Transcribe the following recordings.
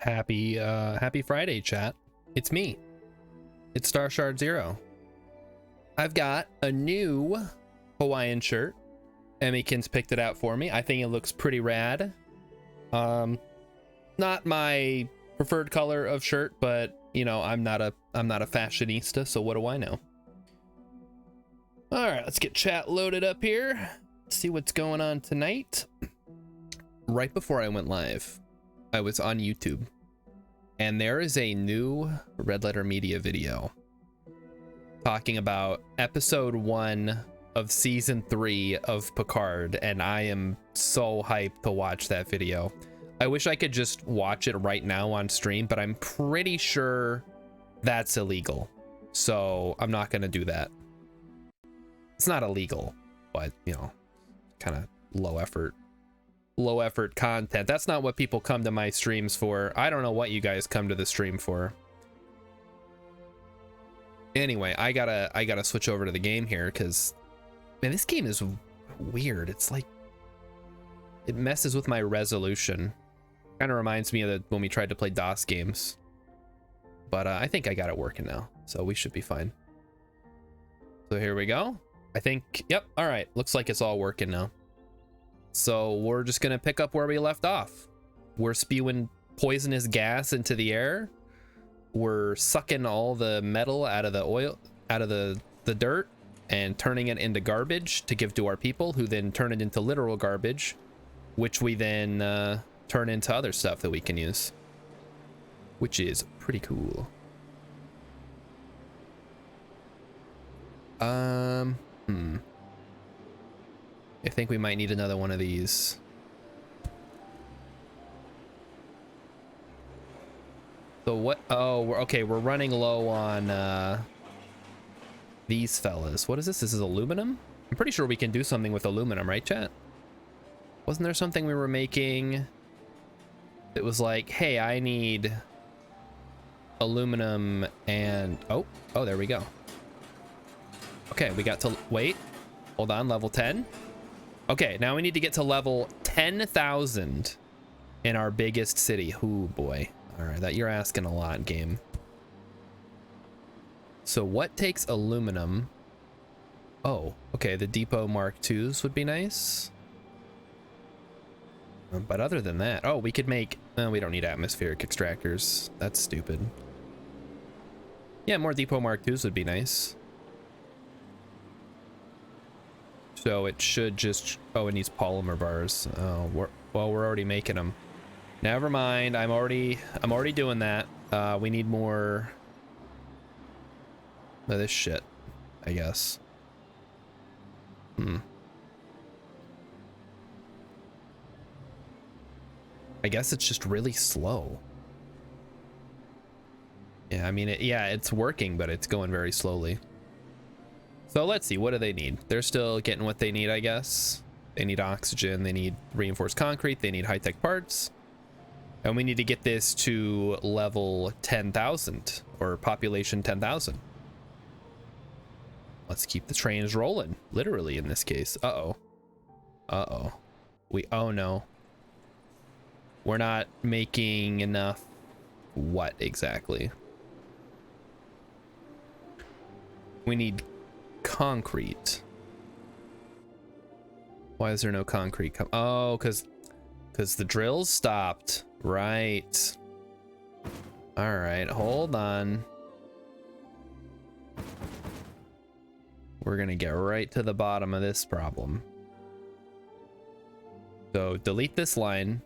Happy Friday, chat. It's me. It's Star Shard Zero. I've got a new Hawaiian shirt. Emmykins picked it out for me. I think it looks pretty rad. Not my preferred color of shirt, but you know, I'm not a fashionista, so what do I know? All right, let's get chat loaded up here. See what's going on tonight. Right before I went live, I was on YouTube, and there is a new Red Letter Media video talking about episode 1 of season 3 of Picard, and I am so hyped to watch that video. I wish I could just watch it right now on stream, but I'm pretty sure that's illegal, so I'm not gonna do that. It's not illegal, but you know, kind of low effort content. That's not what people come to my streams for. I don't know what you guys come to the stream for. Anyway, I gotta switch over to the game here because, man, this game is weird. It's like it messes with my resolution. Kind of reminds me of when we tried to play DOS games, but I think I got it working now, so we should be fine. So here we go. I think, yep, all right, looks like it's all working now. So we're just gonna pick up where we left off. We're spewing poisonous gas into the air. We're sucking all the metal out of the oil, out of the dirt, and turning it into garbage to give to our people, who then turn it into literal garbage, which we then turn into other stuff that we can use, which is pretty cool. I think we might need another one of these. So what? Oh, we're running low on these fellas. What is this? This is aluminum? I'm pretty sure we can do something with aluminum, right, chat? Wasn't there something we were making? It was like, hey, I need aluminum and oh, there we go. Okay, we got to wait. Hold on, level 10. Okay, now we need to get to level 10,000 in our biggest city. Ooh, boy. All right, that you're asking a lot, game. So what takes aluminum? Oh, okay, the Depot Mark IIs would be nice. But other than that, oh, we could make, we don't need atmospheric extractors. That's stupid. Yeah, more Depot Mark IIs would be nice. So it should just, oh, it needs polymer bars. Oh, we're already making them. Never mind, I'm already doing that. We need more of this shit, I guess. I guess it's just really slow. Yeah, I mean, it's working, but it's going very slowly. So let's see, what do they need? They're still getting what they need, I guess. They need oxygen, they need reinforced concrete, they need high-tech parts. And we need to get this to level 10,000, or population 10,000. Let's keep the trains rolling, literally in this case. Uh-oh. Uh-oh. Oh no. We're not making enough. What exactly? We need concrete. Why is there no concrete? Oh, because the drills stopped. Right. All right, hold on. We're gonna get right to the bottom of this problem. So delete this line.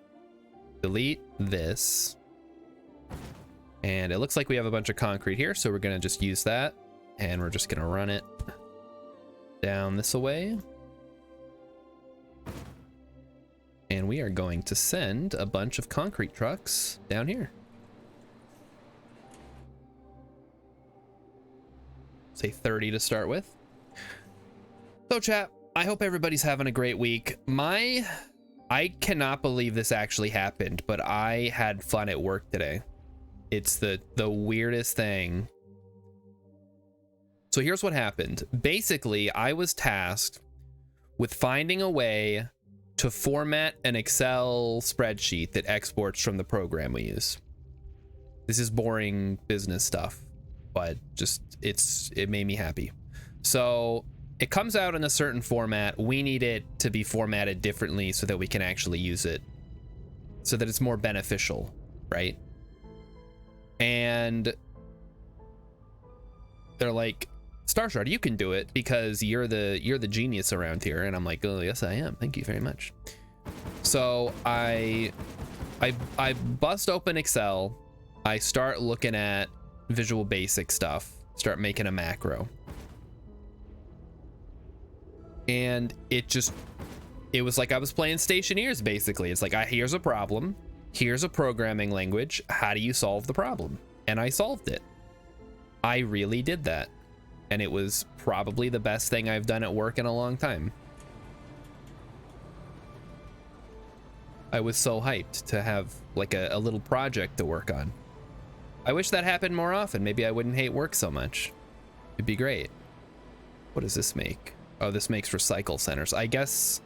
Delete this. And it looks like we have a bunch of concrete here, so we're gonna just use that. And we're just gonna run it down this way. And we are going to send a bunch of concrete trucks down here. Say 30 to start with. So chat, I hope everybody's having a great week. I cannot believe this actually happened, but I had fun at work today. It's the weirdest thing. So here's what happened. Basically, I was tasked with finding a way to format an Excel spreadsheet that exports from the program we use. This is boring business stuff, but just it made me happy. So it comes out in a certain format. We need it to be formatted differently so that we can actually use it, so that it's more beneficial, right? And they're like, Starshard, you can do it because you're the genius around here. And I'm like, oh yes I am, thank you very much. So I bust open Excel, I start looking at Visual Basic stuff, start making a macro, and it was like I was playing Stationeers basically. It's like, here's a problem, here's a programming language, how do you solve the problem? And I solved it. I really did that, and it was probably the best thing I've done at work in a long time. I was so hyped to have like a little project to work on. I wish that happened more often. Maybe I wouldn't hate work so much. It'd be great. What does this make? Oh, this makes recycle centers. I guess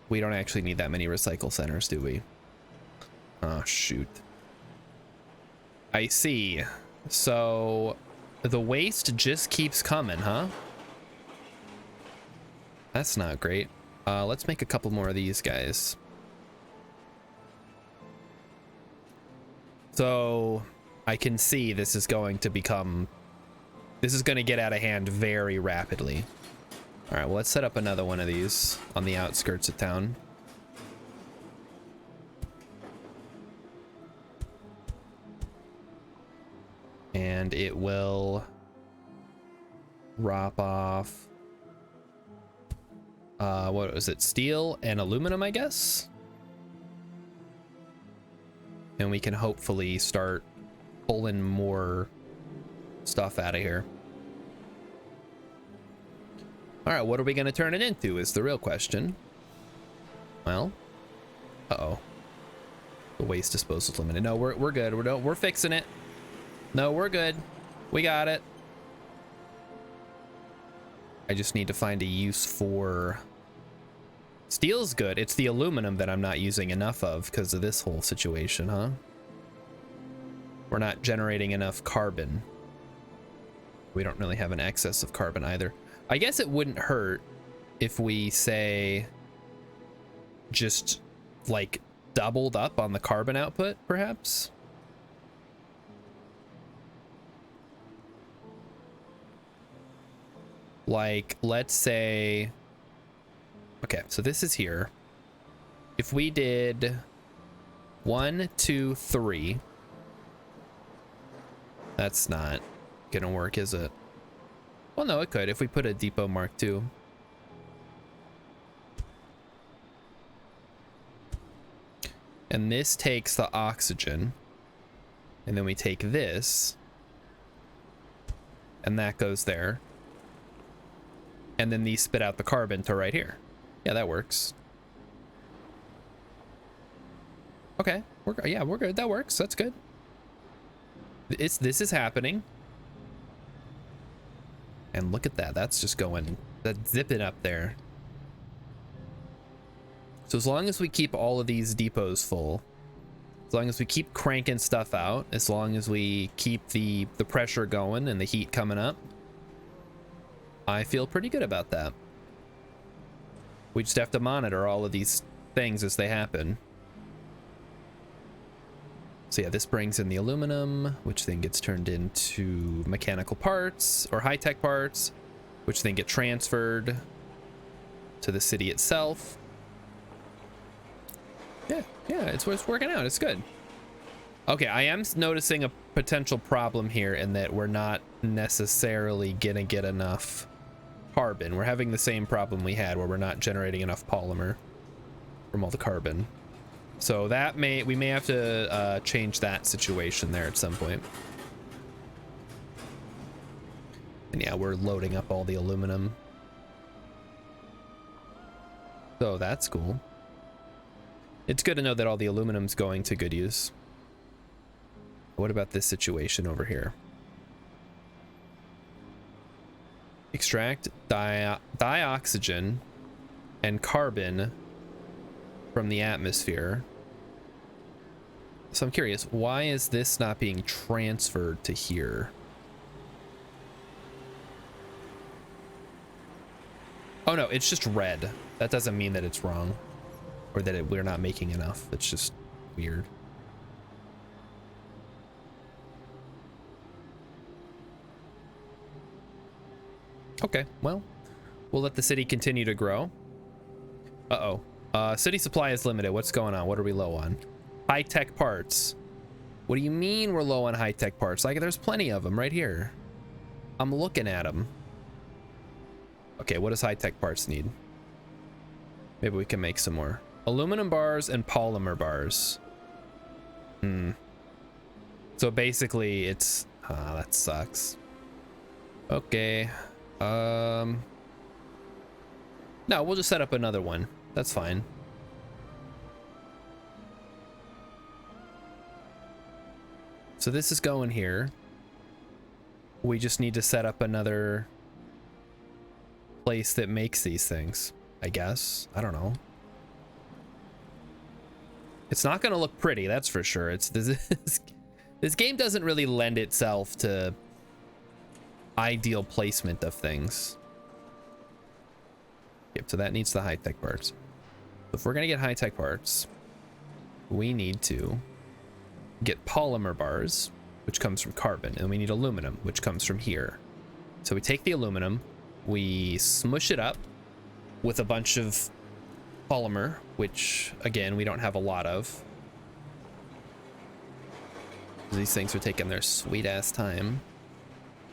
we don't actually need that many recycle centers, do we? Oh, shoot. I see. So the waste just keeps coming, huh? That's not great. Let's make a couple more of these guys. So I can see this is going to get out of hand very rapidly. All right, well, let's set up another one of these on the outskirts of town. And it will drop off, what was it? Steel and aluminum, I guess. And we can hopefully start pulling more stuff out of here. All right, what are we going to turn it into is the real question. Well, uh-oh. The waste disposal is limited. No, we're good. We're fixing it. No, we're good. We got it. I just need to find a use for... Steel's good. It's the aluminum that I'm not using enough of because of this whole situation, huh? We're not generating enough carbon. We don't really have an excess of carbon either. I guess it wouldn't hurt if we, say, just like doubled up on the carbon output, perhaps. Like, let's say, okay, so this is here. If we did 1, 2, 3, that's not gonna work, is it? Well, no, it could if we put a depot mark 2. And this takes the oxygen, and then we take this, and that goes there. And then these spit out the carbon to right here. Yeah, that works. Okay, we're good. That works. That's good. This is happening. And look at that. That's just going, that's zipping up there. So as long as we keep all of these depots full, as long as we keep cranking stuff out, as long as we keep the pressure going and the heat coming up, I feel pretty good about that. We just have to monitor all of these things as they happen. So yeah, this brings in the aluminum, which then gets turned into mechanical parts or high-tech parts, which then get transferred to the city itself. Yeah, it's working out. It's good. Okay, I am noticing a potential problem here in that we're not necessarily gonna get enough carbon. We're having the same problem we had where we're not generating enough polymer from all the carbon. So that we may have to change that situation there at some point. And yeah, we're loading up all the aluminum. So that's cool. It's good to know that all the aluminum's going to good use. What about this situation over here? Extract dioxygen and carbon from the atmosphere. So I'm curious, why is this not being transferred to here? Oh no, it's just red. That doesn't mean that it's wrong or that we're not making enough. It's just weird. Okay, well, we'll let the city continue to grow. Uh-oh. City supply is limited. What's going on? What are we low on? High-tech parts. What do you mean we're low on high-tech parts? Like, there's plenty of them right here. I'm looking at them. Okay, what does high-tech parts need? Maybe we can make some more. Aluminum bars and polymer bars. So basically, it's... that sucks. Okay. No, we'll just set up another one. That's fine. So this is going here. We just need to set up another place that makes these things, I guess. I don't know. It's not going to look pretty, that's for sure. It's this game doesn't really lend itself to ideal placement of things. Yep, so that needs the high-tech parts. If we're going to get high-tech parts, we need to get polymer bars, which comes from carbon, and we need aluminum, which comes from here. So we take the aluminum, we smush it up with a bunch of polymer, which again we don't have a lot of. These things are taking their sweet ass time.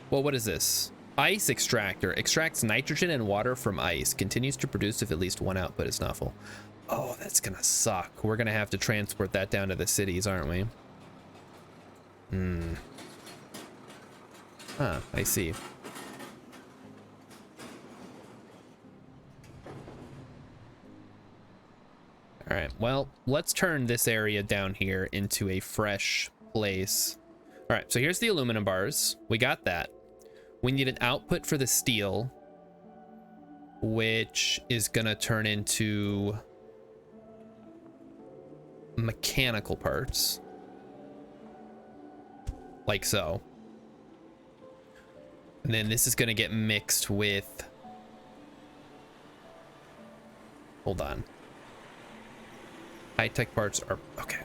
Well, what is this? Ice extractor extracts nitrogen and water from ice, continues to produce if at least one output is not full. Oh, that's gonna suck. We're gonna have to transport that down to the cities, aren't we? Huh, I see. All right, well, let's turn this area down here into a fresh place. All right, so here's the aluminum bars. We got that. We need an output for the steel, which is gonna turn into mechanical parts. Like so. And then this is gonna get mixed with... Hold on. High-tech parts are... Okay.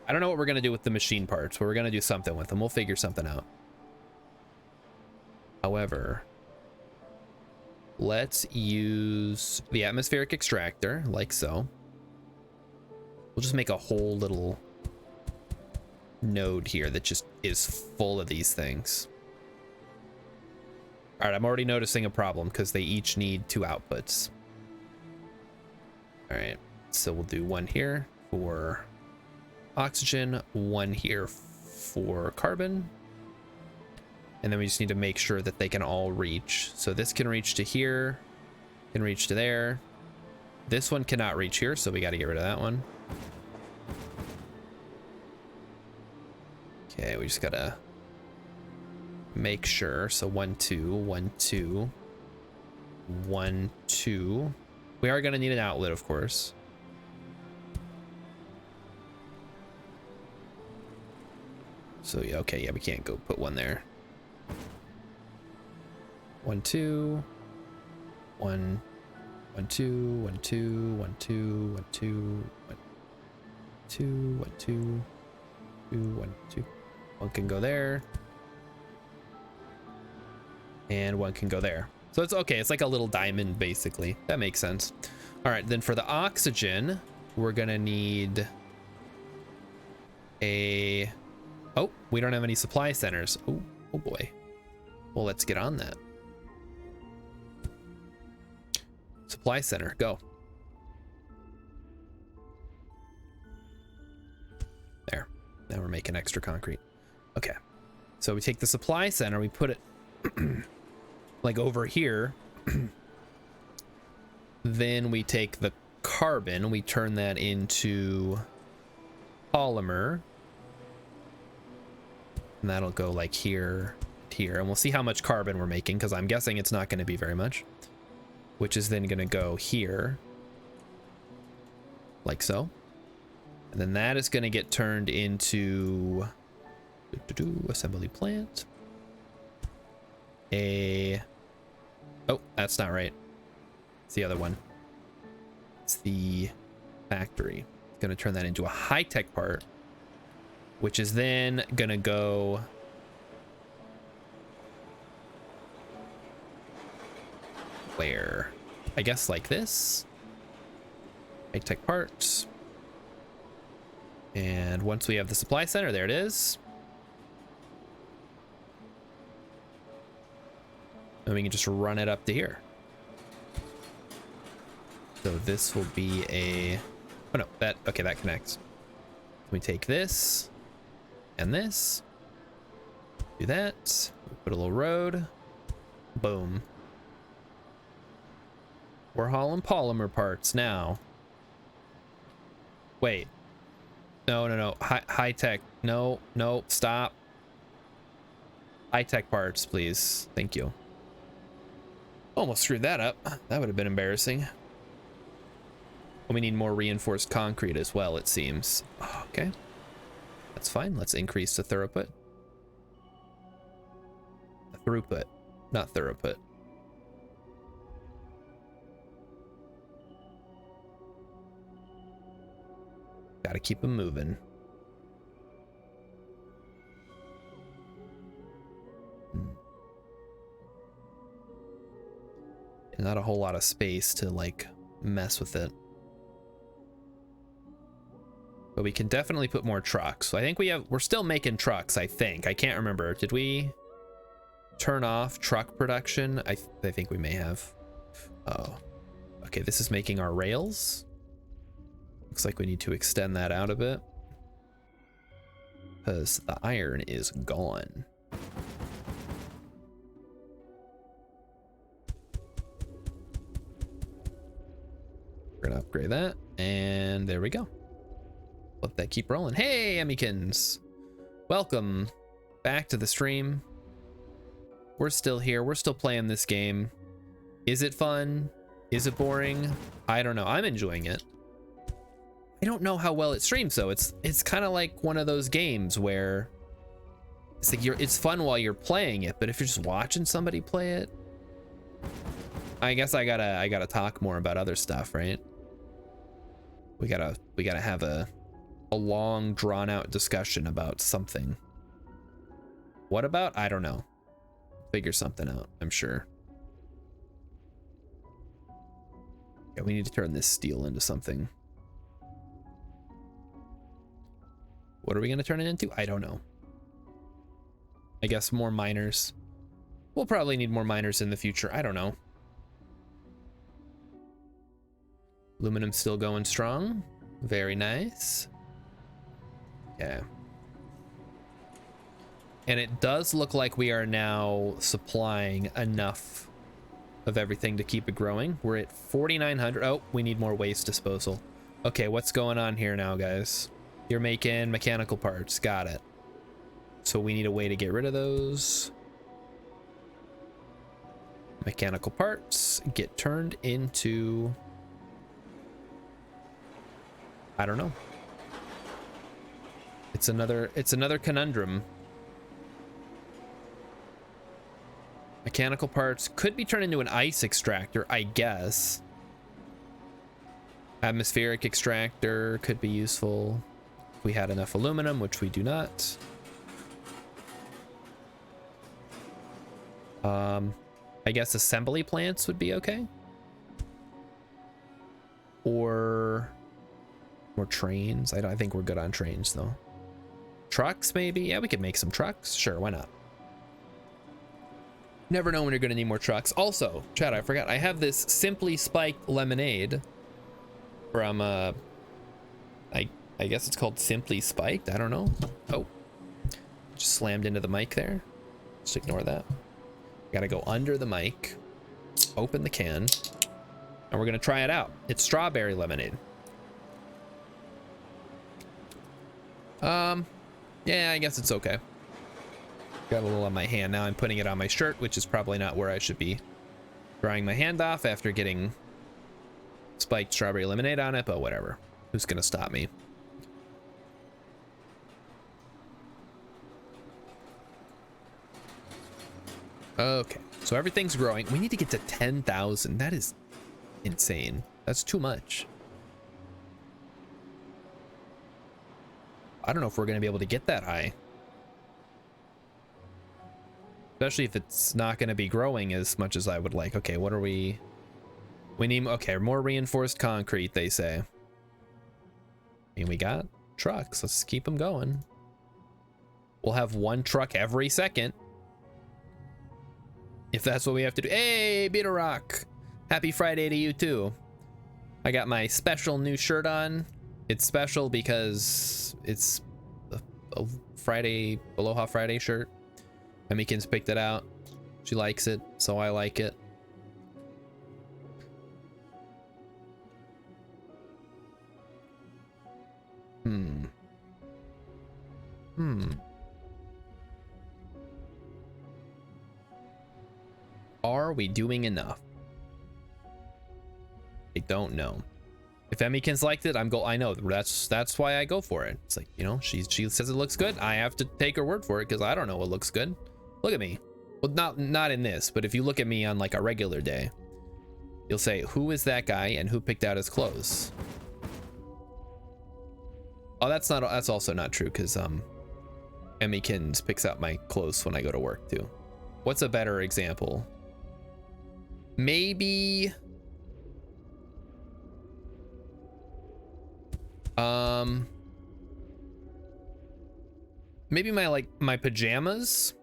I don't know what we're gonna do with the machine parts, but we're gonna do something with them. We'll figure something out. However, let's use the atmospheric extractor, like so. We'll just make a whole little node here that just is full of these things. All right, I'm already noticing a problem because they each need 2 outputs. All right, so we'll do one here for oxygen, one here for carbon. And then we just need to make sure that they can all reach. So this can reach to here, can reach to there. This one cannot reach here, so we got to get rid of that one. Okay, we just gotta make sure. So 1, 2, 1, 2, 1, 2. We are gonna need an outlet, of course. So yeah, okay, yeah, we can't go put one there. 1, 2, 1, 1, 2, 1, 2, 1, 2, 1, 2, 1, 2, 1, 2, 2, 1, 2. One can go there. And one can go there. So it's okay. It's like a little diamond, basically. That makes sense. All right, then for the oxygen, we're gonna need a... Oh, we don't have any supply centers. Oh, oh boy. Well, let's get on that. Supply center, go. There. Now we're making extra concrete. Okay. So we take the supply center, we put it like over here. Then we take the carbon, we turn that into polymer. And that'll go like here, here. And we'll see how much carbon we're making, because I'm guessing it's not going to be very much. Which is then going to go here. Like so. And then that is going to get turned into assembly plant. Oh, that's not right. It's the other one. It's the factory. It's going to turn that into a high-tech part, which is then going to go where? I guess like this. High-tech parts. And once we have the supply center, there it is. And we can just run it up to here. So this will be a, oh no, that, okay, that connects. We take this and this, do that, put a little road, boom. We're hauling polymer parts now. Wait, no, high tech, no, stop. High tech parts, please, thank you. Almost screwed that up. That would have been embarrassing. We need more reinforced concrete as well, it seems. Okay, that's fine. Let's increase the throughput. Throughput, not throughput. Gotta keep them moving. Not a whole lot of space to like mess with it. But we can definitely put more trucks. So I think we're still making trucks, I think. I can't remember. Did we turn off truck production? I think we may have. Oh, okay, this is making our rails. Looks like we need to extend that out a bit because the iron is gone. We're gonna upgrade that, and there we go. Let that keep rolling. Hey, Emmykins! Welcome back to the stream. We're still here. We're still playing this game. Is it fun? Is it boring? I don't know. I'm enjoying it. I don't know how well it streams though. It's kind of like one of those games where it's like it's fun while you're playing it, but if you're just watching somebody play it, I guess I gotta talk more about other stuff, right? We gotta have a long drawn out discussion about something. What about? I don't know. Figure something out, I'm sure. Yeah, we need to turn this steel into something. What are we gonna turn it into? I don't know. I guess more miners. We'll probably need more miners in the future. I don't know. Aluminum still going strong. Very nice. Yeah. And it does look like we are now supplying enough of everything to keep it growing. We're at 4,900. Oh, we need more waste disposal. Okay, what's going on here now, guys? You're making mechanical parts. Got it. So we need a way to get rid of those. Mechanical parts get turned into... I don't know. It's another conundrum. Mechanical parts could be turned into an ice extractor, I guess. Atmospheric extractor could be useful if we had enough aluminum, which we do not. I guess assembly plants would be okay. Or more trains. I think we're good on trains though. Trucks maybe? Yeah, we could make some trucks. Sure, why not? Never know when you're gonna need more trucks. Also, Chad, I forgot, I have this Simply Spiked lemonade from I guess it's called Simply Spiked. I don't know. Oh, just slammed into the mic there. Just ignore that. Gotta go under the mic, open the can, and we're gonna try it out. It's strawberry lemonade. Yeah, I guess it's okay. Got a little on my hand. Now I'm putting it on my shirt, which is probably not where I should be drying my hand off after getting spiked strawberry lemonade on it, but whatever. Who's gonna stop me? Okay, so everything's growing. We need to get to 10,000. That is insane. That's too much. I don't know if we're going to be able to get that high. Especially if it's not going to be growing as much as I would like. Okay, what are we... We need... Okay, more reinforced concrete, they say. I mean, we got trucks. Let's keep them going. We'll have one truck every second. If that's what we have to do. Hey, Beetle Rock. Happy Friday to you, too. I got my special new shirt on. It's special because it's a Friday, Aloha Friday shirt. Emmykins picked it out. She likes it, so I like it. Are we doing enough? I don't know. If Emmykins liked it, I know that's why I go for it. It's like, you know, she says it looks good. I have to take her word for it because I don't know what looks good. Look at me. Well, not in this, but if you look at me on like a regular day, you'll say, who is that guy and who picked out his clothes? Oh, that's also not true because Emmykins picks out my clothes when I go to work too. What's a better example? Maybe maybe my pajamas.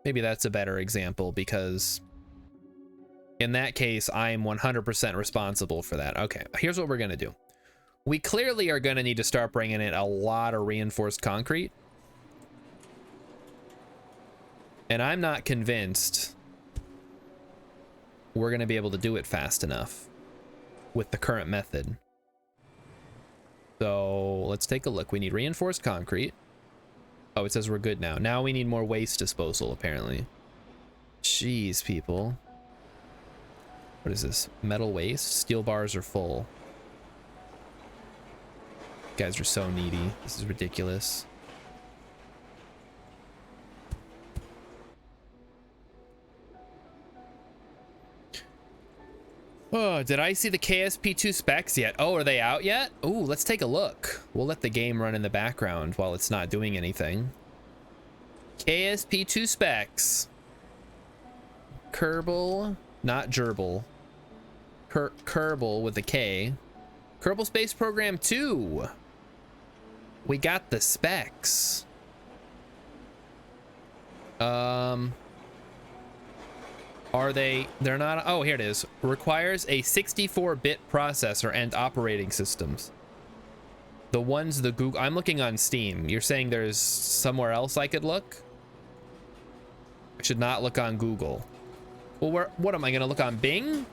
Maybe that's a better example because in that case I'm 100% responsible for that. Okay, here's what we're gonna do. We clearly are gonna need to start bringing in a lot of reinforced concrete, and I'm not convinced we're gonna be able to do it fast enough with the current method. So let's take a look. We need reinforced concrete. Oh, it says we're good now. Now we need more waste disposal, apparently. Jeez, people. What is this? Metal waste? Steel bars are full. You guys are so needy. This is ridiculous. Oh, did I see the KSP2 specs yet? Oh, are they out yet? Ooh, let's take a look. We'll let the game run in the background while it's not doing anything. KSP2 specs. Kerbal, not gerbil. Kerbal with a K. Kerbal Space Program 2. We got the specs. Are they? They're not. Oh, here it is. Requires a 64-bit processor and operating systems. The ones the Google. I'm looking on Steam. You're saying there's somewhere else I could look? I should not look on Google. Well, what am I gonna look on Bing?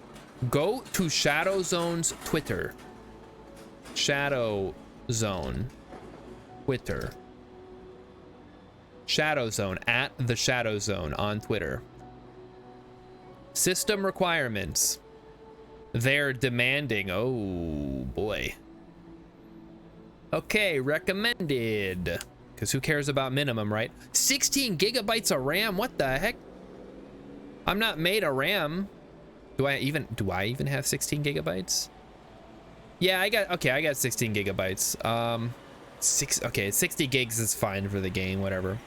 Go to Shadow Zone's Twitter. Shadow Zone. Twitter. Shadow Zone at the Shadow Zone on Twitter. System requirements. They're demanding. Oh boy. Okay, recommended. Because who cares about minimum, right? 16 gigabytes of RAM. What the heck? I'm not made of RAM. Do I even have 16 gigabytes? Yeah, I got 16 gigabytes. Okay, 60 gigs is fine for the game, whatever.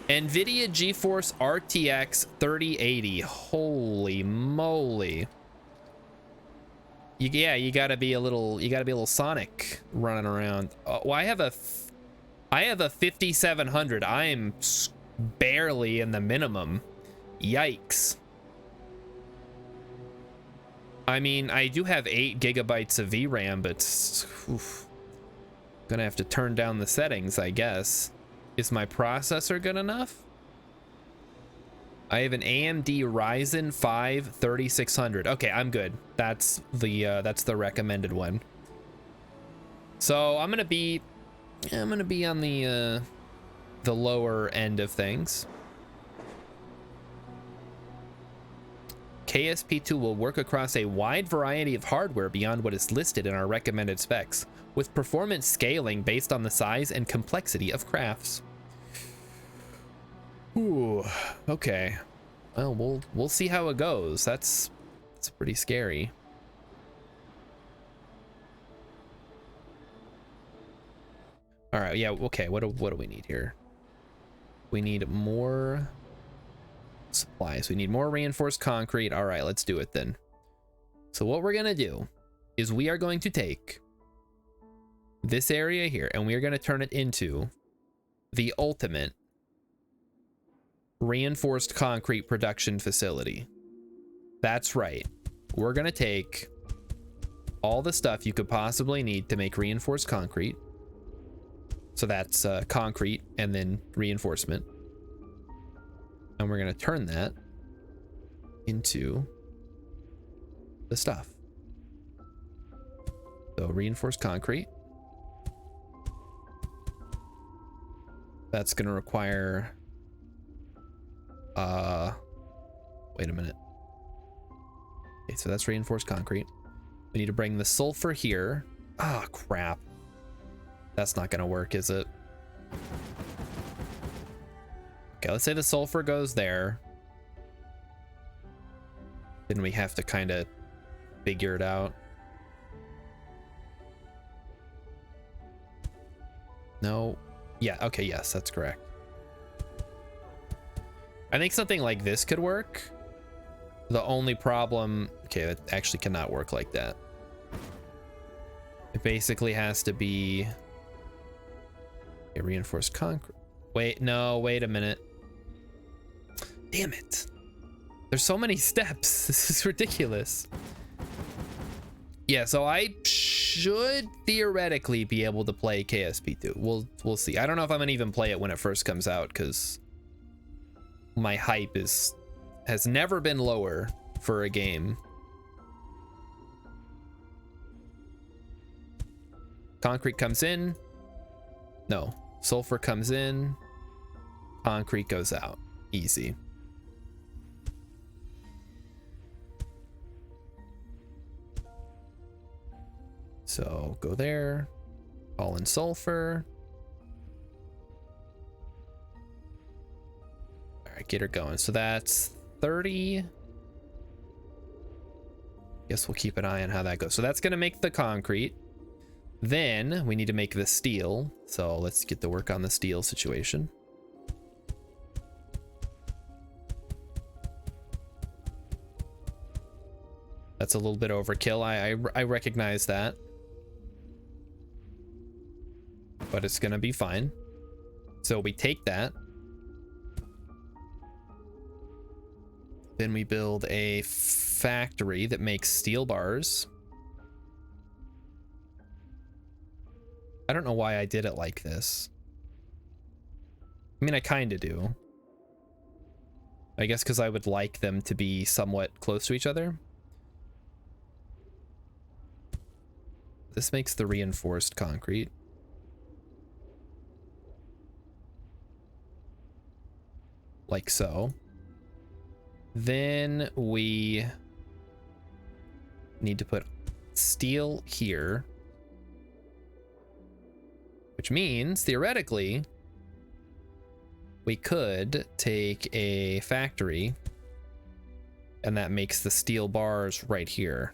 NVIDIA GeForce RTX 3080. Holy moly. You gotta be a little Sonic running around. Well, I have a 5700. I am barely in the minimum. Yikes. I mean, I do have 8 gigabytes of VRAM, but oof, gonna have to turn down the settings, I guess. Is my processor good enough? I have an AMD Ryzen 5 3600. Okay, I'm good. That's the recommended one. So I'm gonna be on the lower end of things. KSP2 will work across a wide variety of hardware beyond what is listed in our recommended specs, with performance scaling based on the size and complexity of crafts. Ooh, okay. Well, we'll see how it goes. That's pretty scary. All right, yeah, okay. What do we need here? We need more supplies. We need more reinforced concrete. All right, let's do it then. So what we're gonna do is we are going to take this area here and we are going to turn it into the ultimate reinforced concrete production facility. That's right. We're going to take all the stuff you could possibly need to make reinforced concrete. So that's concrete and then reinforcement. And we're going to turn that into the stuff. So reinforced concrete. That's going to require wait a minute. Okay, so that's reinforced concrete. We need to bring the sulfur here. Ah, oh, crap. That's not going to work, is it? Okay, let's say the sulfur goes there. Then we have to kind of figure it out. No. Yeah, okay, yes, that's correct. I think something like this could work. The only problem... Okay, that actually cannot work like that. It basically has to be a reinforced concrete. Wait, no, wait a minute. Damn it. There's so many steps. This is ridiculous. Yeah, so I should theoretically be able to play KSP2. We'll see. I don't know if I'm gonna even play it when it first comes out because my hype has never been lower for a game. Concrete comes in. No, sulfur comes in. Concrete goes out. Easy. So go there, call in sulfur. All right, get her going. So that's 30. Guess we'll keep an eye on how that goes. So that's gonna make the concrete. Then we need to make the steel. So let's get to work on the steel situation. That's a little bit overkill. I recognize that. But it's gonna be fine. So we take that. Then we build a factory that makes steel bars. I don't know why I did it like this. I mean, I kind of do. I guess because I would like them to be somewhat close to each other. This makes the reinforced concrete. Like so. Then we need to put steel here, which means theoretically we could take a factory and that makes the steel bars right here.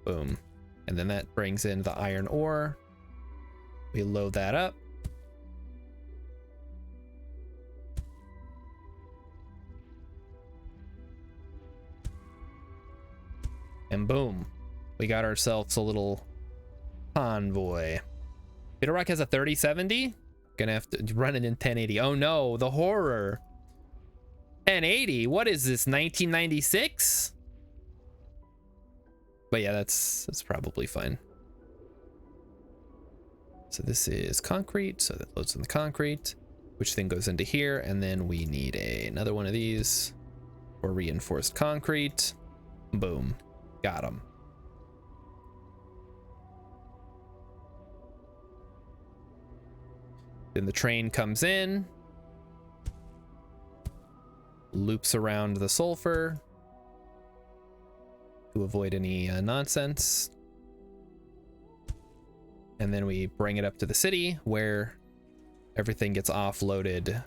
Boom. And then that brings in the iron ore. We load that up. And boom, we got ourselves a little convoy. Bitterrock has a 3070. Gonna have to run it in 1080. Oh no, the horror. 1080? What is this, 1996? But yeah, that's probably fine. So this is concrete, so that loads in the concrete, which then goes into here, and then we need another one of these for reinforced concrete. Boom. Got him. Then the train comes in, loops around the sulfur to avoid any nonsense. And then we bring it up to the city where everything gets offloaded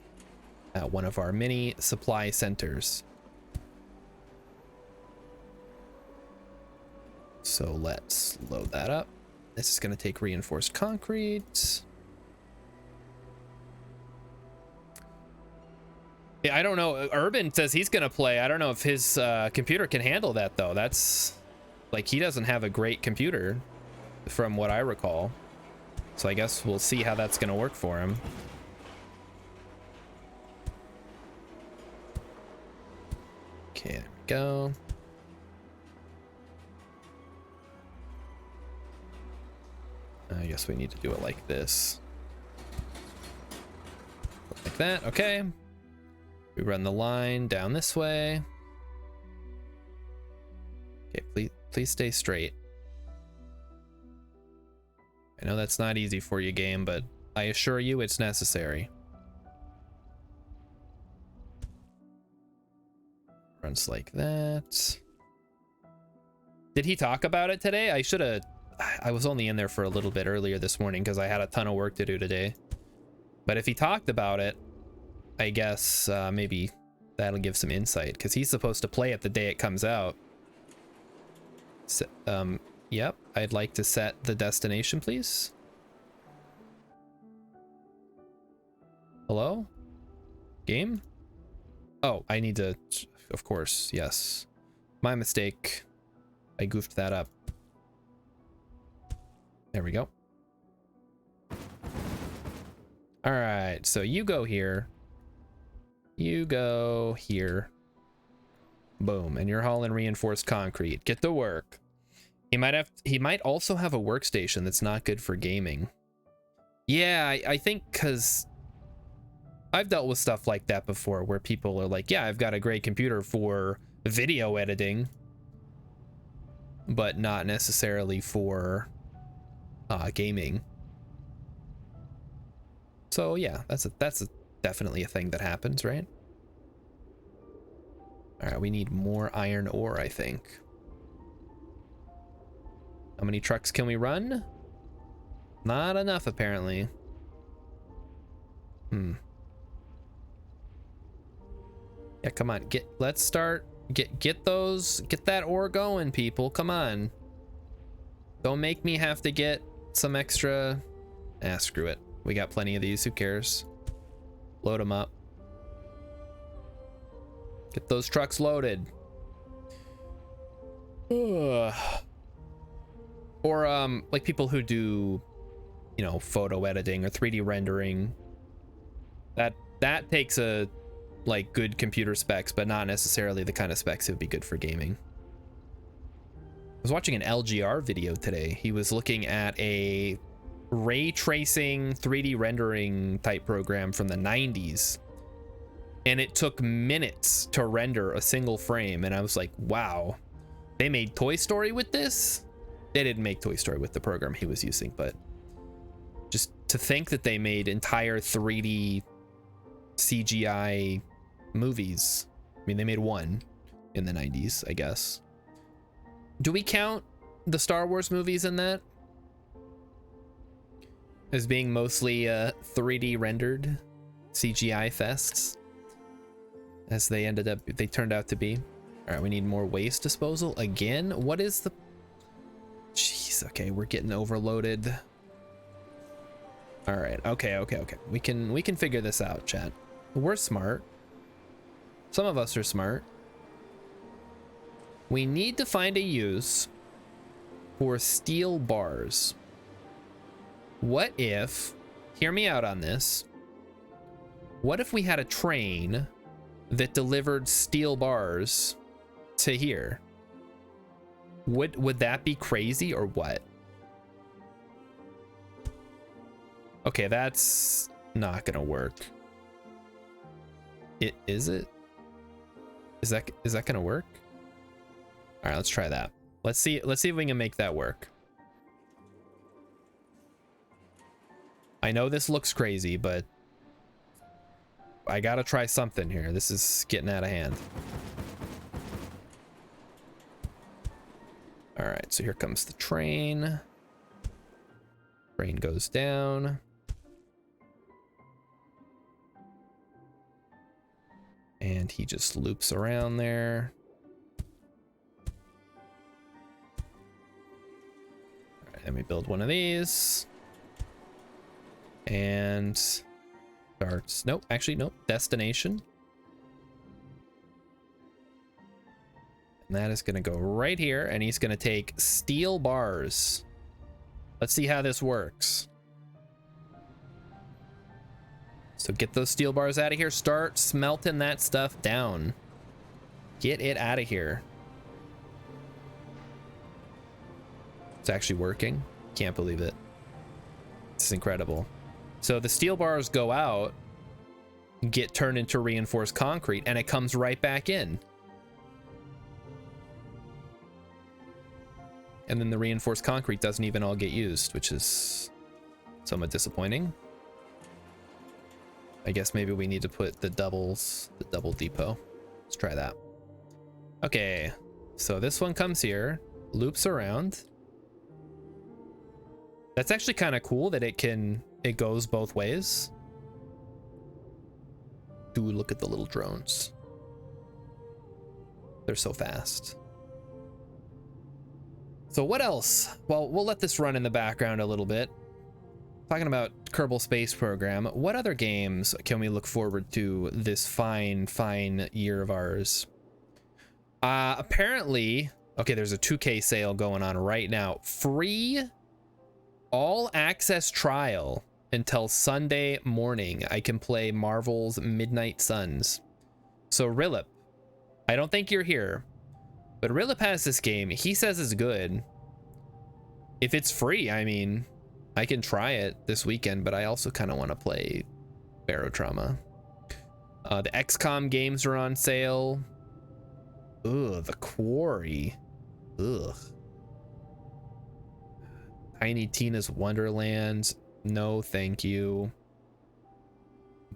at one of our mini supply centers. So let's load that up. This is going to take reinforced concrete. Yeah, I don't know. Urban says he's going to play. I don't know if his computer can handle that, though. That's like, he doesn't have a great computer from what I recall. So I guess we'll see how that's going to work for him. Okay, there we go. I guess we need to do it like this. Like that, okay. We run the line down this way. Okay, please stay straight. I know that's not easy for you, game, but I assure you it's necessary. Runs like that. Did he talk about it today? I was only in there for a little bit earlier this morning because I had a ton of work to do today. But if he talked about it, I guess maybe that'll give some insight, because he's supposed to play it the day it comes out. So, yep, I'd like to set the destination, please. Hello? Game? Oh, I need to, of course, yes. My mistake. I goofed that up. There we go. All right, so you go here. You go here. Boom, and you're hauling reinforced concrete. Get to work. He might also have a workstation that's not good for gaming. Yeah, I think because I've dealt with stuff like that before where people are like, yeah, I've got a great computer for video editing, but not necessarily for gaming. So yeah, that's definitely a thing that happens, right? All right, we need more iron ore, I think. How many trucks can we run? Not enough, apparently. Yeah, come on, let's start, get that ore going, people. Come on. Don't make me have to get some extra. Screw it. We got plenty of these, who cares? Load them up. Get those trucks loaded. Ugh. Or like people who do, you know, photo editing or 3D rendering. That takes a like good computer specs, but not necessarily the kind of specs that would be good for gaming. I was watching an LGR video today. He was looking at a ray tracing 3D rendering type program from the 90s, and it took minutes to render a single frame, and I was like, wow, they made Toy Story with this? They didn't make Toy Story with the program he was using, but just to think that they made entire 3D CGI movies. I mean, they made one in the 90s, I guess. Do we count the Star Wars movies in that as being mostly 3D rendered CGI fests, as they turned out to be? All right, we need more waste disposal again. What is the, jeez, okay, we're getting overloaded. All right, okay, we can figure this out, chat. We're smart. Some of us are smart. We need to find a use for steel bars. What if, hear me out on this, what if we had a train that delivered steel bars to here? Would that be crazy or what? Okay, that's not gonna work. Is it? Is that gonna work? All right, let's try that. Let's see if we can make that work. I know this looks crazy, but I gotta try something here. This is getting out of hand. All right, so here comes the train. Train goes down. And he just loops around there. All right, let me build one of these. And starts, nope, actually, nope, destination. And that is gonna go right here, and he's gonna take steel bars. Let's see how this works. So get those steel bars out of here. Start smelting that stuff down. Get it out of here. It's actually working. Can't believe it. This is incredible. So the steel bars go out, get turned into reinforced concrete, and it comes right back in. And then the reinforced concrete doesn't even all get used, which is somewhat disappointing. I guess maybe we need to put the double depot. Let's try that. Okay, so this one comes here, loops around. That's actually kind of cool that it goes both ways. Dude, look at the little drones. They're so fast. So what else? Well, we'll let this run in the background a little bit. Talking about Kerbal Space Program, what other games can we look forward to this fine year of ours? Apparently, okay, there's a 2K sale going on right now. Free all access trial until Sunday morning. I can play Marvel's Midnight Suns. So Rilip, I don't think you're here, but Rilip has this game. He says it's good. If it's free, I mean, I can try it this weekend, but I also kind of want to play Barotrauma. The XCOM games are on sale. Ugh, the Quarry. Ugh. Tiny Tina's Wonderlands. No, thank you.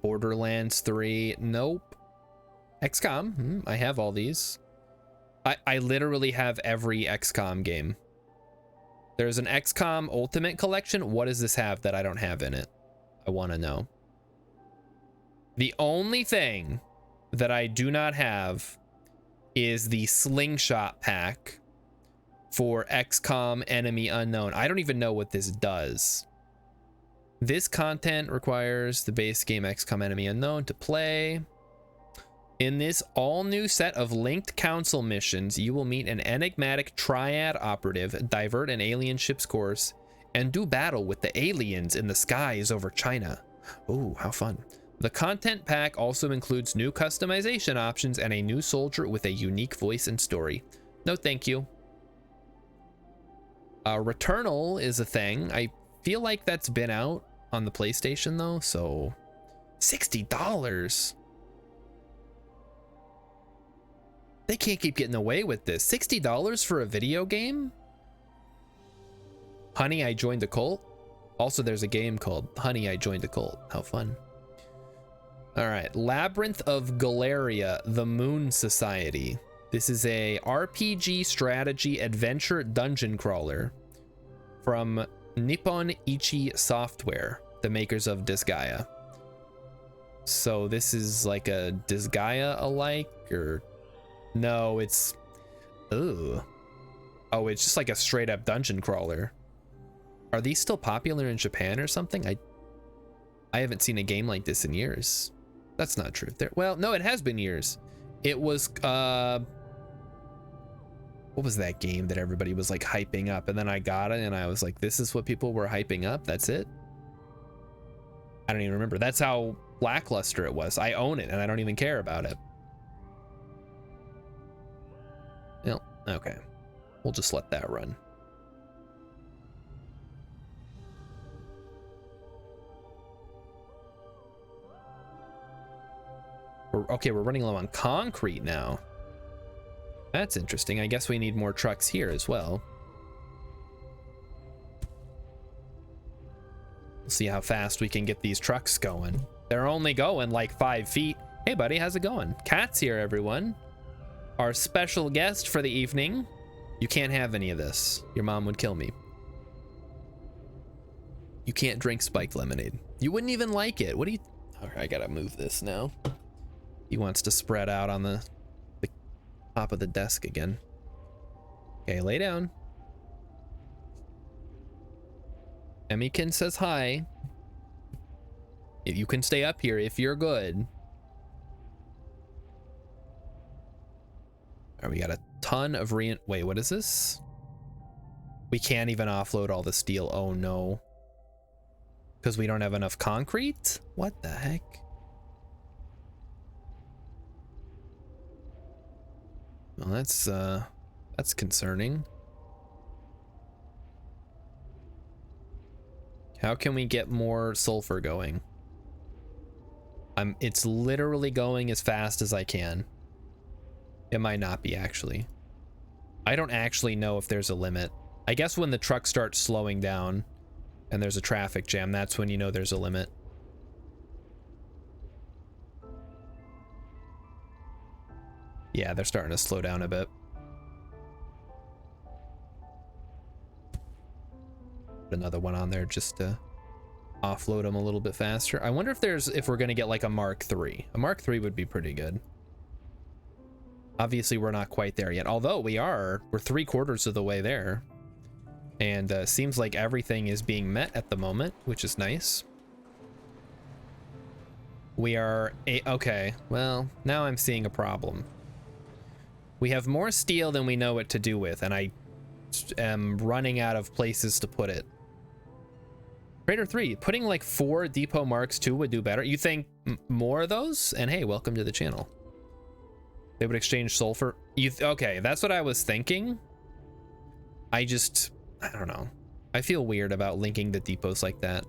Borderlands 3. Nope. XCOM. I have all these. I literally have every XCOM game. There's an XCOM Ultimate Collection. What does this have that I don't have in it? I want to know. The only thing that I do not have is the Slingshot pack for XCOM Enemy Unknown. I don't even know what this does. This content requires the base game XCOM Enemy Unknown to play. In this all-new set of linked council missions, you will meet an enigmatic triad operative, divert an alien ship's course, and do battle with the aliens in the skies over China. Oh, how fun. The content pack also includes new customization options and a new soldier with a unique voice and story. No, thank you. Returnal is a thing. I feel like that's been out on the PlayStation, though, so... $60! They can't keep getting away with this. $60 for a video game? Honey, I Joined a Cult? Also, there's a game called Honey, I Joined a Cult. How fun. All right, Labyrinth of Galeria, The Moon Society. This is a RPG strategy adventure dungeon crawler from Nippon Ichi Software, the makers of Disgaea. So this is like a Disgaea-alike, or... No, it's... Ooh. Oh, it's just like a straight up dungeon crawler. Are these still popular in Japan or something? I haven't seen a game like this in years. That's not true. Well, no, it has been years. It was, what was that game that everybody was like hyping up? And then I got it and I was like, this is what people were hyping up? That's it? I don't even remember. That's how lackluster it was. I own it and I don't even care about it. Well, okay. We'll just let that run. We're running low on concrete now. That's interesting. I guess we need more trucks here as well. We'll see how fast we can get these trucks going. They're only going like 5 feet. Hey buddy, how's it going? Cat's here, everyone. Our special guest for the evening. You can't have any of this. Your mom would kill me. You can't drink spiked lemonade. You wouldn't even like it. What do you... All right, I gotta move this now. He wants to spread out on the top of the desk again. Okay, lay down. Emmykin says hi. If you can stay up here if you're good. All right, we got a ton of wait, what is this? We can't even offload all the steel. Oh no. Because we don't have enough concrete? What the heck? Well, that's concerning. How can we get more sulfur going? It's literally going as fast as I can. It might not be actually. I don't actually know if there's a limit. I guess when the truck starts slowing down and there's a traffic jam, that's when you know there's a limit. Yeah, they're starting to slow down a bit. Put another one on there just to offload them a little bit faster. I wonder if we're gonna get like a Mark III. A Mark III would be pretty good. Obviously, we're not quite there yet. Although we're 3/4 of the way there. And seems like everything is being met at the moment, which is nice. We are okay, well, now I'm seeing a problem. We have more steel than we know what to do with, and I am running out of places to put it. Trader 3, putting like 4 depot marks 2 would do better. You think more of those? And hey, welcome to the channel. They would exchange sulfur. Okay, that's what I was thinking. I don't know. I feel weird about linking the depots like that.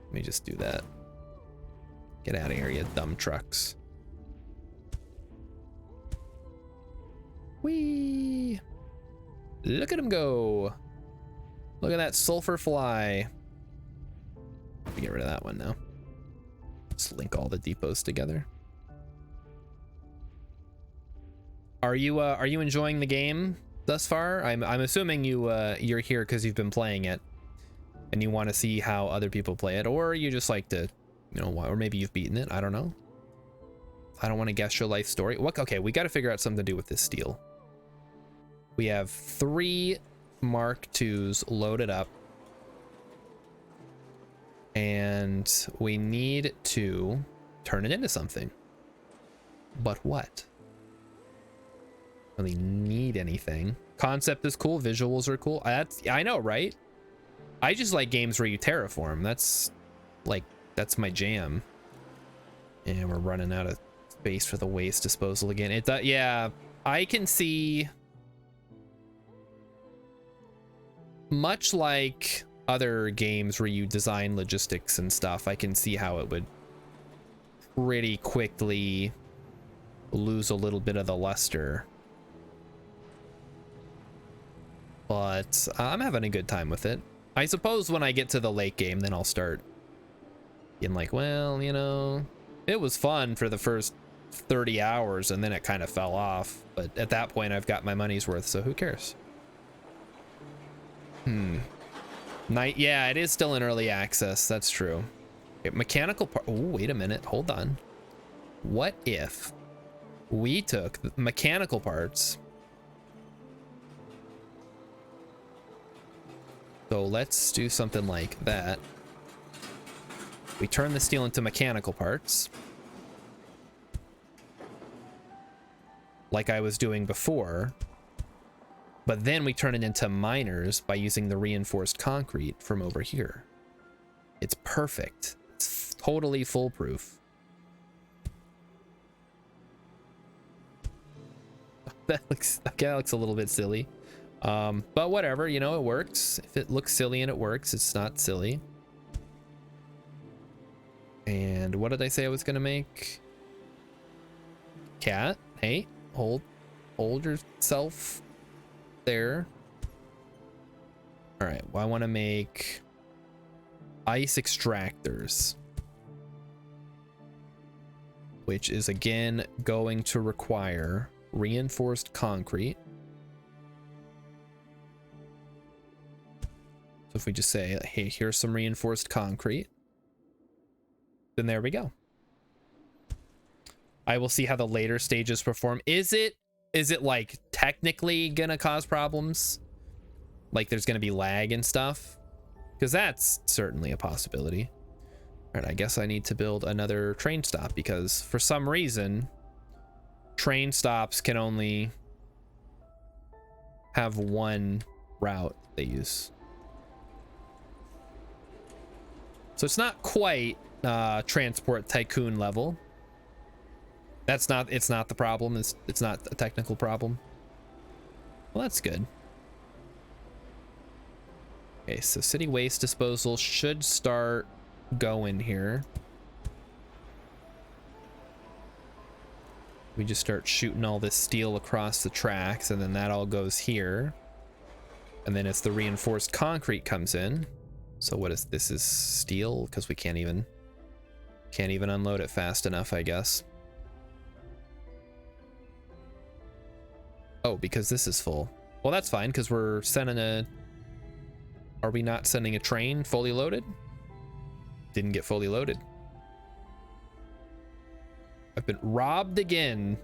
Let me just do that. Get out of here, you dumb trucks. Whee! Look at him go. Look at that sulfur fly. Let me get rid of that one now. Just link all the depots together. Are you enjoying the game thus far? I'm assuming you're here because you've been playing it and you want to see how other people play it, or you just like to, you know, or maybe you've beaten it. I don't know. I don't want to guess your life story. What? Okay, we got to figure out something to do with this steel. We have 3 Mark IIs loaded up, and we need to turn it into something. But what? Really need anything. Concept is cool, visuals are cool. I know, right? I just like games where you terraform. That's my jam. And we're running out of space for the waste disposal again. Yeah, I can see, much like other games where you design logistics and stuff, I can see how it would pretty quickly lose a little bit of the luster. But I'm having a good time with it. I suppose when I get to the late game, then I'll start being like, well, you know, it was fun for the first 30 hours and then it kind of fell off. But at that point, I've got my money's worth, so who cares? Yeah, it is still in early access. That's true. Okay, mechanical part. Oh, wait a minute. Hold on. What if we took the mechanical parts? So let's do something like that. We turn the steel into mechanical parts, like I was doing before. But then we turn it into miners by using the reinforced concrete from over here. It's perfect. It's totally foolproof. That looks a little bit silly. But whatever, you know, it works. If it looks silly and it works, it's not silly. And what did I say I was gonna make? Cat, hey, hold yourself there. All right, well, I want to make ice extractors, which is again going to require reinforced concrete. So if we just say, hey, here's some reinforced concrete, then there we go. I will see how the later stages perform. Is it like technically gonna cause problems? Like there's gonna be lag and stuff? Because that's certainly a possibility. All right, I guess I need to build another train stop because for some reason, train stops can only have one route they use. So it's not quite transport tycoon level. It's not the problem. It's not a technical problem. Well, that's good. Okay, so city waste disposal should start going here. We just start shooting all this steel across the tracks, and then that all goes here. And then as the reinforced concrete comes in, so what is this? Is steel? Because we can't even unload it fast enough, I guess. Oh, because this is full. Well, that's fine, because we're sending a... Are we not sending a train fully loaded? Didn't get fully loaded. I've been robbed again.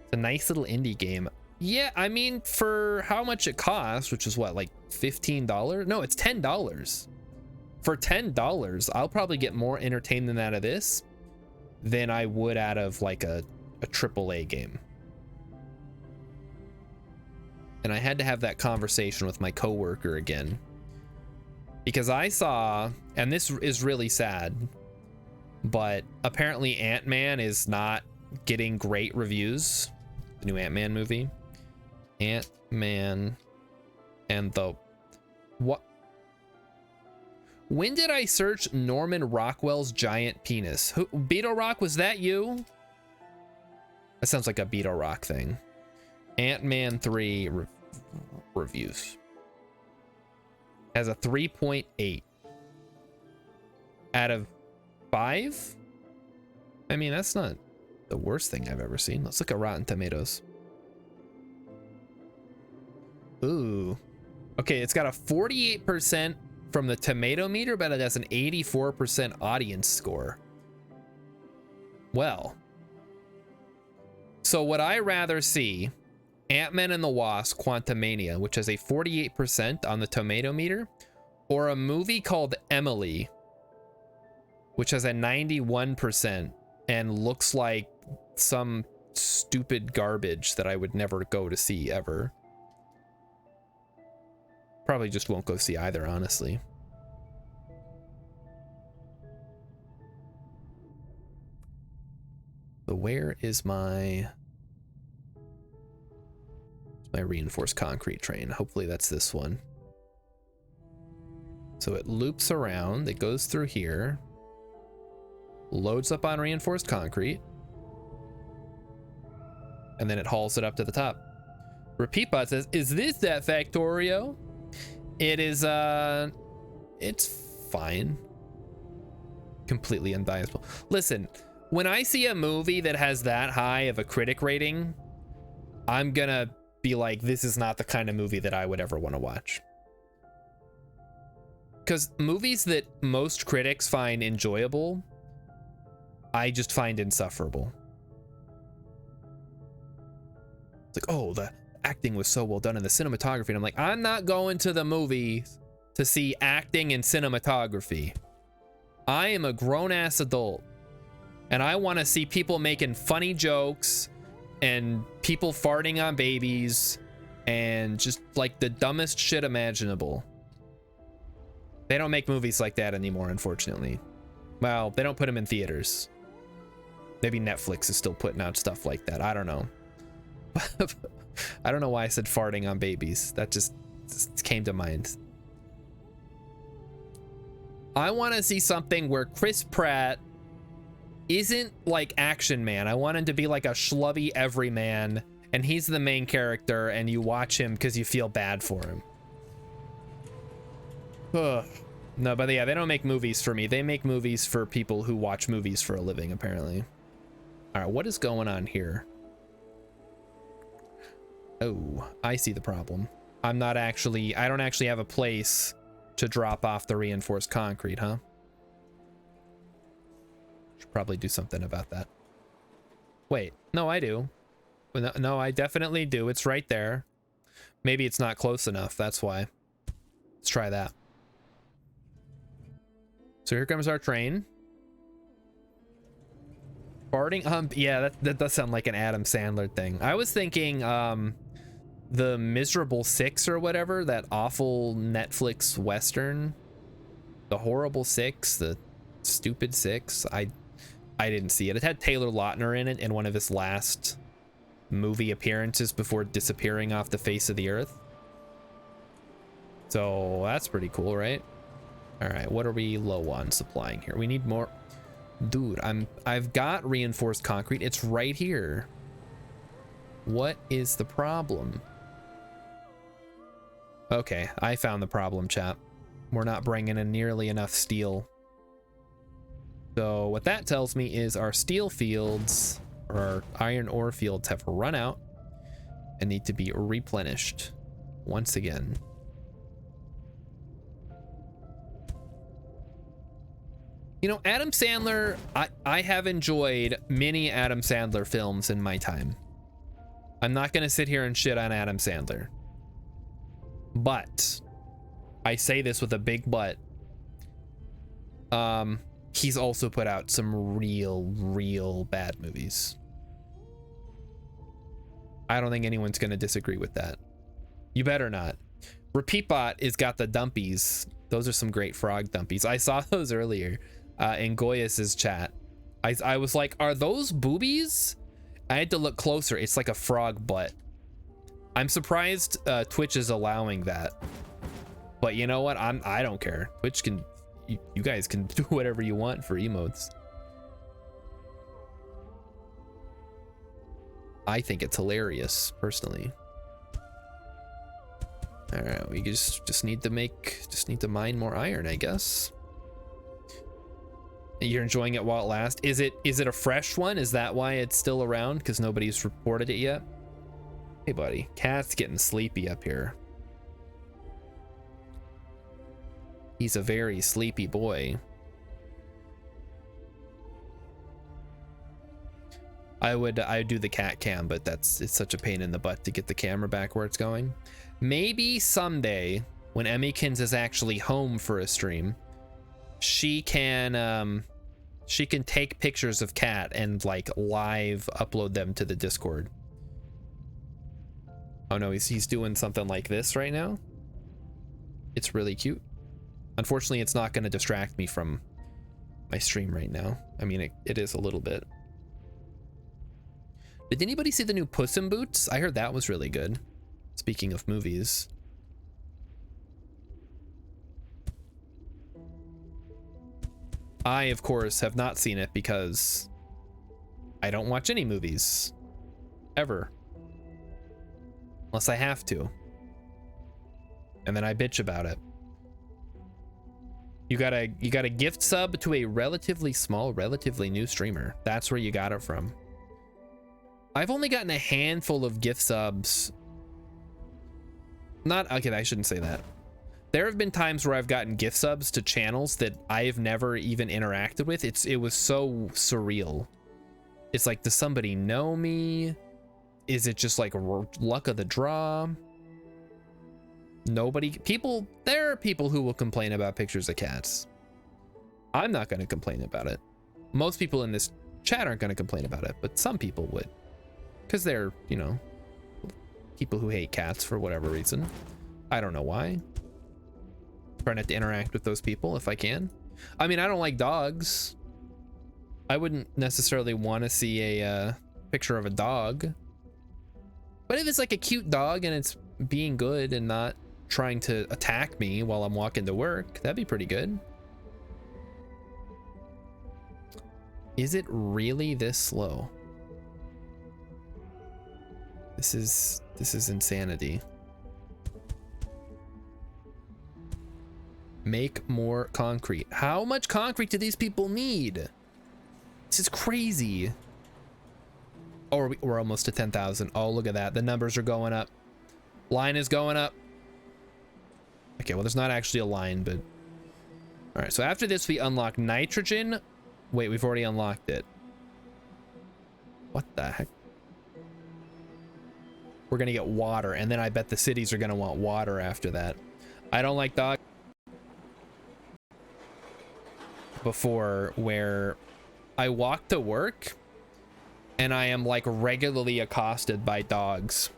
It's a nice little indie game. Yeah, I mean, for how much it costs, which is what, like $15? No, it's $10. For $10, I'll probably get more entertainment out of this than I would out of like a AAA game. And I had to have that conversation with my coworker again. Because I saw, and this is really sad, but apparently Ant-Man is not getting great reviews. The new Ant-Man movie. Ant-Man and the... What? When did I search Norman Rockwell's giant penis? Who, Beetle Rock, was that you? That sounds like a Beetle Rock thing. Ant-Man 3 reviews. Has a 3.8 out of 5. I mean, that's not the worst thing I've ever seen. Let's look at Rotten Tomatoes. Ooh. Okay, it's got a 48% from the tomato meter, but it has an 84% audience score. Well. So would I rather see Ant-Man and the Wasp Quantumania, which has a 48% on the tomato meter, or a movie called Emily, which has a 91% and looks like some stupid garbage that I would never go to see ever? Probably just won't go see either, honestly. So where is my reinforced concrete train? Hopefully that's this one. So it loops around, it goes through here, loads up on reinforced concrete, and then it hauls it up to the top. RepeatBot says, is this that Factorio? It is, it's fine. Completely unbiased. Listen, when I see a movie that has that high of a critic rating, I'm gonna be like, this is not the kind of movie that I would ever want to watch. Because movies that most critics find enjoyable, I just find insufferable. It's like, oh, the acting was so well done in the cinematography. And I'm like, I'm not going to the movies to see acting and cinematography. I am a grown-ass adult, and I want to see people making funny jokes and people farting on babies and just like the dumbest shit imaginable. They don't make movies like that anymore, unfortunately. Well, they don't put them in theaters. Maybe Netflix is still putting out stuff like that. I don't know. I don't know why I said farting on babies. That just came to mind. I want to see something where Chris Pratt isn't like Action Man. I want him to be like a schlubby everyman, and he's the main character, and you watch him because you feel bad for him. Ugh. No, but yeah, they don't make movies for me. They make movies for people who watch movies for a living, apparently. All right, what is going on here? Oh, I see the problem. I don't actually have a place to drop off the reinforced concrete, huh? Should probably do something about that. Wait, no, I do. No, I definitely do. It's right there. Maybe it's not close enough. That's why. Let's try that. So here comes our train. Farting, yeah, that does sound like an Adam Sandler thing. I was thinking, the Miserable Six or whatever, that awful Netflix Western. The Horrible Six, the Stupid Six. I didn't see it. It had Taylor Lautner in it in one of his last movie appearances before disappearing off the face of the earth. So that's pretty cool, right? All right, what are we low on supplying here? We need more. Dude, I've got reinforced concrete. It's right here. What is the problem? Okay, I found the problem, chap. We're not bringing in nearly enough steel. So what that tells me is our steel fields, or our iron ore fields, have run out and need to be replenished once again. You know, Adam Sandler, I have enjoyed many Adam Sandler films in my time. I'm not going to sit here and shit on Adam Sandler. But I say this with a big but. He's also put out some real bad movies. I don't think anyone's going to disagree with that. You better not. Repeatbot has got the dumpies. Those are some great frog dumpies. I saw those earlier in Goyas's chat. I was like, are those boobies? I had to look closer. It's like a frog butt. I'm surprised Twitch is allowing that. But you know what? I don't care. Twitch can, you guys can do whatever you want for emotes. I think it's hilarious, personally. All right, we just need to mine more iron, I guess. You're enjoying it while it lasts. Is it a fresh one? Is that why it's still around? Because nobody's reported it yet? Hey, buddy. Cat's getting sleepy up here. He's a very sleepy boy. I'd do the cat cam, but it's such a pain in the butt to get the camera back where it's going. Maybe someday when Emmykins is actually home for a stream, she can take pictures of Cat and like live upload them to the Discord. Oh no, he's doing something like this right now. It's really cute. Unfortunately, it's not going to distract me from my stream right now. I mean, it is a little bit. Did anybody see the new Puss in Boots? I heard that was really good. Speaking of movies. I, of course, have not seen it because I don't watch any movies. Ever. Unless I have to. And then I bitch about it. You got a gift sub to a relatively small, relatively new streamer. That's where you got it from. I've only gotten a handful of gift subs. Okay, I shouldn't say that. There have been times where I've gotten gift subs to channels that I've never even interacted with. It was so surreal. It's like, does somebody know me? Is it just like luck of the draw? There are people who will complain about pictures of cats. I'm not going to complain about it. Most people in this chat aren't going to complain about it, but some people would. Because they're, you know, people who hate cats for whatever reason. I don't know why. Try not to interact with those people if I can. I mean, I don't like dogs. I wouldn't necessarily want to see a picture of a dog. But if it's like a cute dog and it's being good and not trying to attack me while I'm walking to work, that'd be pretty good. Is it really this slow? This is insanity. Make more concrete. How much concrete do these people need? This is crazy. Oh, we're almost to 10,000. Oh, look at that. The numbers are going up. Line is going up. Okay, well, there's not actually a line, but... All right, so after this, we unlock nitrogen. Wait, we've already unlocked it. What the heck? We're gonna get water, and then I bet the cities are gonna want water after that. I don't like dogs. Before, where I walk to work and I am like regularly accosted by dogs.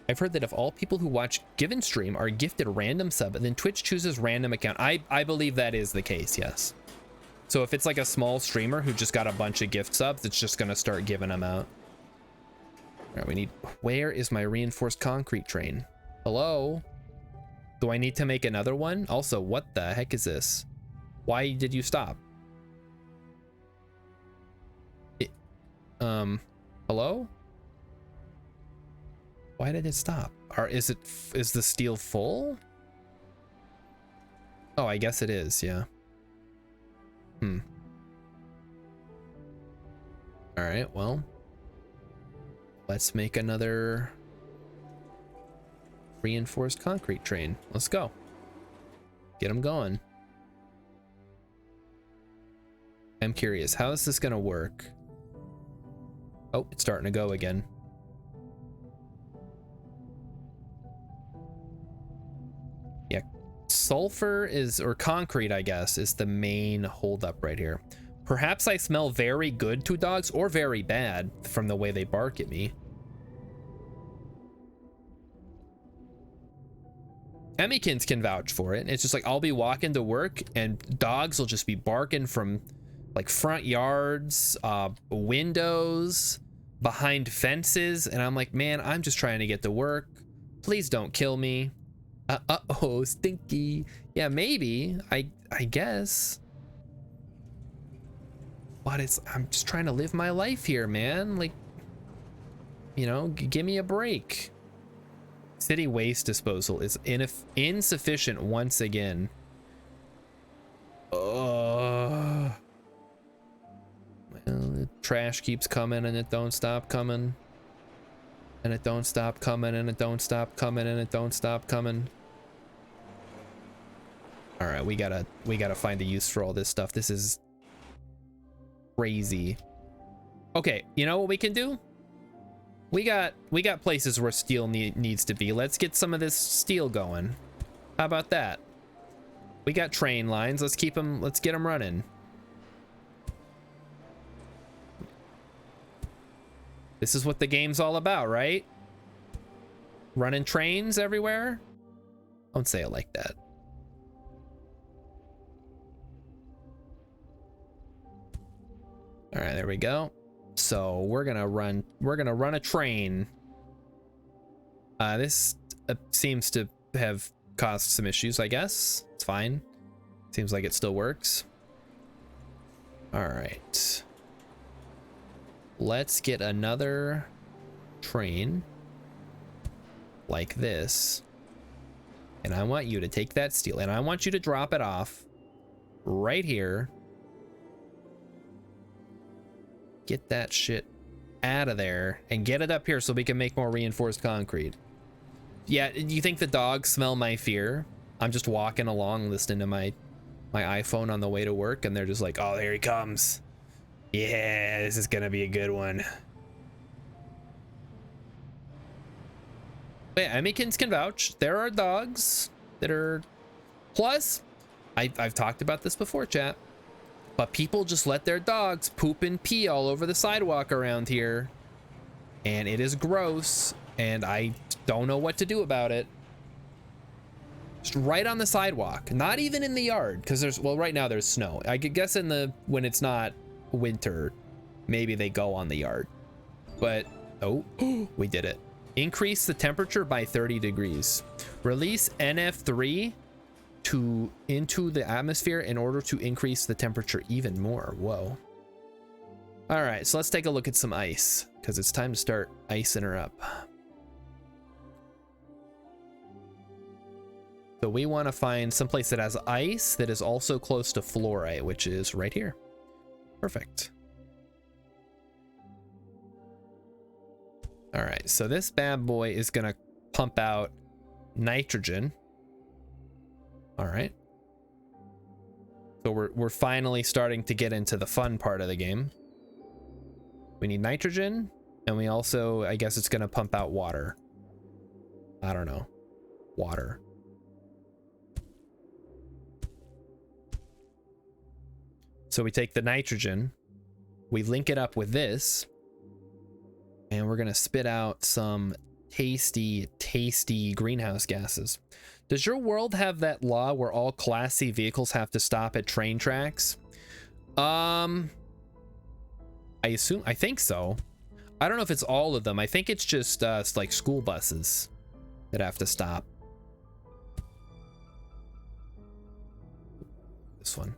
I've heard that if all people who watch given stream are gifted random sub, then Twitch chooses random account. I believe that is the case, yes. So if it's like a small streamer who just got a bunch of gift subs, it's just gonna start giving them out. All right, we need, where is my reinforced concrete train? Hello? Do I need to make another one? Also, what the heck is this? Why did you stop? Hello? Why did it stop? Is the steel full? Oh, I guess it is, yeah. All right, well, let's make another reinforced concrete train. Let's go. Get them going. I'm curious, how is this gonna work? Oh, it's starting to go again. Yeah, sulfur is, or concrete, I guess, is the main holdup right here. Perhaps I smell very good to dogs or very bad from the way they bark at me. Emmykins can vouch for it. It's just like I'll be walking to work and dogs will just be barking from like front yards, windows, behind fences, and I'm like, man, I'm just trying to get to work. Please don't kill me. Uh-oh, stinky. Yeah, maybe. I guess. But I'm just trying to live my life here, man. Like, you know, give me a break. City waste disposal is insufficient once again. Well, the trash keeps coming and it don't stop coming. And it don't stop coming and it don't stop coming and it don't stop coming. All right, we gotta find a use for all this stuff. This is crazy. Okay, you know what we can do? We got places where steel needs to be. Let's get some of this steel going. How about that? We got train lines. Let's get them running. This is what the game's all about, right? Running trains everywhere? Don't say it like that. All right, there we go. So we're gonna run a train. This seems to have caused some issues, I guess. It's fine. Seems like it still works. All right. Let's get another train like this. And I want you to take that steel and I want you to drop it off right here. Get that shit out of there and get it up here so we can make more reinforced concrete. Yeah, you think the dogs smell my fear? I'm just walking along listening to my iPhone on the way to work and they're just like, oh, there he comes. Yeah, this is gonna be a good one. But yeah, Emmykins can vouch. There are dogs that are... Plus, I've talked about this before, chat. But people just let their dogs poop and pee all over the sidewalk around here. And it is gross. And I don't know what to do about it. Just right on the sidewalk. Not even in the yard. Because there's, well, right now there's snow. I could guess when it's not winter, maybe they go on the yard. But, oh, we did it. Increase the temperature by 30 degrees. Release NF3 into the atmosphere in order to increase the temperature even more. Whoa. All right, so let's take a look at some ice because it's time to start icing her up. So we want to find some place that has ice that is also close to fluorite, which is right here. Perfect. All right, so this bad boy is gonna pump out nitrogen. All right. So we're finally starting to get into the fun part of the game. We need nitrogen, and we also, I guess it's gonna pump out water. I don't know. Water. So we take the nitrogen, we link it up with this, and we're gonna spit out some tasty, tasty greenhouse gases. Does your world have that law where all Class C vehicles have to stop at train tracks? I think so. I don't know if it's all of them. I think it's just it's like school buses that have to stop. This one.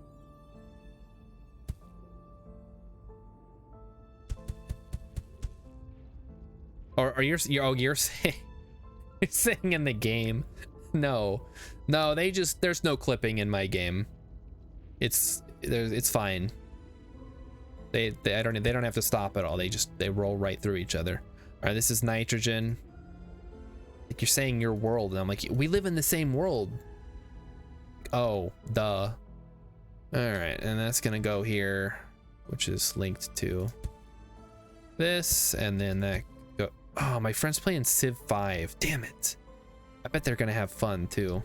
Or are you're saying you're saying in the game? No, they just, there's no clipping in my game. It's fine. They don't have to stop at all. They roll right through each other. All right, this is nitrogen. Like, you're saying your world, and I'm like, we live in the same world. Oh, duh. All right, and that's gonna go here, which is linked to this, and then that go. Oh, my friend's playing Civ 5. Damn it. I bet they're gonna have fun too.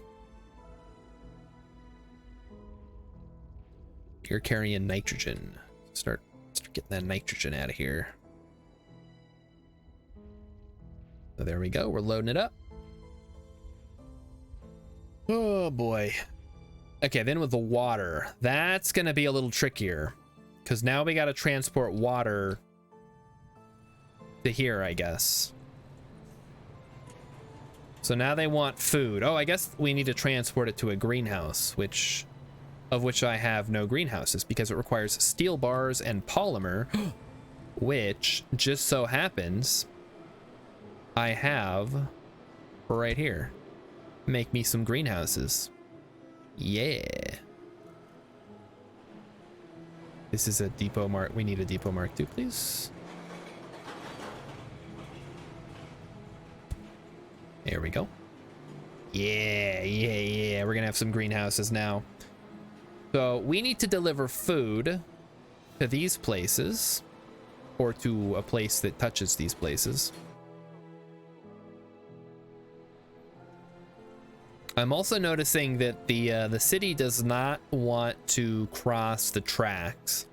You're carrying nitrogen. Start getting that nitrogen out of here. So there we go. We're loading it up. Oh boy. Okay, then with the water, that's gonna be a little trickier, because now we got to transport water to here, I guess. So now they want food. Oh, I guess we need to transport it to a greenhouse, of which I have no greenhouses, because it requires steel bars and polymer, which just so happens I have right here. Make me some greenhouses. Yeah. This is a depot mark. We need a depot mark too, please. There we go. Yeah. We're gonna have some greenhouses now. So we need to deliver food to these places, or to a place that touches these places. I'm also noticing that the city does not want to cross the tracks,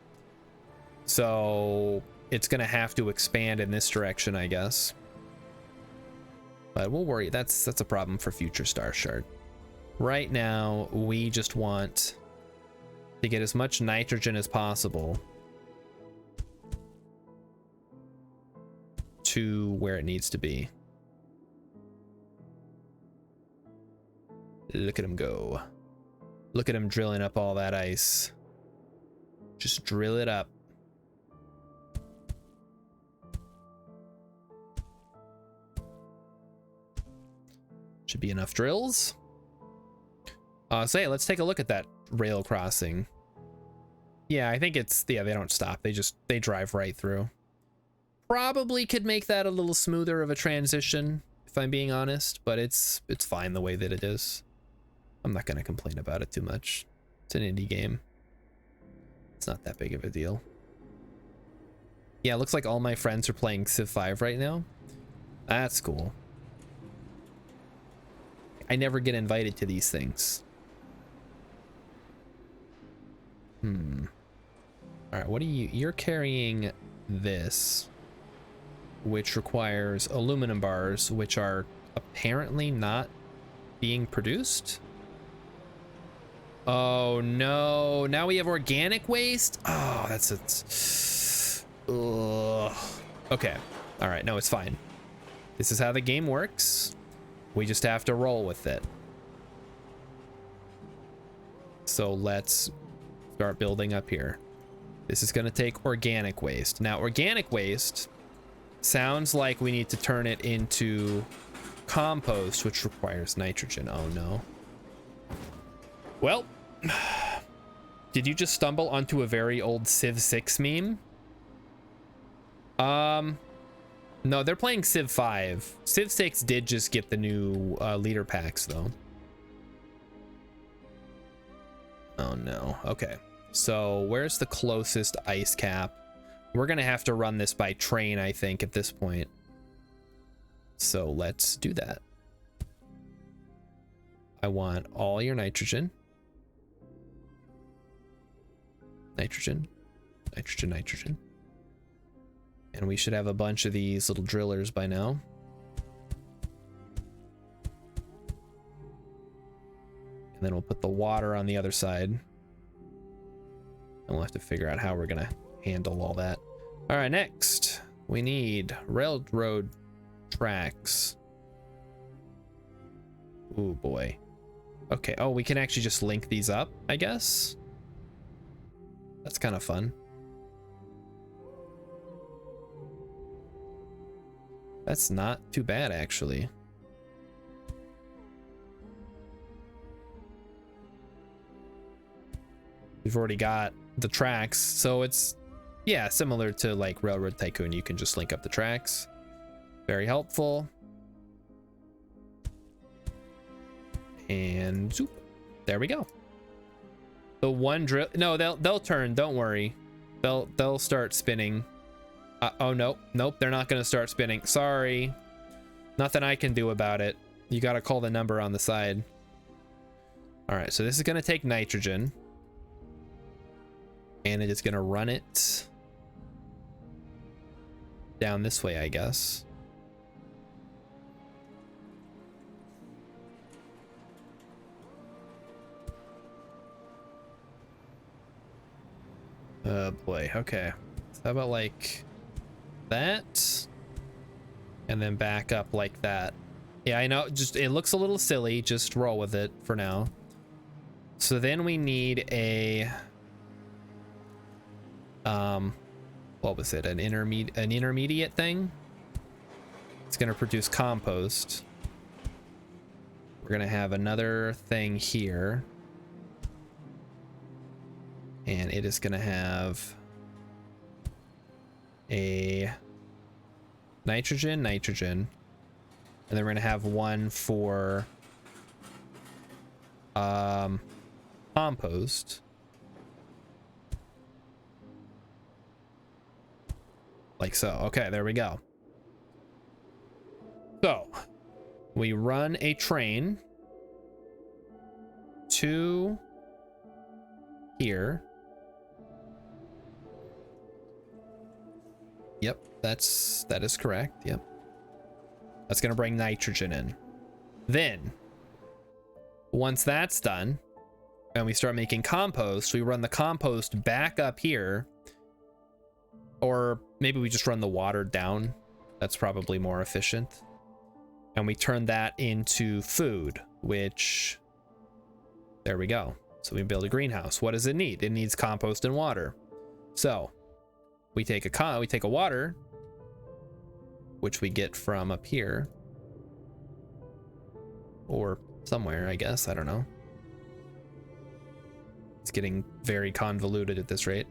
so it's gonna have to expand in this direction, I guess. But we'll worry. That's a problem for future Star Shard. Right now, we just want to get as much nitrogen as possible to where it needs to be. Look at him go. Look at him drilling up all that ice. Just drill it up. Should be enough drills. So yeah, let's take a look at that rail crossing. Yeah, I think it's, yeah, they don't stop. They drive right through. Probably could make that a little smoother of a transition, if I'm being honest, but it's fine the way that it is. I'm not gonna complain about it too much. It's an indie game. It's not that big of a deal. Yeah, it looks like all my friends are playing Civ 5 right now. That's cool. I never get invited to these things. All right, what are you? You're carrying this, which requires aluminum bars, which are apparently not being produced. Oh no, now we have organic waste. Oh, that's a... Ugh. Okay, all right, no, it's fine. This is how the game works. We just have to roll with it. So let's start building up here. This is going to take organic waste. Now, organic waste sounds like we need to turn it into compost, which requires nitrogen. Oh no. Well, did you just stumble onto a very old Civ 6 meme? No, they're playing Civ 5. Civ 6 did just get the new leader packs, though. Oh, no. Okay. So, where's the closest ice cap? We're gonna have to run this by train, I think, at this point. So let's do that. I want all your nitrogen. Nitrogen, nitrogen, nitrogen. And we should have a bunch of these little drillers by now. And then we'll put the water on the other side. And we'll have to figure out how we're gonna handle all that. All right, next we need railroad tracks. Oh boy. Okay, oh, we can actually just link these up, I guess. That's kind of fun. That's not too bad, actually. We've already got the tracks, so it's, yeah, similar to like Railroad Tycoon. You can just link up the tracks. Very helpful. And zoop, there we go. The one drill, no, they'll turn, don't worry. They'll start spinning. Oh no, nope, they're not gonna start spinning. Sorry. Nothing I can do about it. You gotta call the number on the side. All right, so this is gonna take nitrogen. And it is gonna run it down this way, I guess. Oh boy, okay. So how about like that? And then back up like that. Yeah, I know, just it looks a little silly, just roll with it for now. So then we need a what was it? An intermediate thing? It's gonna produce compost. We're gonna have another thing here. And it is gonna have a nitrogen, and then we're gonna have one for compost. Like so. Okay, there we go. So we run a train to here. Yep, that is correct. Yep. That's gonna bring nitrogen in. Then once that's done and we start making compost, we run the compost back up here. Or maybe we just run the water down. That's probably more efficient. And we turn that into food, which, there we go. So we build a greenhouse. What does it need? It needs compost and water. So we take a water, which we get from up here. Or somewhere, I guess. I don't know. It's getting very convoluted at this rate.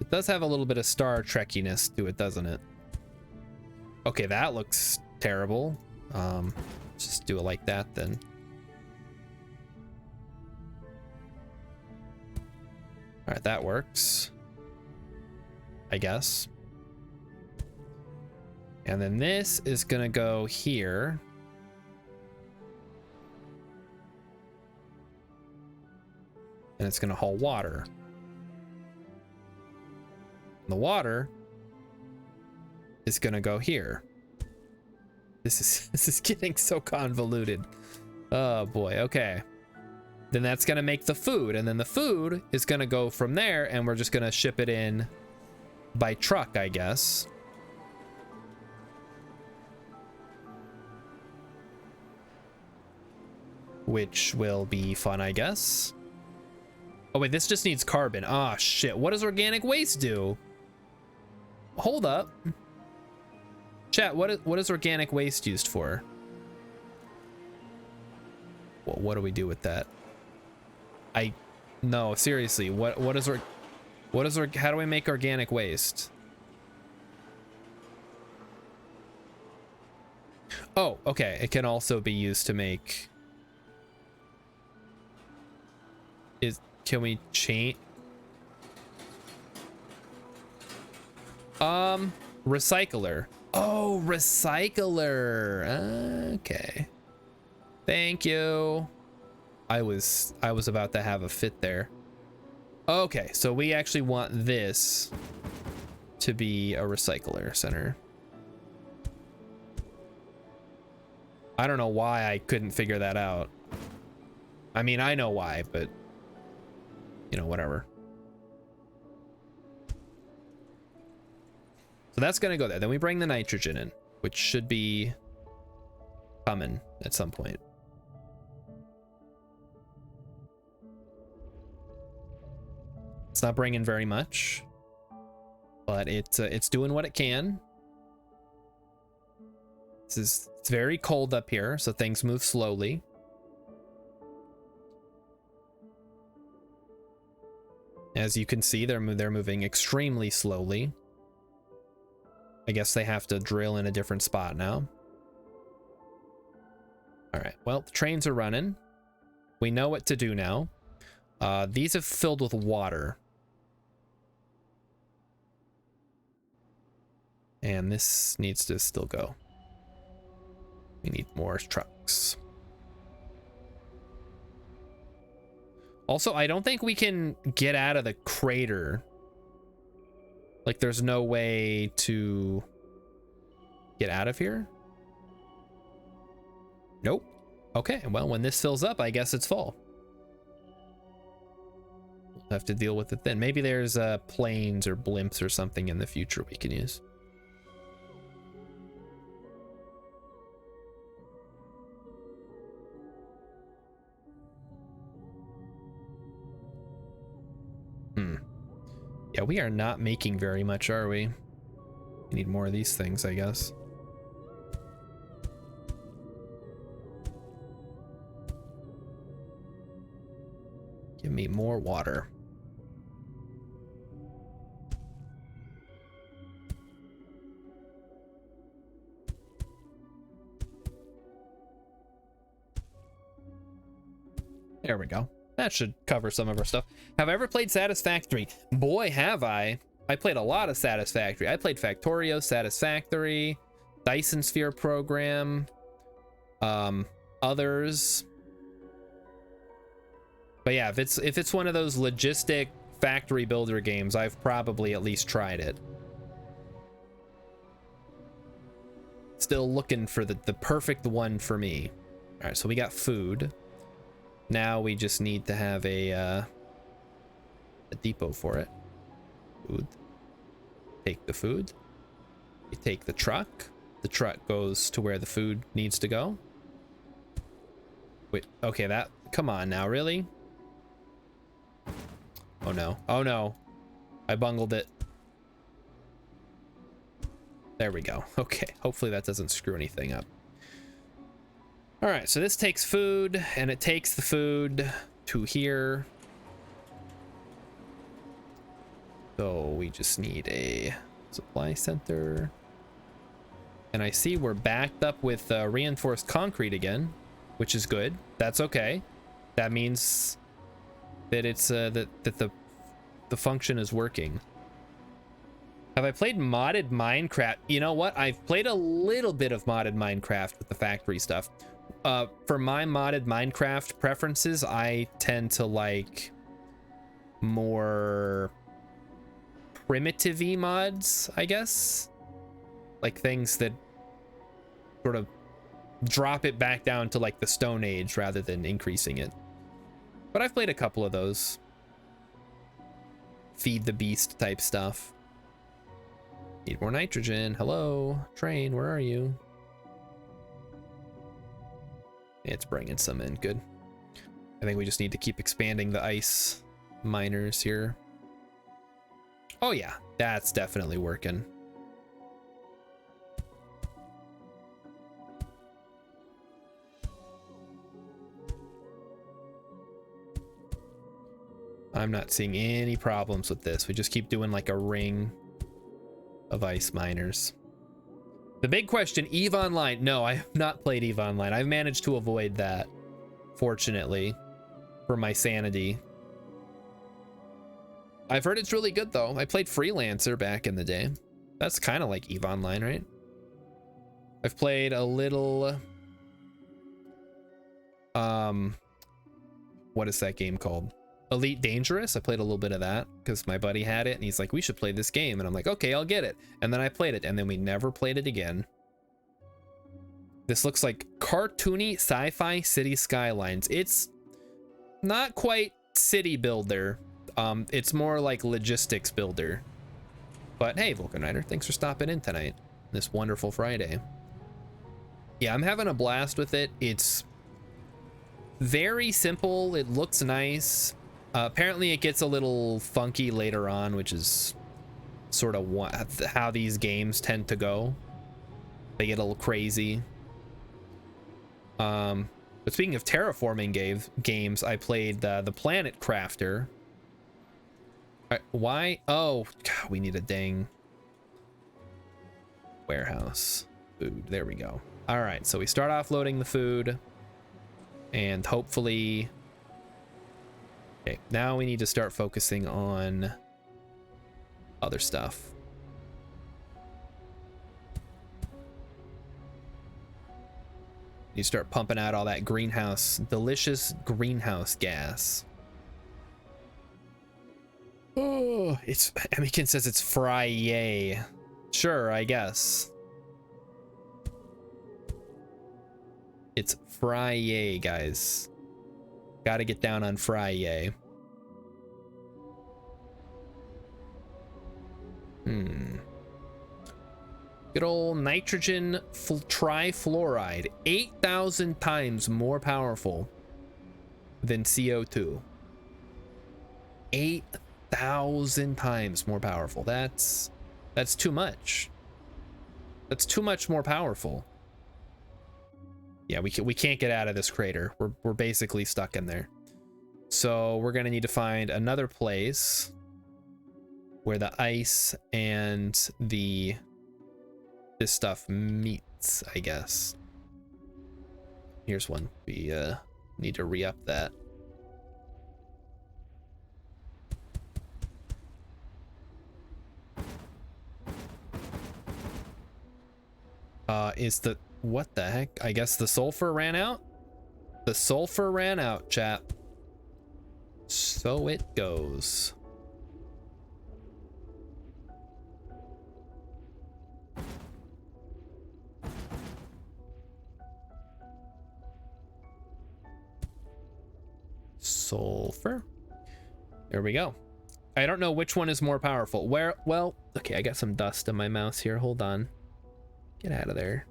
It does have a little bit of Star Trekkiness to it, doesn't it? Okay, that looks terrible. Just do it like that then. All right, that works, I guess. And then this is gonna go here. And it's gonna haul water. The water is gonna go here. This is getting so convoluted. Oh boy, okay. Then that's gonna make the food, and then the food is gonna go from there, and we're just gonna ship it in by truck, I guess. Which will be fun, I guess. Oh wait, this just needs carbon. Ah, shit. What does organic waste do? Hold up. Chat, what is organic waste used for? Well, what do we do with that? No, seriously, how do we make organic waste? Oh, okay. It can also be used to make Can we change? Recycler. Oh, recycler. Okay. Thank you. I was about to have a fit there. Okay, so we actually want this to be a recycler center. I don't know why I couldn't figure that out. I mean, I know why, but you know, whatever. So that's gonna go there. Then we bring the nitrogen in, which should be coming at some point. It's not bringing very much, but it's doing what it can. It's very cold up here, so things move slowly. As you can see, they're moving extremely slowly. I guess they have to drill in a different spot now. All right, well, the trains are running. We know what to do now. These have filled with water. And this needs to still go. We need more trucks. Also, I don't think we can get out of the crater. Like, there's no way to get out of here? Nope. Okay, well, when this fills up, I guess it's full. We'll have to deal with it then. Maybe there's planes or blimps or something in the future we can use. Yeah, we are not making very much, are we? We need more of these things, I guess. Give me more water. There we go. That should cover some of our stuff. Have I ever played Satisfactory? Boy, have I. I played a lot of Satisfactory. I played Factorio, Satisfactory, Dyson Sphere Program, others. But yeah, if it's one of those logistic factory builder games, I've probably at least tried it. Still looking for the perfect one for me. All right, so we got food. Now we just need to have a depot for it. Food. Take the food. You take the truck. The truck goes to where the food needs to go. Wait, okay, that, come on now, really? Oh no, oh no. I bungled it. There we go. Okay, hopefully that doesn't screw anything up. All right, so this takes food, and it takes the food to here. So we just need a supply center. And I see we're backed up with reinforced concrete again, which is good. That's okay. That means that it's that the function is working. Have I played modded Minecraft? You know what? I've played a little bit of modded Minecraft with the factory stuff. For my modded Minecraft preferences, I tend to like more primitive-y mods, I guess. Like things that sort of drop it back down to like the Stone Age rather than increasing it. But I've played a couple of those. Feed the beast type stuff. Need more nitrogen. Hello, train, where are you? It's bringing some in. Good. I think we just need to keep expanding the ice miners here. Oh yeah, that's definitely working. I'm not seeing any problems with this. We just keep doing like a ring of ice miners. The big question, EVE Online. No, I have not played EVE Online. I've managed to avoid that, fortunately, for my sanity. I've heard it's really good though. I played Freelancer back in the day. That's kind of like EVE Online, right? I've played a little what is that game called? Elite Dangerous. I played a little bit of that because my buddy had it and he's like, we should play this game, and I'm like, okay, I'll get it. And then I played it and then we never played it again. This looks like cartoony sci-fi city skylines. It's not quite city builder. It's more like logistics builder. But hey, Vulcan Rider, thanks for stopping in tonight, this wonderful Friday. Yeah, I'm having a blast with it. It's very simple. It looks nice. Apparently it gets a little funky later on, which is sort of how these games tend to go. They get a little crazy. But speaking of terraforming games, I played the Planet Crafter. Why? Oh, God, we need a dang warehouse. Food. There we go. All right, so we start off loading the food, and hopefully, okay, now we need to start focusing on other stuff. You start pumping out all that delicious greenhouse gas. Oh, Emikin says it's Friday. Sure, I guess. It's Friday, guys. Gotta get down on Friday. Good old nitrogen trifluoride. 8,000 times more powerful than CO2. 8,000 times more powerful. That's too much. That's too much more powerful. Yeah, we can't get out of this crater. We're basically stuck in there. So we're gonna need to find another place where the ice and this stuff meets, I guess. Here's one. We need to re-up that. What the heck? I guess the sulfur ran out? The sulfur ran out, chap. So it goes. Sulfur. There we go. I don't know which one is more powerful. Well, okay, I got some dust in my mouse here. Hold on. Get out of there.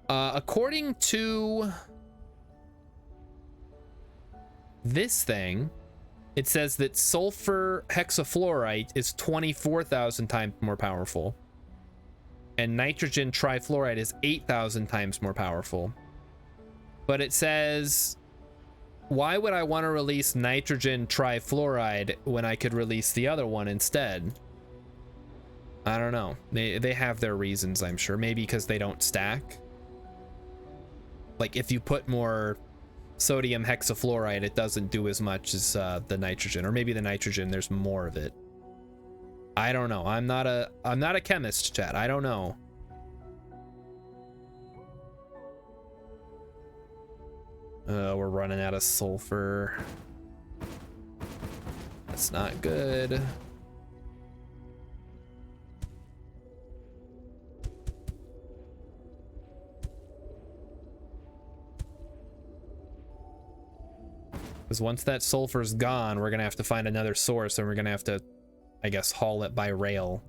According to this thing, it says that sulfur hexafluoride is 24,000 times more powerful, and nitrogen trifluoride is 8,000 times more powerful. But it says, why would I want to release nitrogen trifluoride when I could release the other one instead? I don't know. They have their reasons, I'm sure. Maybe because they don't stack. Like if you put more sodium hexafluoride, it doesn't do as much as the nitrogen, or maybe the nitrogen, there's more of it. I don't know. I'm not a chemist, chat. I don't know. We're running out of sulfur. That's not good. Because once that sulfur's gone, we're gonna have to find another source, and we're gonna have to, I guess, haul it by rail,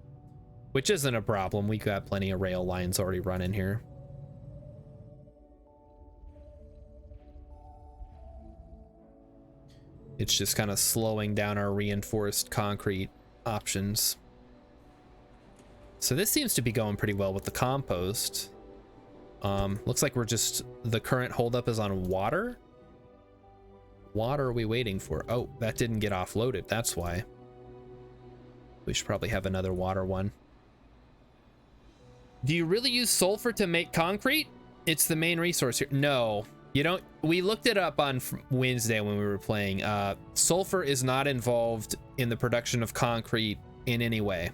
which isn't a problem. We got plenty of rail lines already running here. It's just kind of slowing down our reinforced concrete options. So this seems to be going pretty well with the compost. Looks like the current holdup is on water. What are we waiting for? Oh, that didn't get offloaded. That's why. We should probably have another water one. Do you really use sulfur to make concrete? It's the main resource here. No, You don't, we looked it up on Wednesday when we were playing. Sulfur is not involved in the production of concrete in any way.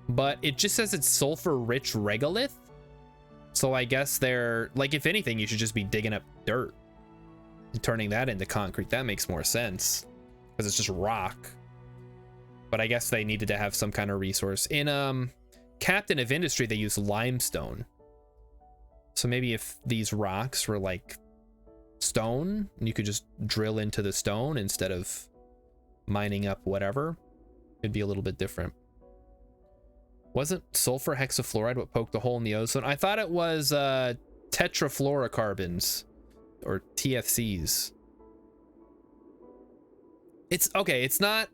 But it just says it's sulfur rich regolith. So I guess they're like, if anything, you should just be digging up dirt and turning that into concrete. That makes more sense because it's just rock. But I guess they needed to have some kind of resource. In Captain of Industry, they use limestone. So maybe if these rocks were like stone, you could just drill into the stone instead of mining up whatever, it'd be a little bit different. Wasn't sulfur hexafluoride what poked the hole in the ozone? I thought it was tetrafluorocarbons or TFCs. It's okay. It's not,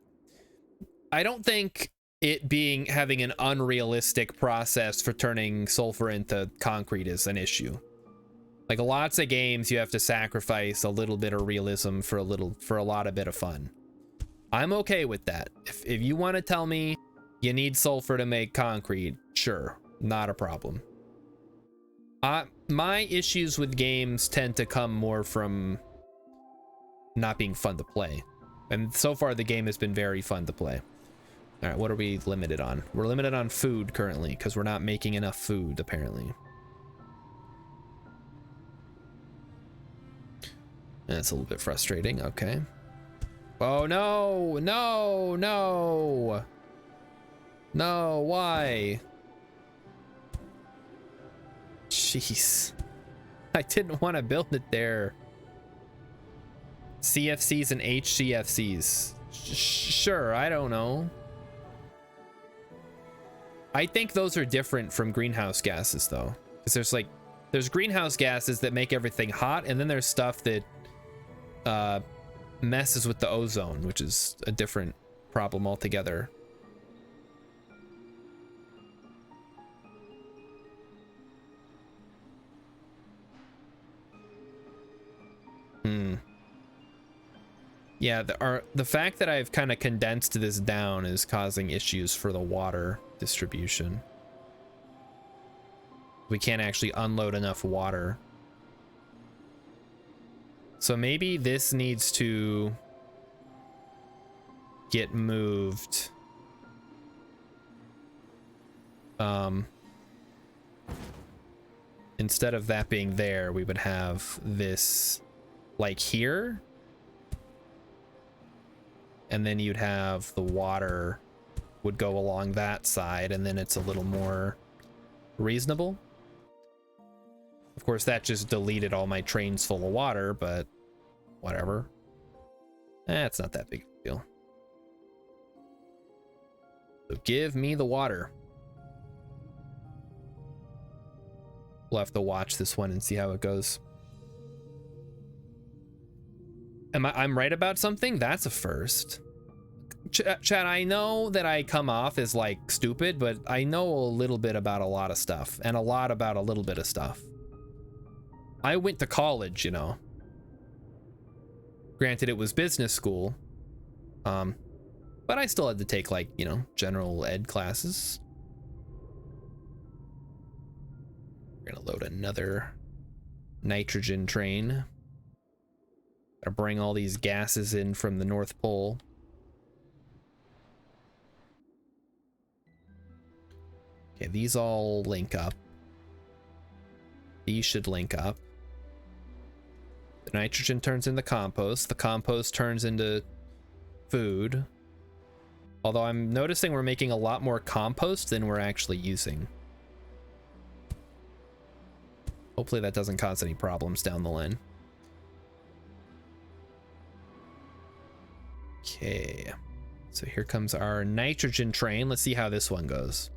I don't think it having an unrealistic process for turning sulfur into concrete is an issue. Like lots of games, you have to sacrifice a little bit of realism for a lot of bit of fun. I'm okay with that. If you want to tell me you need sulfur to make concrete, sure, not a problem. My issues with games tend to come more from not being fun to play. And so far the game has been very fun to play. All right, what are we limited on? We're limited on food currently because we're not making enough food, apparently. That's a little bit frustrating, okay. Oh no, no, no. No, why? Jeez. I didn't want to build it there. CFCs and HCFCs. Sure, I don't know. I think those are different from greenhouse gases though. Because there's greenhouse gases that make everything hot, and then there's stuff that messes with the ozone, which is a different problem altogether. Yeah, the fact that I've kind of condensed this down is causing issues for the water distribution. We can't actually unload enough water. So maybe this needs to get moved. Instead of that being there, we would have this like here. And then you'd have the water would go along that side, and then it's a little more reasonable. Of course, that just deleted all my trains full of water, but whatever. It's not that big of a deal. So give me the water. We'll have to watch this one and see how it goes. I'm right about something? That's a first. Chad, I know that I come off as like stupid, but I know a little bit about a lot of stuff and a lot about a little bit of stuff. I went to college, you know. Granted, it was business school. But I still had to take like, you know, general ed classes. We're gonna load another nitrogen train. Gotta bring all these gases in from the North Pole. Okay, these all link up. These should link up. The nitrogen turns into compost. The compost turns into food. Although I'm noticing we're making a lot more compost than we're actually using. Hopefully that doesn't cause any problems down the line. Okay, so here comes our nitrogen train. Let's see how this one goes.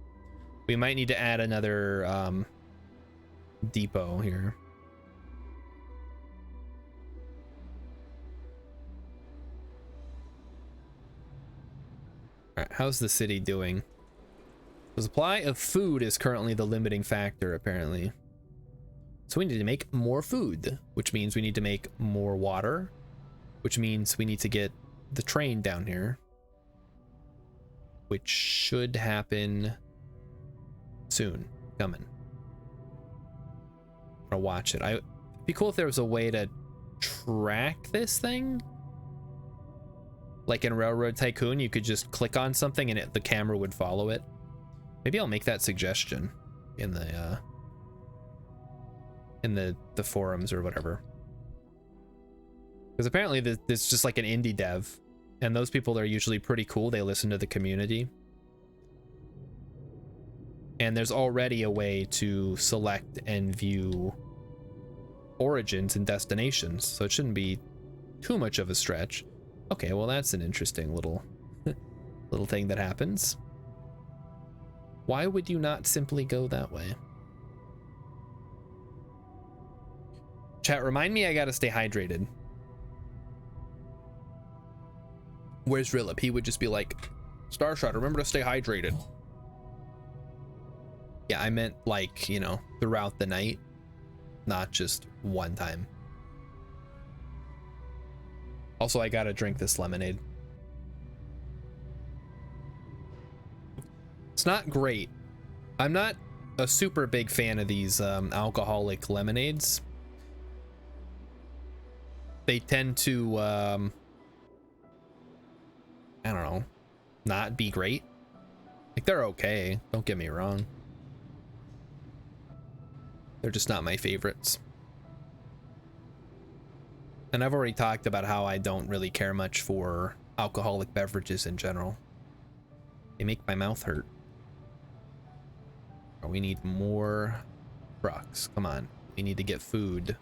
We might need to add another depot here. All right, how's the city doing? The supply of food is currently the limiting factor, apparently. So we need to make more food, which means we need to make more water, which means we need to get the train down here, which should happen soon. Coming. to watch it. It'd be cool if there was a way to track this thing. Like in Railroad Tycoon, you could just click on something and the camera would follow it. Maybe I'll make that suggestion in the forums or whatever. Because apparently this is just like an indie dev, and those people are usually pretty cool. They listen to the community. And there's already a way to select and view origins and destinations, so it shouldn't be too much of a stretch. Okay, well that's an interesting little little thing that happens. Why would you not simply go that way? Chat, remind me I gotta stay hydrated. Where's Rillip? He would just be like, Starshot, remember to stay hydrated. Yeah, I meant like, you know, throughout the night, not just one time. Also, I gotta drink this lemonade. It's not great. I'm not a super big fan of these alcoholic lemonades. They tend to, I don't know, not be great. Like, they're okay, don't get me wrong. They're just not my favorites. And I've already talked about how I don't really care much for alcoholic beverages in general. They make my mouth hurt. Oh, we need more trucks. Come on. We need to get food.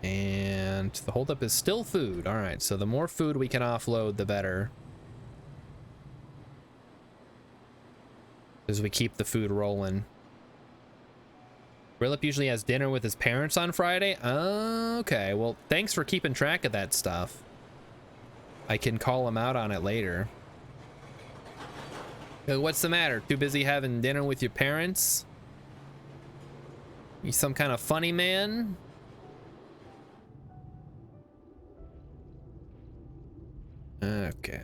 And the holdup is still food. All right, so the more food we can offload, the better. As we keep the food rolling. Rillip usually has dinner with his parents on Friday. Okay, well, thanks for keeping track of that stuff. I can call him out on it later. What's the matter? Too busy having dinner with your parents? You some kind of funny man? Okay.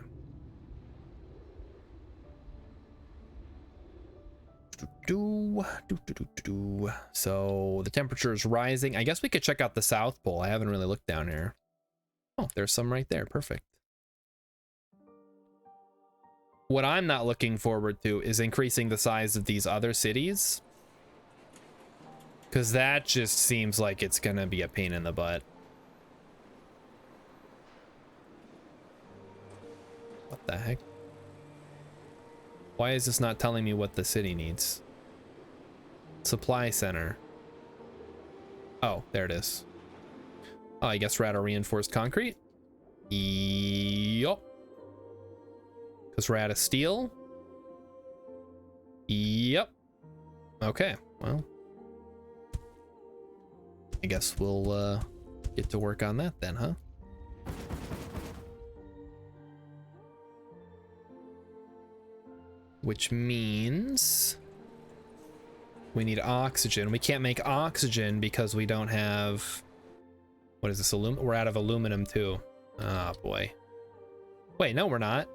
So the temperature is rising. I guess we could check out the South Pole. I haven't really looked down here. Oh, there's some right there. Perfect. What I'm not looking forward to is increasing the size of these other cities, because that just seems like it's gonna be a pain in the butt. What the heck? Why is this not telling me what the city needs? Supply center. Oh, there it is. Oh, I guess we're out of reinforced concrete. Yup. Because we're out of steel. Yep. Okay, well. I guess we'll get to work on that then, huh? Which means we need oxygen. We can't make oxygen because we don't have... What is this? We're out of aluminum too. Oh boy. Wait, no, we're not.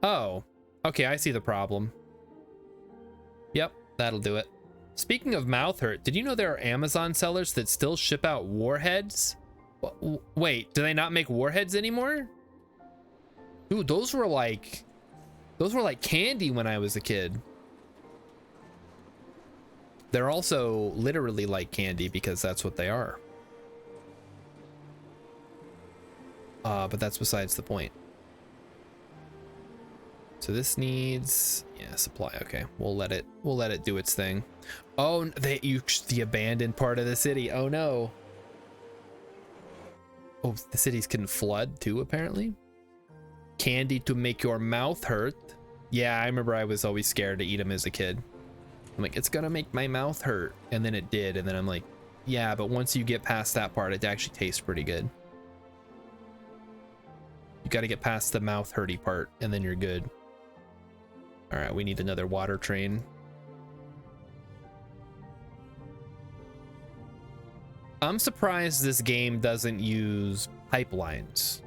Oh, okay, I see the problem. Yep, that'll do it. Speaking of mouth hurt, did you know there are Amazon sellers that still ship out warheads? Wait, do they not make warheads anymore? Dude, those were like candy when I was a kid. They're also literally like candy because that's what they are. But that's besides the point. So this needs, yeah, supply. Okay, we'll let it do its thing. Oh, the abandoned part of the city. Oh no. Oh, the cities can flood too, apparently. Candy to make your mouth hurt. Yeah, I remember I was always scared to eat them as a kid. I'm like, it's gonna make my mouth hurt, and then it did, and then I'm like, yeah, but once you get past that part, it actually tastes pretty good. You got to get past the mouth hurty part, and then you're good. All right, we need another water train. I'm surprised this game doesn't use pipelines.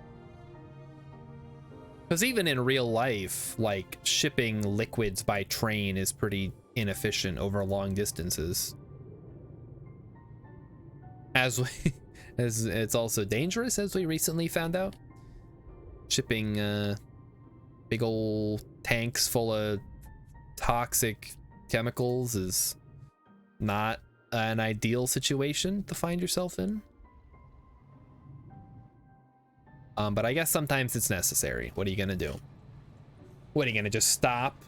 Because even in real life, like shipping liquids by train is pretty inefficient over long distances. As it's also dangerous, as we recently found out. Shipping big old tanks full of toxic chemicals is not an ideal situation to find yourself in. But I guess sometimes it's necessary. What are you gonna do? What, are you gonna just stop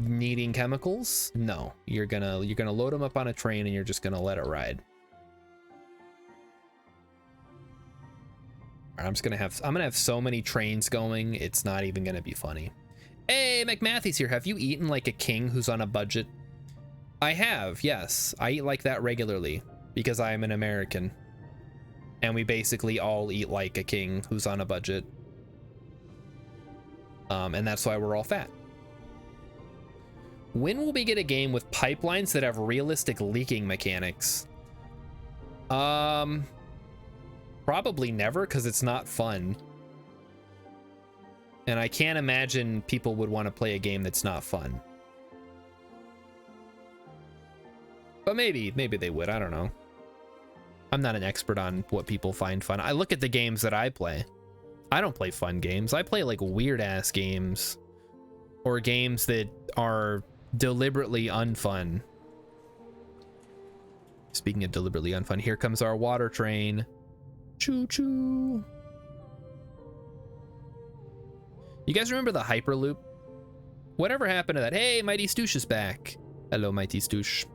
needing chemicals? No, you're gonna load them up on a train and you're just gonna let it ride. I'm gonna have so many trains going, it's not even gonna be funny. Hey, McMathy's here. Have you eaten like a king who's on a budget? I have, yes. I eat like that regularly because I'm an American. And we basically all eat like a king who's on a budget. And that's why we're all fat. When will we get a game with pipelines that have realistic leaking mechanics? Probably never, because it's not fun. And I can't imagine people would want to play a game that's not fun. But maybe they would, I don't know. I'm not an expert on what people find fun. I look at the games that I play. I don't play fun games. I play like weird ass games or games that are deliberately unfun. Speaking of deliberately unfun, here comes our water train. Choo choo. You guys remember the Hyperloop? Whatever happened to that? Hey, Mighty Stoosh is back. Hello, Mighty Stoosh.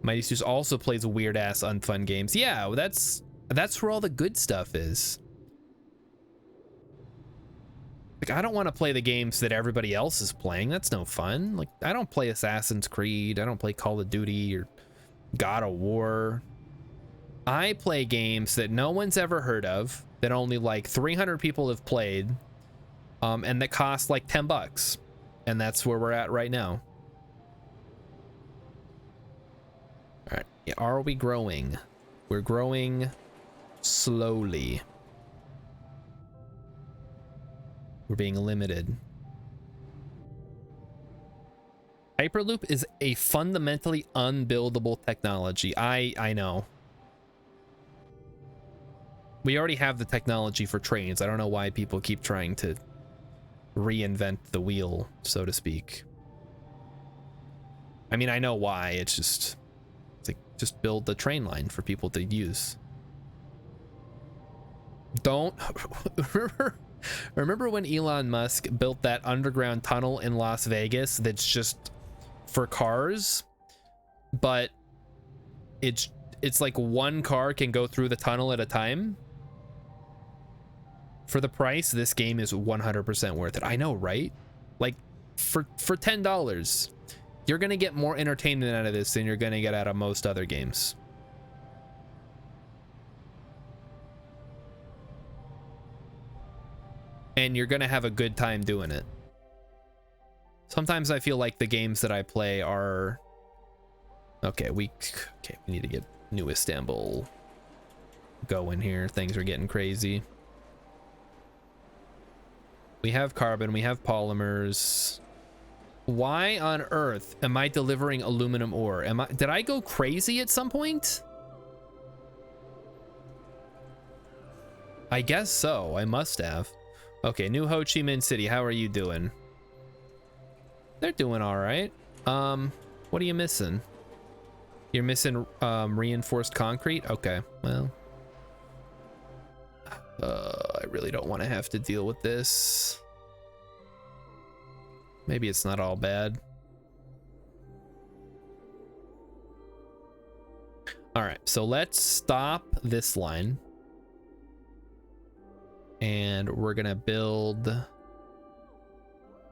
Mighty Stoosh also plays weird ass unfun games. Yeah, that's where all the good stuff is. Like, I don't want to play the games that everybody else is playing. That's no fun. Like, I don't play Assassin's Creed. I don't play Call of Duty or God of War. I play games that no one's ever heard of, that only like 300 people have played, and that cost like $10. And that's where we're at right now. All right, yeah, are we growing? We're growing slowly. We're being limited. Hyperloop is a fundamentally unbuildable technology. I know. We already have the technology for trains. I don't know why people keep trying to reinvent the wheel, so to speak. I mean, I know why. It's like, just build the train line for people to use. Don't remember when Elon Musk built that underground tunnel in Las Vegas that's just for cars, but it's like one car can go through the tunnel at a time? For the price, this game is 100% worth it. I know, right? Like, for $10, you're gonna get more entertainment out of this than you're gonna get out of most other games. And you're gonna have a good time doing it. Sometimes I feel like the games that I play are... Okay, we need to get New Istanbul going here. Things are getting crazy. We have carbon, we have polymers. Why on earth am I delivering aluminum ore? Did I go crazy at some point? I guess so. I must have. Okay, New Ho Chi Minh City, how are you doing? They're doing all right. What are you missing? You're missing reinforced concrete? Okay, well. I really don't want to have to deal with this. Maybe it's not all bad. All right, so let's stop this line. And we're gonna build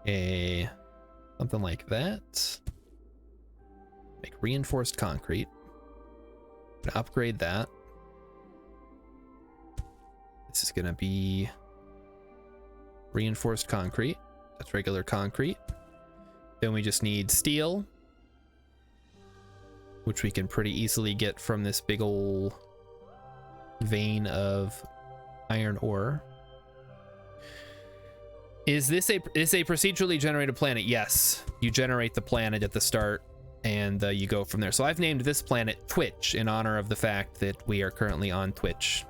something like that. Make reinforced concrete. Gonna upgrade that. This is gonna be reinforced concrete. That's regular concrete. Then we just need steel, which we can pretty easily get from this big old vein of iron ore. Is this a procedurally generated planet? Yes. You generate the planet at the start, and you go from there. So I've named this planet Twitch in honor of the fact that we are currently on Twitch.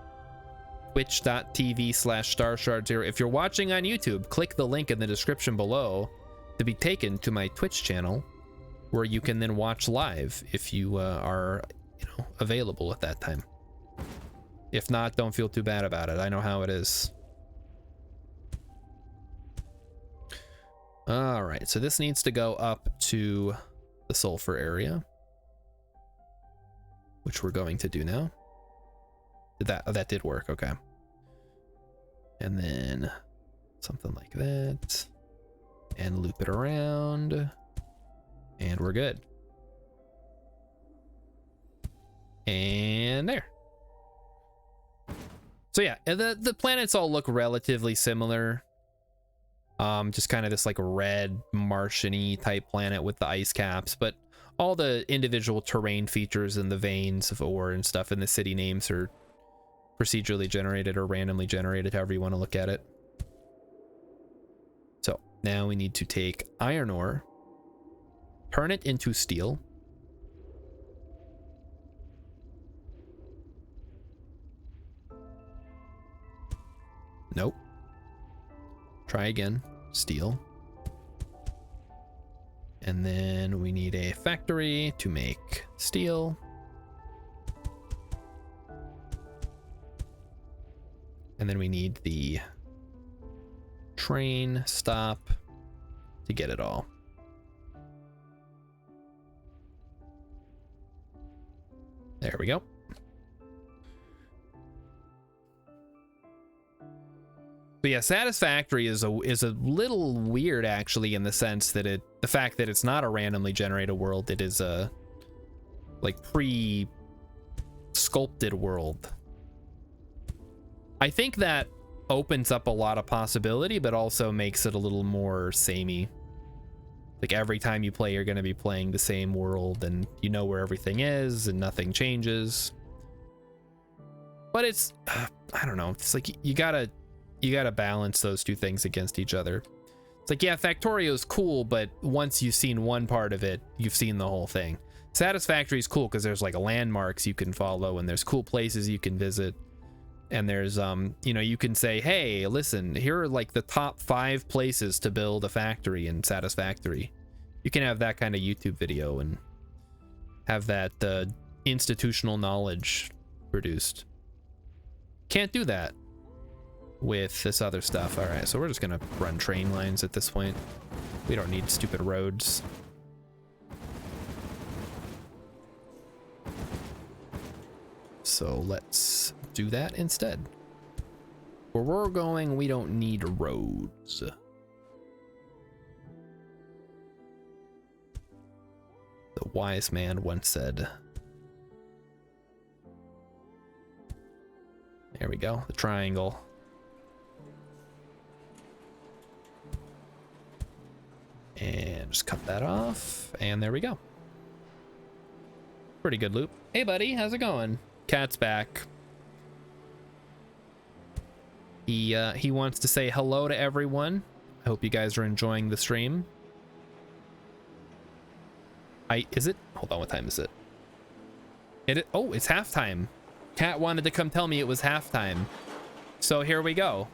Twitch.tv/StarShard0. If you're watching on YouTube, click the link in the description below to be taken to my Twitch channel, where you can then watch live if you are, available at that time. If not, don't feel too bad about it. I know how it is. All right, so this needs to go up to the sulfur area, which we're going to do now. That did work, okay. And then something like that, and loop it around, and we're good. And there. So yeah, the planets all look relatively similar. Just kind of this like red Martian-y type planet with the ice caps, but all the individual terrain features and the veins of ore and stuff in the city names are procedurally generated or randomly generated, however you want to look at it. So now we need to take iron ore, turn it into steel. Nope. Try again. Steel. And then we need a factory to make steel. And then we need the train stop to get it all. There we go. But yeah, Satisfactory is a little weird actually, in the sense that the fact that it's not a randomly generated world, it is a like pre-sculpted world. I think that opens up a lot of possibility, but also makes it a little more samey. Like every time you play, you're going to be playing the same world, and you know where everything is, and nothing changes. But it's, I don't know. It's like you gotta balance those two things against each other. It's like, yeah, Factorio's cool, but once you've seen one part of it, you've seen the whole thing. Satisfactory is cool because there's like landmarks you can follow, and there's cool places you can visit. And there's, you can say, hey, listen, here are like the top 5 places to build a factory in Satisfactory. You can have that kind of YouTube video and have that institutional knowledge produced. Can't do that with this other stuff. All right, so we're just gonna run train lines at this point. We don't need stupid roads. So let's do that instead. Where we're going, we don't need roads. The wise man once said. There we go, the triangle. And just cut that off, and there we go. Pretty good loop. Hey buddy, how's it going? Cat's back. He wants to say hello to everyone. I hope you guys are enjoying the stream. Is it? Hold on, what time is it? Oh, it's halftime. Cat wanted to come tell me it was halftime. So here we go.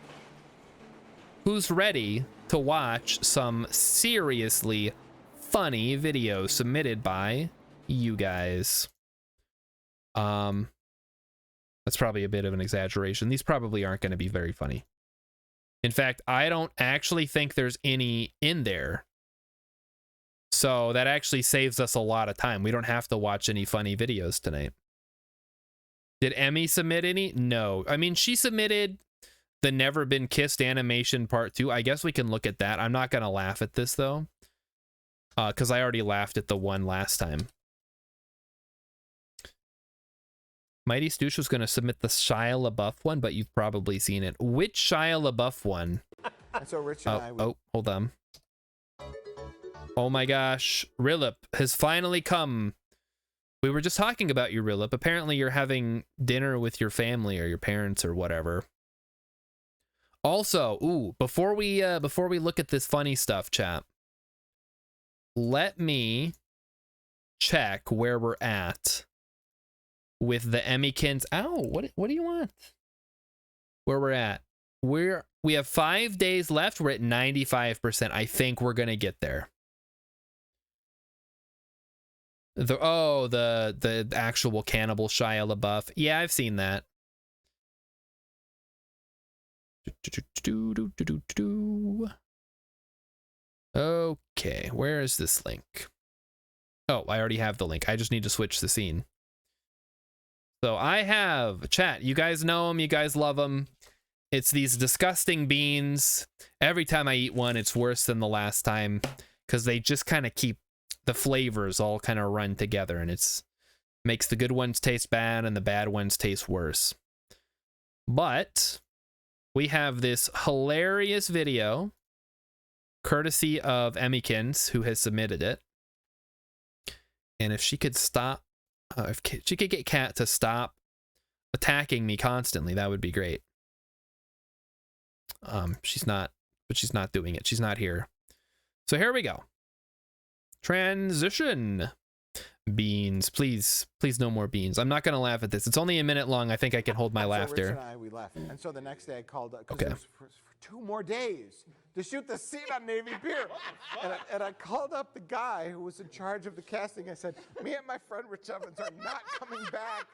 Who's ready to watch some seriously funny videos submitted by you guys? That's probably a bit of an exaggeration. These probably aren't going to be very funny. In fact, I don't actually think there's any in there. So that actually saves us a lot of time. We don't have to watch any funny videos tonight. Did Emmy submit any? No. I mean, she submitted the Never Been Kissed animation part 2. I guess we can look at that. I'm not going to laugh at this, though. Because I already laughed at the one last time. Mighty Stoosh was going to submit the Shia LaBeouf one, but you've probably seen it. Which Shia LaBeouf one? And so Rich and I would... Oh, hold on. Oh my gosh. Rilip has finally come. We were just talking about you, Rilip. Apparently you're having dinner with your family or your parents or whatever. Also, ooh, before we look at this funny stuff, chat, let me check where we're at with the Emmykins. Ow, what do you want? Where we're at? We have 5 days left. We're at 95%. I think we're gonna get there. The actual cannibal Shia LaBeouf. Yeah, I've seen that. Okay, where is this link? Oh, I already have the link. I just need to switch the scene. So I have chat. You guys know them. You guys love them. It's these disgusting beans. Every time I eat one, it's worse than the last time because they just kind of keep the flavors all kind of run together, and it's makes the good ones taste bad and the bad ones taste worse. But we have this hilarious video courtesy of Emmykins, who has submitted it. And if she could stop, if she could get Kat to stop attacking me constantly, that would be great. She's not doing it. She's not here. So here we go. Transition. Beans, please no more beans. I'm not gonna laugh at this. It's only a minute long. I think I can hold my laughter. Rich and I, we left, and so the next day I called up because it was for 2 more days to shoot the scene on Navy Pier, and I called up the guy who was in charge of the casting. I said, "Me and my friend Rich Evans are not coming back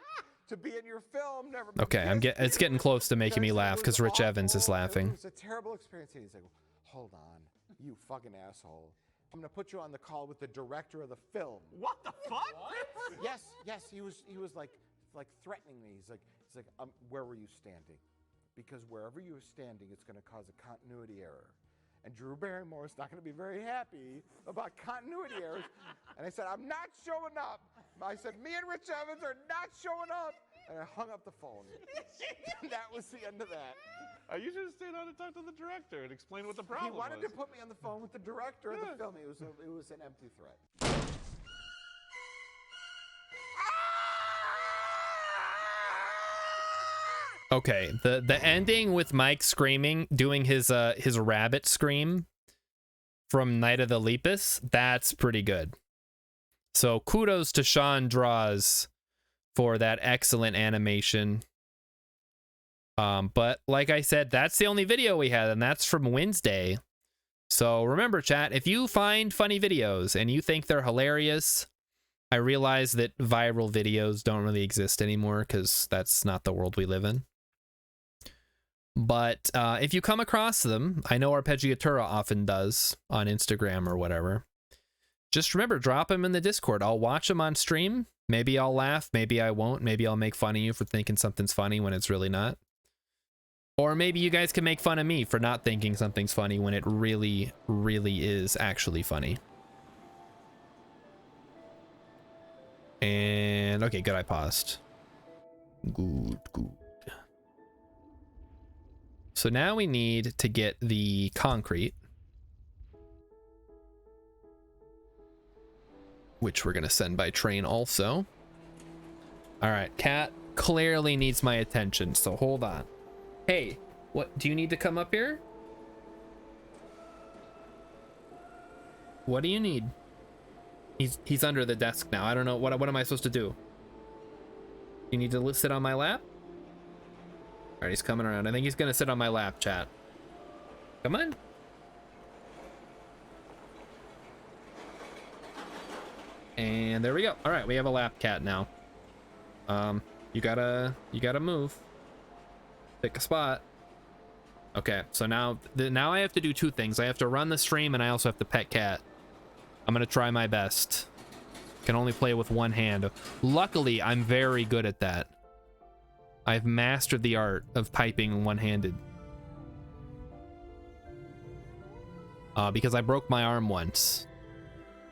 to be in your film." Never. Okay, it's getting close to making me laugh because Rich Evans is laughing. It was a terrible experience. He's like, "Hold on, you fucking asshole. I'm gonna put you on the call with the director of the film." What the fuck? Yes. He was like threatening me. He's like, where were you standing? Because wherever you were standing, it's gonna cause a continuity error. And Drew Barrymore is not gonna be very happy about continuity errors. And I said, I'm not showing up. I said, me and Rich Evans are not showing up. And I hung up the phone. That was the end of that. You should have stayed on and talked to the director and explained what the problem was. He wanted to put me on the phone with the director of the film. It was an empty threat. Okay, the ending with Mike screaming, doing his rabbit scream from Night of the Lepus, that's pretty good. So kudos to Sean Draws for that excellent animation. But like I said, that's the only video we had, and that's from Wednesday. So remember, chat, if you find funny videos and you think they're hilarious, I realize that viral videos don't really exist anymore because that's not the world we live in. But if you come across them, I know Arpeggiatura often does on Instagram or whatever. Just remember, drop them in the Discord. I'll watch them on stream. Maybe I'll laugh. Maybe I won't. Maybe I'll make fun of you for thinking something's funny when it's really not. Or maybe you guys can make fun of me for not thinking something's funny when it really, really is actually funny. And okay, good, I paused. Good. So now we need to get the concrete, which we're gonna send by train also. All right, Cat clearly needs my attention, so hold on. Hey, what, do you need to come up here? What do you need? He's under the desk now. I don't know, what am I supposed to do? You need to sit on my lap? All right, he's coming around. I think he's gonna sit on my lap, chat. Come on. And there we go. All right, we have a lap cat now. You gotta move. Pick a spot. Okay, so now I have to do 2 things. I have to run the stream and I also have to pet cat. I'm gonna try my best. Can only play with one hand. Luckily, I'm very good at that. I've mastered the art of typing one-handed. Because I broke my arm once.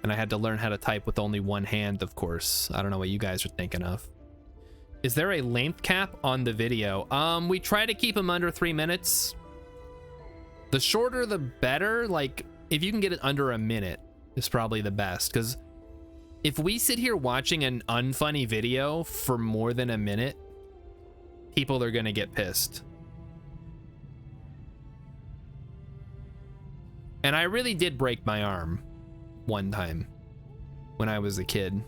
And I had to learn how to type with only one hand, of course. I don't know what you guys are thinking of. Is there a length cap on the video? We try to keep them under 3 minutes. The shorter, the better. Like, if you can get it under a minute, is probably the best. Because if we sit here watching an unfunny video for more than a minute, people are gonna get pissed. And I really did break my arm one time when I was a kid.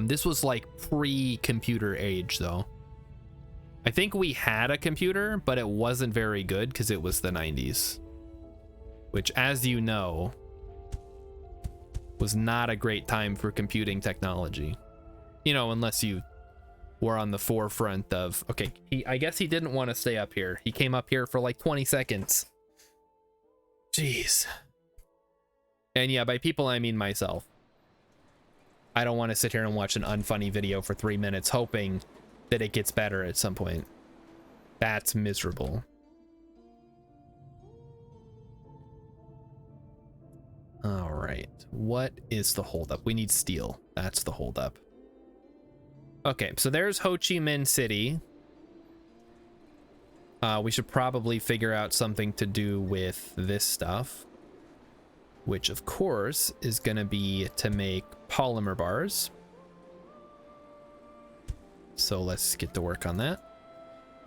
This was like pre-computer age though. I think we had a computer, but it wasn't very good because it was the 90s. Which, as you know, was not a great time for computing technology. You know, unless you were on the forefront of... Okay, I guess he didn't want to stay up here. He came up here for like 20 seconds. Jeez. And yeah, by people, I mean myself. I don't want to sit here and watch an unfunny video for 3 minutes hoping that it gets better at some point. That's miserable. All right. What is the holdup? We need steel. That's the holdup. Okay, so there's Ho Chi Minh City. We should probably figure out something to do with this stuff, which of course is going to be to make polymer bars. So let's get to work on that.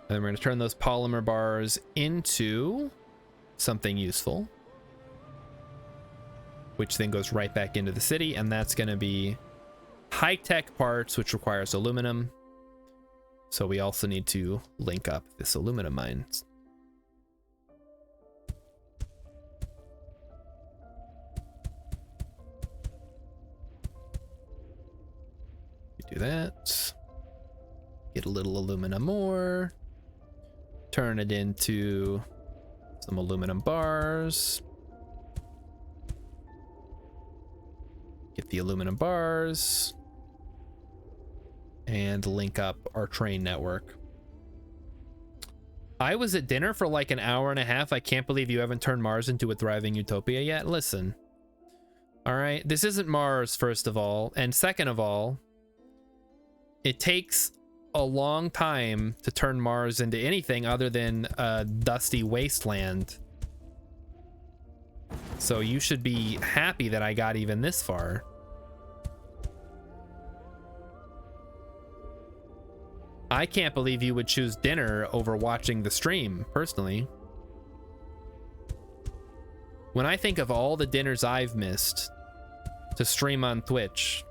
And then we're going to turn those polymer bars into something useful, which then goes right back into the city, and that's going to be high-tech parts, which requires aluminum. So we also need to link up this aluminum mine. Do that. Get a little aluminum more. Turn it into some aluminum bars. Get the aluminum bars. And link up our train network. I was at dinner for like an hour and a half. I can't believe you haven't turned Mars into a thriving utopia yet. Listen. All right. This isn't Mars, first of all. And second of all, it takes a long time to turn Mars into anything other than a dusty wasteland. So you should be happy that I got even this far. I can't believe you would choose dinner over watching the stream, personally. When I think of all the dinners I've missed to stream on Twitch,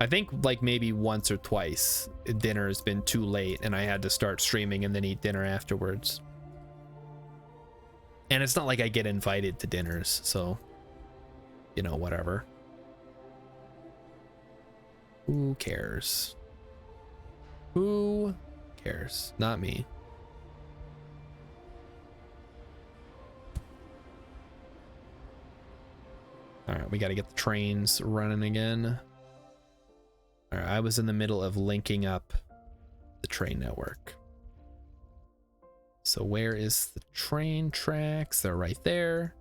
I think like maybe once or twice dinner has been too late and I had to start streaming and then eat dinner afterwards. And it's not like I get invited to dinners, so, you know, whatever. Who cares? Who cares? Not me. All right, we got to get the trains running again. All right, I was in the middle of linking up the train network. So where is the train tracks? They're right there.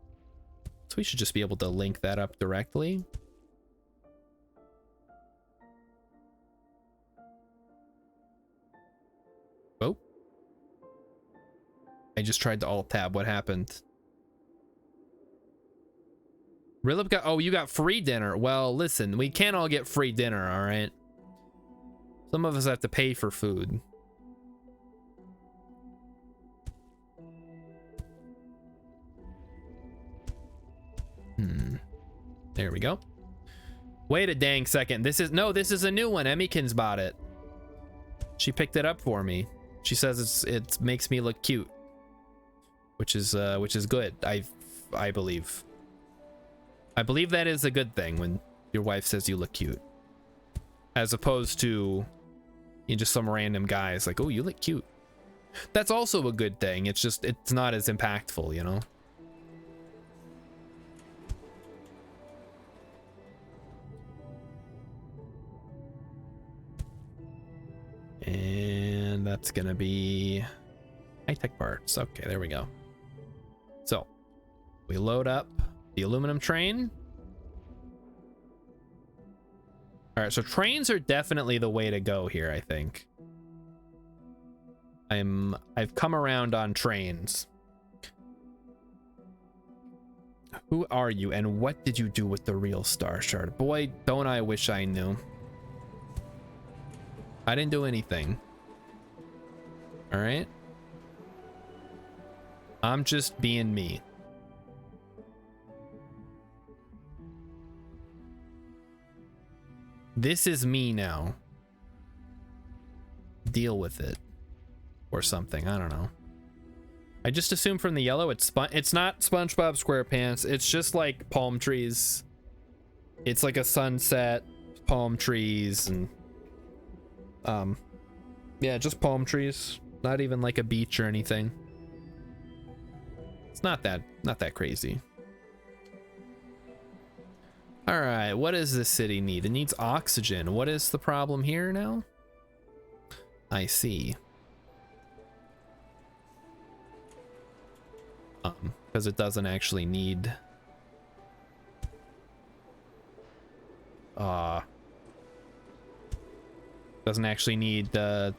So we should just be able to link that up directly. Oh. I just tried to alt tab. What happened? Rilip got, oh, you got free dinner. Well, listen, we can't all get free dinner, all right? Some of us have to pay for food. There we go. Wait a dang second. This is a new one. Emmykins bought it. She picked it up for me. She says it makes me look cute, which is good. I believe. I believe that is a good thing when your wife says you look cute, as opposed to just some random guys like, oh, you look cute. That's also a good thing. It's just it's not as impactful, you know. And that's gonna be high-tech parts. Okay, there we go. So we load up the aluminum train. All right, so trains are definitely the way to go here, I think. I've come around on trains. Who are you and what did you do with the real star shard? Boy, don't I wish I knew. I didn't do anything. All right. I'm just being me. This is me now. Deal with it. Or something, I don't know. I just assume from the yellow it's not SpongeBob SquarePants. It's just like palm trees. It's like a sunset, palm trees, and yeah, just palm trees. Not even like a beach or anything. It's not that crazy. All right, what does this city need? It needs oxygen. What is the problem here now? I see. Because it doesn't actually need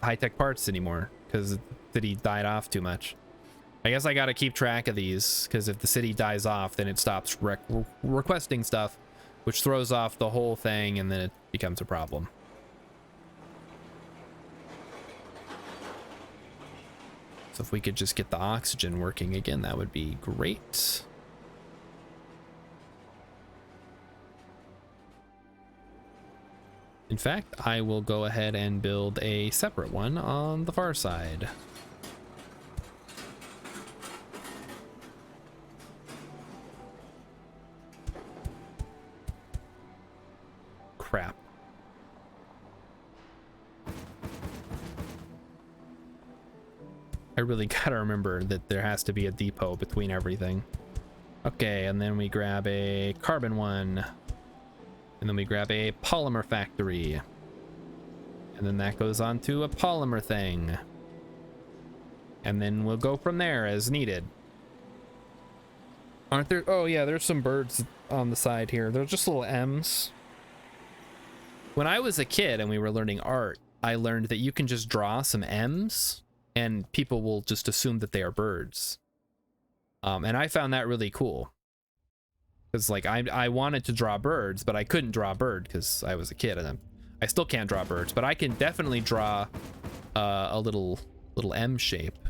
high-tech parts anymore because the city died off too much. I guess I gotta keep track of these because if the city dies off, then it stops requesting stuff, which throws off the whole thing, and then it becomes a problem. So if we could just get the oxygen working again, that would be great. In fact, I will go ahead and build a separate one on the far side. Crap. I really gotta remember that there has to be a depot between everything. Okay, and then we grab a carbon one. And then we grab a polymer factory. And then that goes on to a polymer thing. And then we'll go from there as needed. Aren't there? Oh yeah, there's some birds on the side here. They're just little M's. When I was a kid and we were learning art, I learned that you can just draw some M's and people will just assume that they are birds. And I found that really cool. Because like I wanted to draw birds, but I couldn't draw a bird because I was a kid, and I still can't draw birds, but I can definitely draw a little M shape,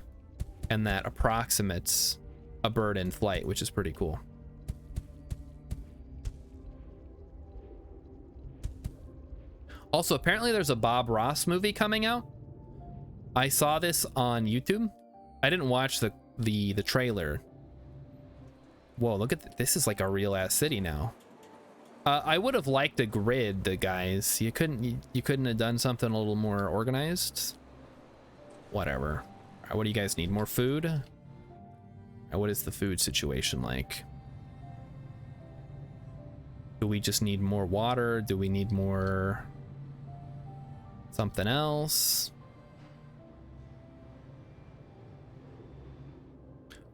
and that approximates a bird in flight, which is pretty cool. Also, apparently there's a Bob Ross movie coming out. I saw this on YouTube. I didn't watch the trailer. Whoa, look at this. Is like a real ass city now. I would have liked a grid, guys. You couldn't have done something a little more organized? Whatever. All right, what do you guys need? More food? All right, what is the food situation like? Do we just need more water? Do we need more something else?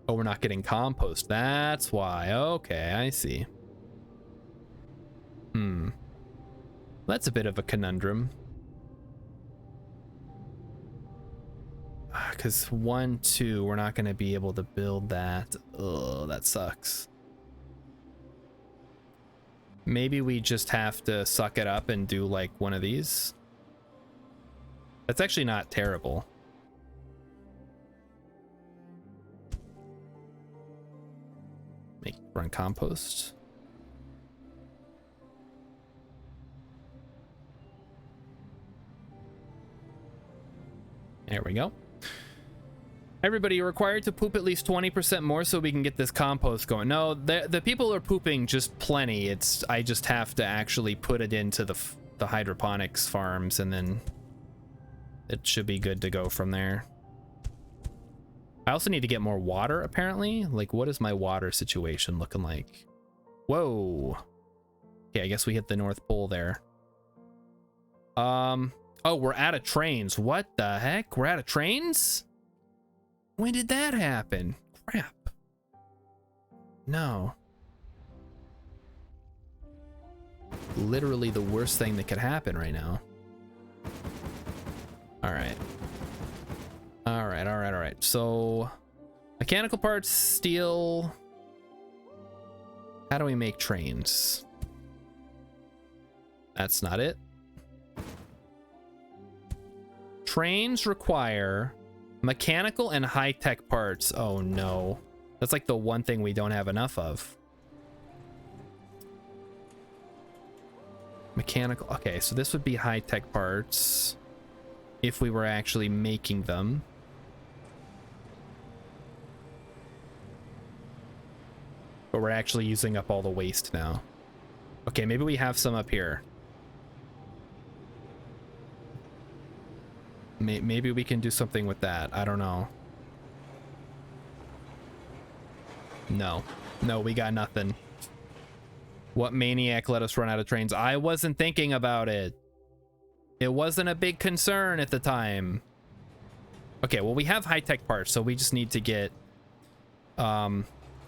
Oh, we're not getting compost. That's why. Okay, I see. That's a bit of a conundrum. Because 1, 2, we're not going to be able to build that. Oh, that sucks. Maybe we just have to suck it up and do like one of these. That's actually not terrible. Run compost. There we go. Everybody, you're required to poop at least 20% more so we can get this compost going. No, the people are pooping just plenty. I just have to actually put it into the hydroponics farms, and then it should be good to go from there. I also need to get more water, apparently. Like, what is my water situation looking like? Whoa. Okay, I guess we hit the North Pole there. Oh, we're out of trains. What the heck? We're out of trains? When did that happen? Crap. No. Literally the worst thing that could happen right now. All right. All right. So, mechanical parts, steel. How do we make trains? That's not it. Trains require mechanical and high-tech parts. Oh no. That's like the one thing we don't have enough of. Mechanical. Okay, so this would be high-tech parts if we were actually making them. But we're actually using up all the waste now. Okay, maybe we have some up here. Maybe we can do something with that. I don't know. No. No, we got nothing. What maniac let us run out of trains? I wasn't thinking about it. It wasn't a big concern at the time. Okay, well, we have high-tech parts, so we just need to get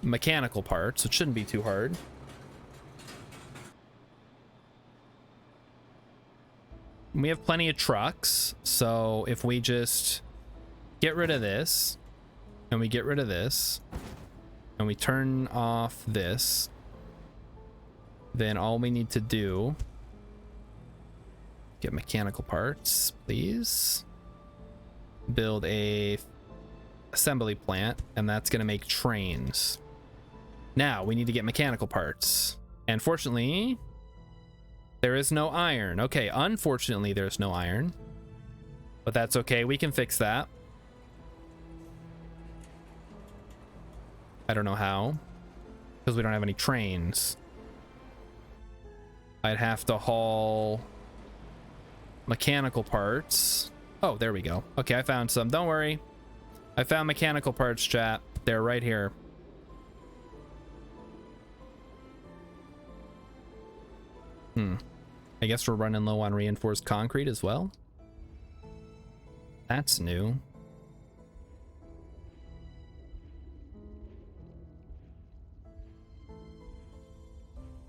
mechanical parts. It shouldn't be too hard. We have plenty of trucks, so if we just get rid of this, and we get rid of this, and we turn off this, then all we need to do, get mechanical parts, please. Build a assembly plant, and that's gonna make trains. Now we need to get mechanical parts. And fortunately, there is no iron. Okay, unfortunately, there's no iron. But that's okay, we can fix that. I don't know how, because we don't have any trains. I'd have to haul mechanical parts. Oh, there we go. Okay, I found some. Don't worry. I found mechanical parts, chat. They're right here. I guess we're running low on reinforced concrete as well. That's new.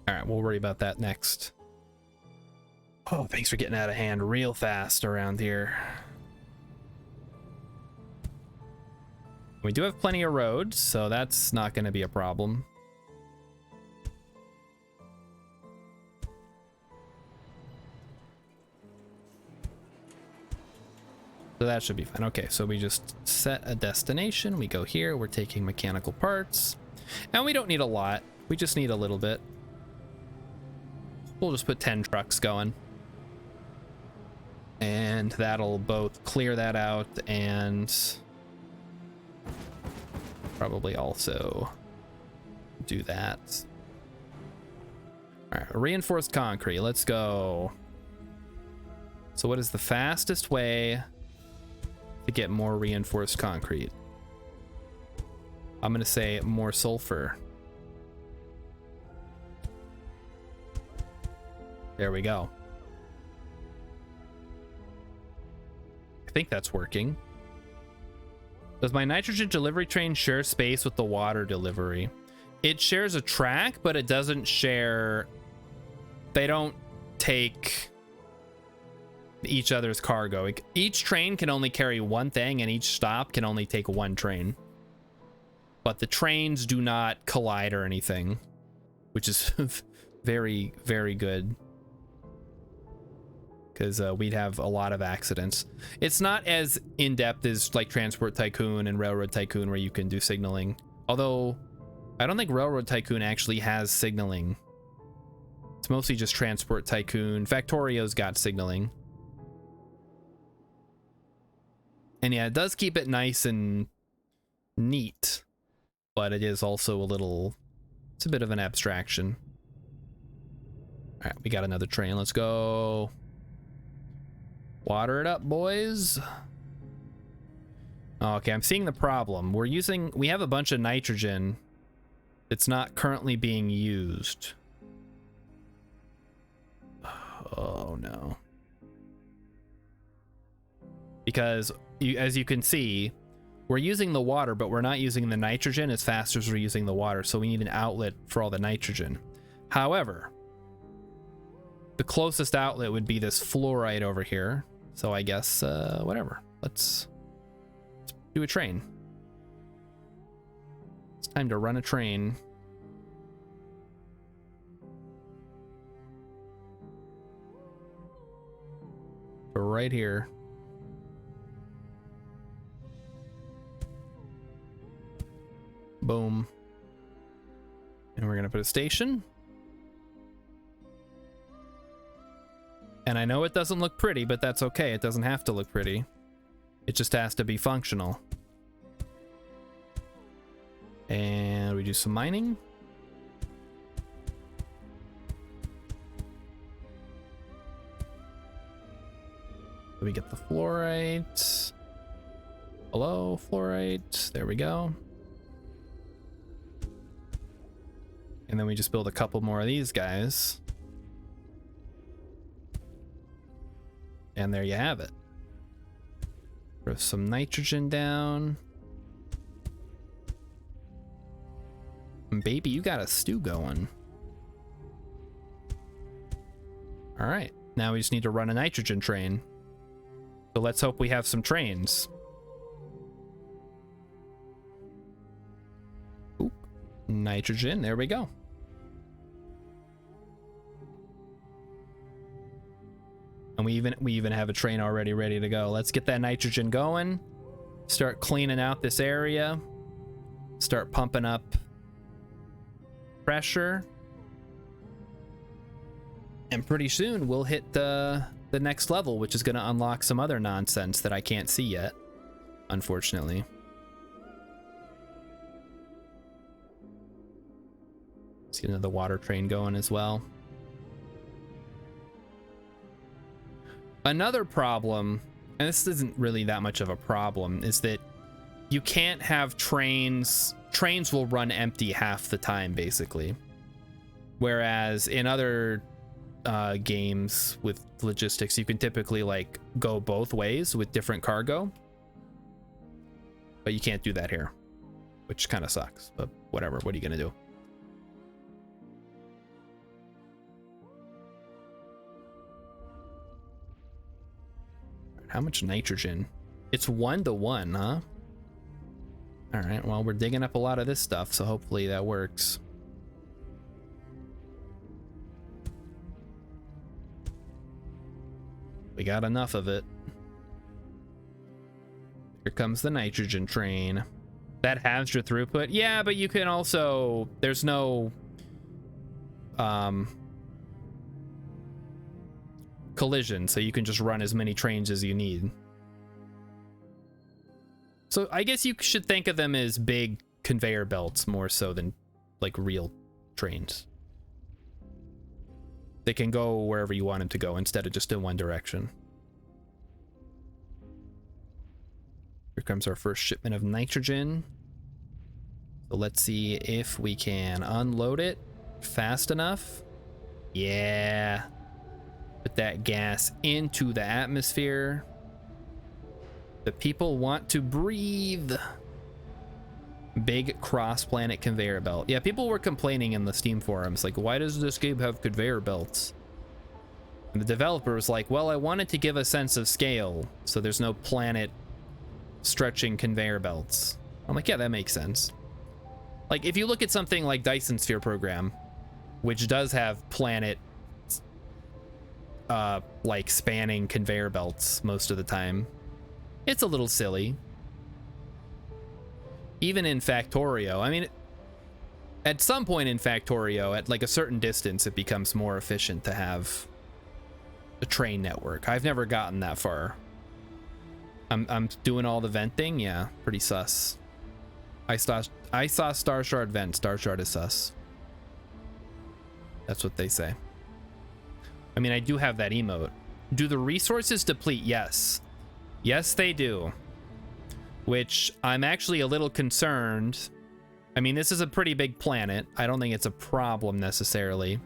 All right, we'll worry about that next. Oh, thanks for getting out of hand real fast around here. We do have plenty of roads, so that's not going to be a problem. So that should be fine. Okay, so we just set a destination. We go here. We're taking mechanical parts. And we don't need a lot. We just need a little bit. We'll just put 10 trucks going. And that'll both clear that out and probably also do that. All right, reinforced concrete. Let's go. So what is the fastest way to get more reinforced concrete? I'm going to say more sulfur. There we go. I think that's working. Does my nitrogen delivery train share space with the water delivery? It shares a track, but it doesn't share... They don't take each other's cargo. Each train can only carry one thing, and each stop can only take one train. But the trains do not collide or anything, which is very, very good. Because we'd have a lot of accidents. It's not as in-depth as like Transport Tycoon and Railroad Tycoon where you can do signaling. Although, I don't think Railroad Tycoon actually has signaling. It's mostly just Transport Tycoon. Factorio's got signaling. And yeah, it does keep it nice and neat. But it is also a little... It's a bit of an abstraction. Alright, we got another train. Let's go. Water it up, boys. Okay, I'm seeing the problem. We have a bunch of nitrogen that's not currently being used. Oh no. Because as you can see, we're using the water, but we're not using the nitrogen as fast as we're using the water, so we need an outlet for all the nitrogen. However, the closest outlet would be this fluoride over here. So I guess, whatever. Let's do a train. It's time to run a train. Right here. Boom. And we're gonna put a station. And I know it doesn't look pretty, but that's okay. It doesn't have to look pretty. It just has to be functional. And we do some mining. We get the fluorite. Hello, fluorite. There we go. And then we just build a couple more of these guys. And there you have it. Throw some nitrogen down. And baby, you got a stew going. All right, now we just need to run a nitrogen train. So let's hope we have some trains. Oop, nitrogen, there we go. And we even have a train already ready to go. Let's get that nitrogen going. Start cleaning out this area. Start pumping up pressure. And pretty soon we'll hit the next level, which is going to unlock some other nonsense that I can't see yet, unfortunately. Let's get another water train going as well. Another problem, and this isn't really that much of a problem, is that you can't have trains. Trains will run empty half the time, basically. Whereas in other games with logistics, you can typically like go both ways with different cargo. But you can't do that here, which kind of sucks. But whatever, what are you gonna do? How much nitrogen? It's 1-to-1, huh? All right, well, we're digging up a lot of this stuff, so hopefully that works. We got enough of it. Here comes the nitrogen train. That halves your throughput. Yeah, but you can also, there's no collision, so you can just run as many trains as you need. So I guess you should think of them as big conveyor belts more so than like real trains. They can go wherever you want them to go instead of just in one direction. Here comes our first shipment of nitrogen. So let's see if we can unload it fast enough. Yeah. Put that gas into the atmosphere. The people want to breathe. Big cross-planet conveyor belt. Yeah, people were complaining in the Steam forums, like, why does this game have conveyor belts? And the developer was like, well, I wanted to give a sense of scale, so there's no planet stretching conveyor belts. I'm like, yeah, that makes sense. Like, if you look at something like Dyson Sphere Program, which does have planet like spanning conveyor belts most of the time, it's a little silly. Even in Factorio, I mean, at some point in Factorio, at like a certain distance, it becomes more efficient to have a train network. I've never gotten that far. I'm doing all the venting. Yeah, pretty sus. I saw Star Shard vent. Star Shard is sus. That's what they say. I mean, I do have that emote. Do the resources deplete? Yes. Yes, they do. Which I'm actually a little concerned. I mean, this is a pretty big planet. I don't think it's a problem necessarily.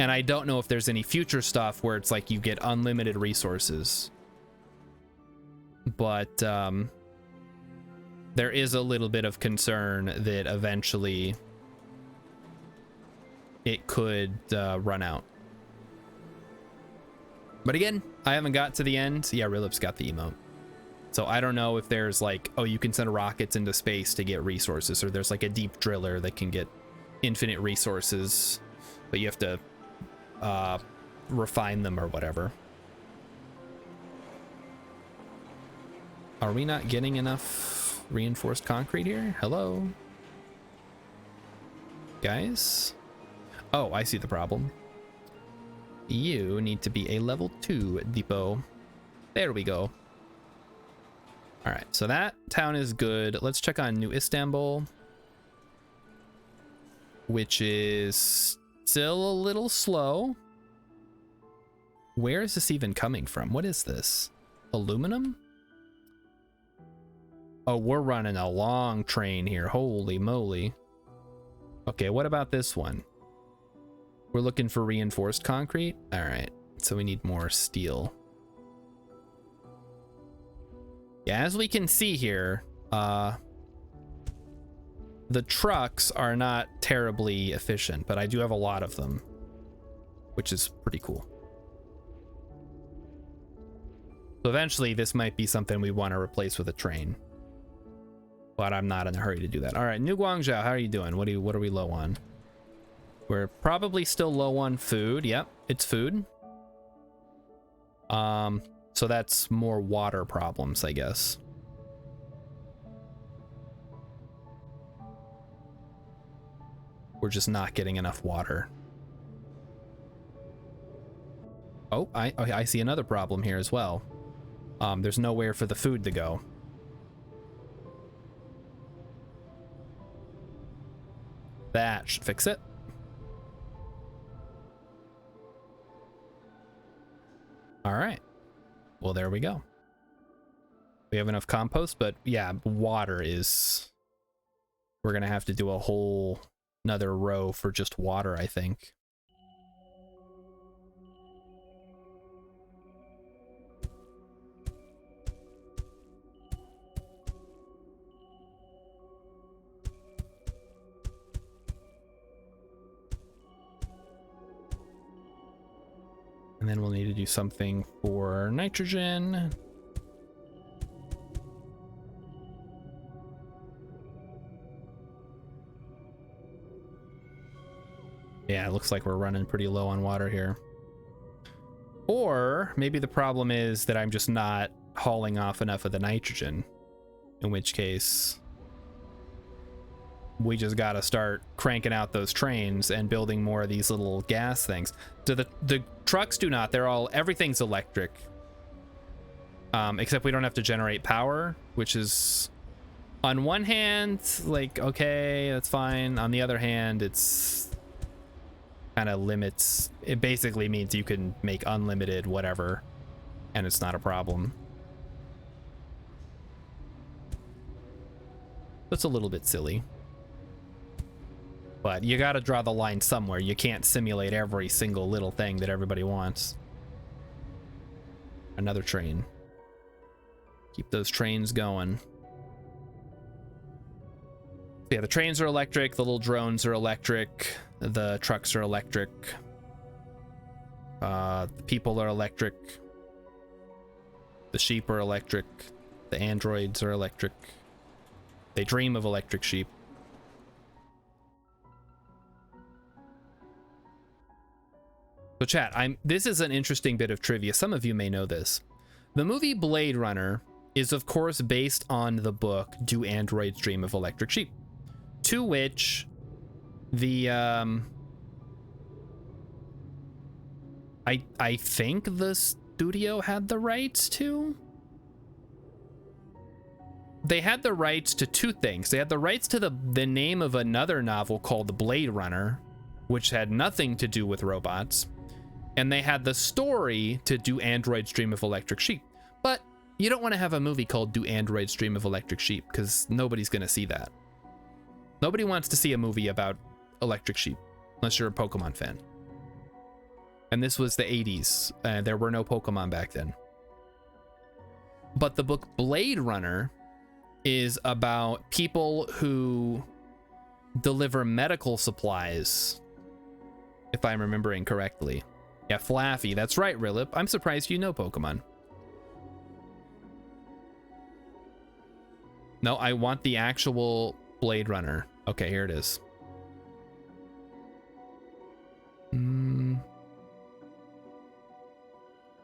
And I don't know if there's any future stuff where it's like you get unlimited resources. But there is a little bit of concern that eventually it could run out. But again, I haven't got to the end. Yeah, Rilip's got the emote. So I don't know if there's like, oh, you can send rockets into space to get resources, or there's like a deep driller that can get infinite resources, but you have to refine them or whatever. Are we not getting enough reinforced concrete here? Hello? guys. Oh, I see the problem. You need to be a level 2 depot. There we go. All right, so that town is good. Let's check on New Istanbul, which is still a little slow. Where is this even coming from? What is this? Aluminum? Oh, we're running a long train here. Holy moly. Okay, what about this one? We're looking for reinforced concrete. All right, so we need more steel. Yeah, as we can see here, the trucks are not terribly efficient, but I do have a lot of them, which is pretty cool. So eventually this might be something we want to replace with a train, but I'm not in a hurry to do that. All right, New Guangzhou, how are you doing? What are we low on? We're probably still low on food. Yep, it's food. So that's more water problems, I guess. We're just not getting enough water. Oh, I see another problem here as well. There's nowhere for the food to go. That should fix it. All right. Well, there we go. We have enough compost, but yeah, water is... We're going to have to do a whole another row for just water, I think. And then we'll need to do something for nitrogen. Yeah, it looks like we're running pretty low on water here. Or maybe the problem is that I'm just not hauling off enough of the nitrogen, in which case we just got to start cranking out those trains and building more of these little gas things. The trucks do not. Everything's electric. Except we don't have to generate power, which is on one hand, like, okay, that's fine. On the other hand, it's kind of limits. It basically means you can make unlimited whatever, and it's not a problem. That's a little bit silly. But you got to draw the line somewhere. You can't simulate every single little thing that everybody wants. Another train. Keep those trains going. Yeah, the trains are electric. The little drones are electric. The trucks are electric. The people are electric. The sheep are electric. The androids are electric. They dream of electric sheep. So chat, this is an interesting bit of trivia. Some of you may know this. The movie Blade Runner is of course based on the book Do Androids Dream of Electric Sheep, to which the I think the studio had the rights to. They had the rights to two things. They had the rights to the name of another novel called Blade Runner, which had nothing to do with robots. And they had the story to Do Androids Dream of Electric Sheep. But you don't want to have a movie called Do Androids Dream of Electric Sheep, because nobody's going to see that. Nobody wants to see a movie about electric sheep, unless you're a Pokemon fan. And this was the 80s. There were no Pokemon back then. But the book Blade Runner is about people who deliver medical supplies, if I'm remembering correctly. Yeah, Flaffy. That's right, Rilip. I'm surprised you know Pokemon. No, I want the actual Blade Runner. Okay, here it is.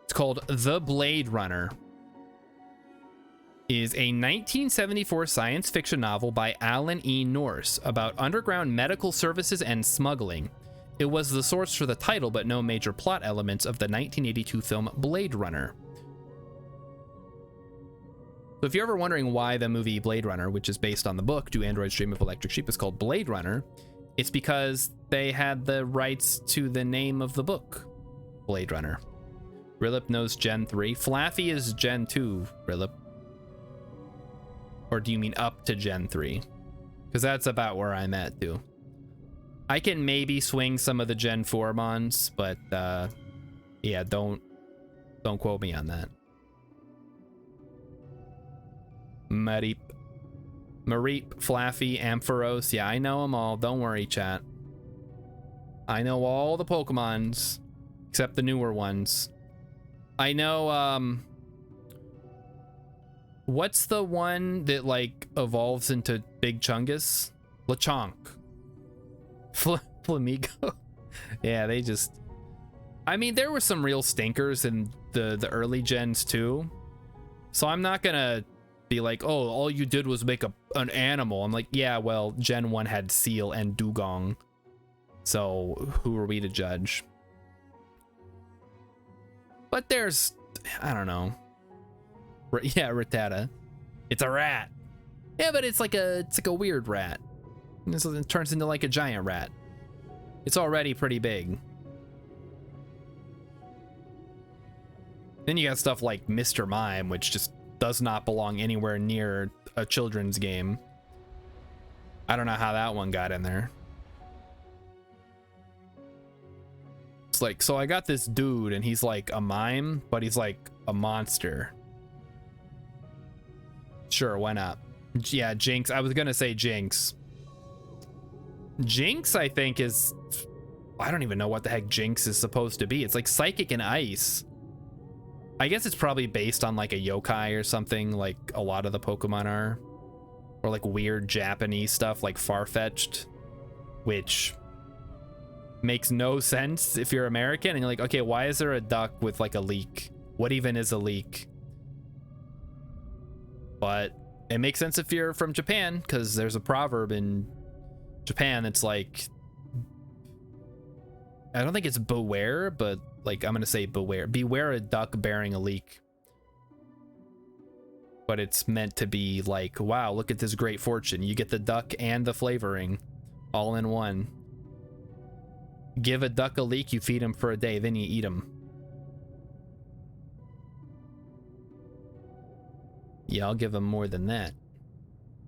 It's called The Blade Runner. is a 1974 science fiction novel by Alan E. Norse about underground medical services and smuggling. It was the source for the title, but no major plot elements of the 1982 film Blade Runner. So if you're ever wondering why the movie Blade Runner, which is based on the book Do Androids Dream of Electric Sheep, is called Blade Runner, it's because they had the rights to the name of the book, Blade Runner. Rilip knows Gen 3. Flaffy is Gen 2, Rilip. Or do you mean up to Gen 3? Because that's about where I'm at, too. I can maybe swing some of the Gen 4 mons, but yeah, don't quote me on that. Mareep, Flaffy, Ampharos. Yeah, I know them all. Don't worry, chat. I know all the Pokemons, except the newer ones. I know, what's the one that, like, evolves into Big Chungus? Lechonk. Flamigo. Yeah, they just... I mean, there were some real stinkers in the early gens, too. So I'm not gonna be like, oh, all you did was make an animal. I'm like, yeah, well, Gen 1 had Seal and Dugong. So who are we to judge? But there's, I don't know. Yeah, Rattata. It's a rat. Yeah, but it's like a weird rat. And so it turns into like a giant rat. It's already pretty big. Then you got stuff like Mr. Mime, which just does not belong anywhere near a children's game. I don't know how that one got in there. It's like, so I got this dude and he's like a mime, but he's like a monster. Sure, why not? Yeah, Jinx. I was gonna say Jinx. Jinx, I think, is... I don't even know what the heck Jinx is supposed to be. It's like psychic and ice. I guess it's probably based on like a yokai or something, like a lot of the Pokemon are. Or like weird Japanese stuff like Farfetch'd, which makes no sense if you're American and you're like, okay, why is there a duck with like a leak? What even is a leak? But it makes sense if you're from Japan, because there's a proverb in Japan that's like, I don't think it's beware, but like I'm gonna say beware a duck bearing a leak. But it's meant to be like, wow, look at this great fortune, you get the duck and the flavoring all in one. Give a duck a leek, you feed him for a day, then you eat him. Yeah, I'll give him more than that,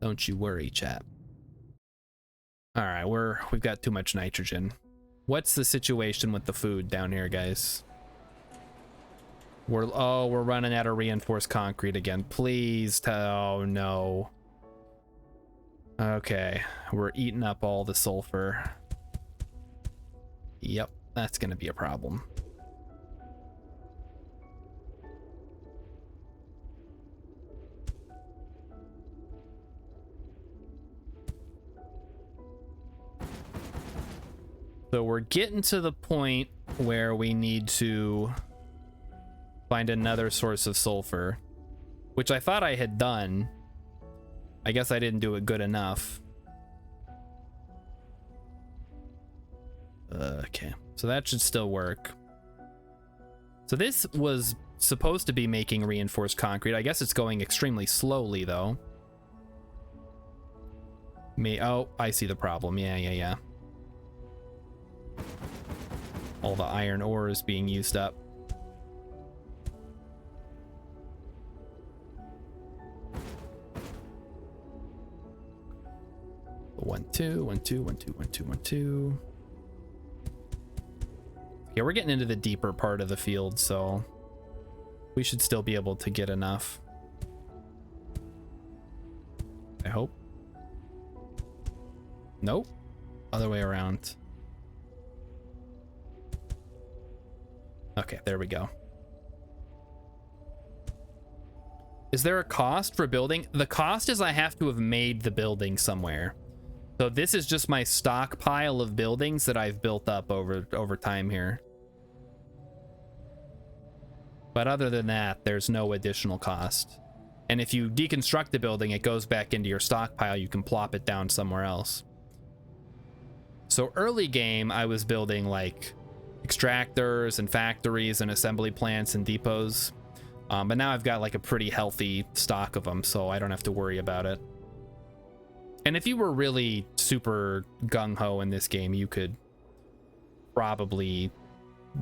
don't you worry, chat. All right, we've got too much nitrogen. What's the situation with the food down here, guys? We're running out of reinforced concrete again. Please, oh no. Okay, we're eating up all the sulfur. Yep, that's gonna be a problem. So we're getting to the point where we need to find another source of sulfur, which I thought I had done. I guess I didn't do it good enough. Okay, so that should still work. So this was supposed to be making reinforced concrete. I guess it's going extremely slowly though. Oh, I see the problem. Yeah. All the iron ore is being used up. One, two, 1, 2, 1, 2, 1, 2, 1, 2. Yeah, we're getting into the deeper part of the field, so we should still be able to get enough. I hope. Nope. Other way around. Okay, there we go. Is there a cost for building? The cost is I have to have made the building somewhere. So this is just my stockpile of buildings that I've built up over time here. But other than that, there's no additional cost. And if you deconstruct the building, it goes back into your stockpile. You can plop it down somewhere else. So early game, I was building like extractors and factories and assembly plants and depots. But now I've got like a pretty healthy stock of them, so I don't have to worry about it. And if you were really super gung-ho in this game, you could probably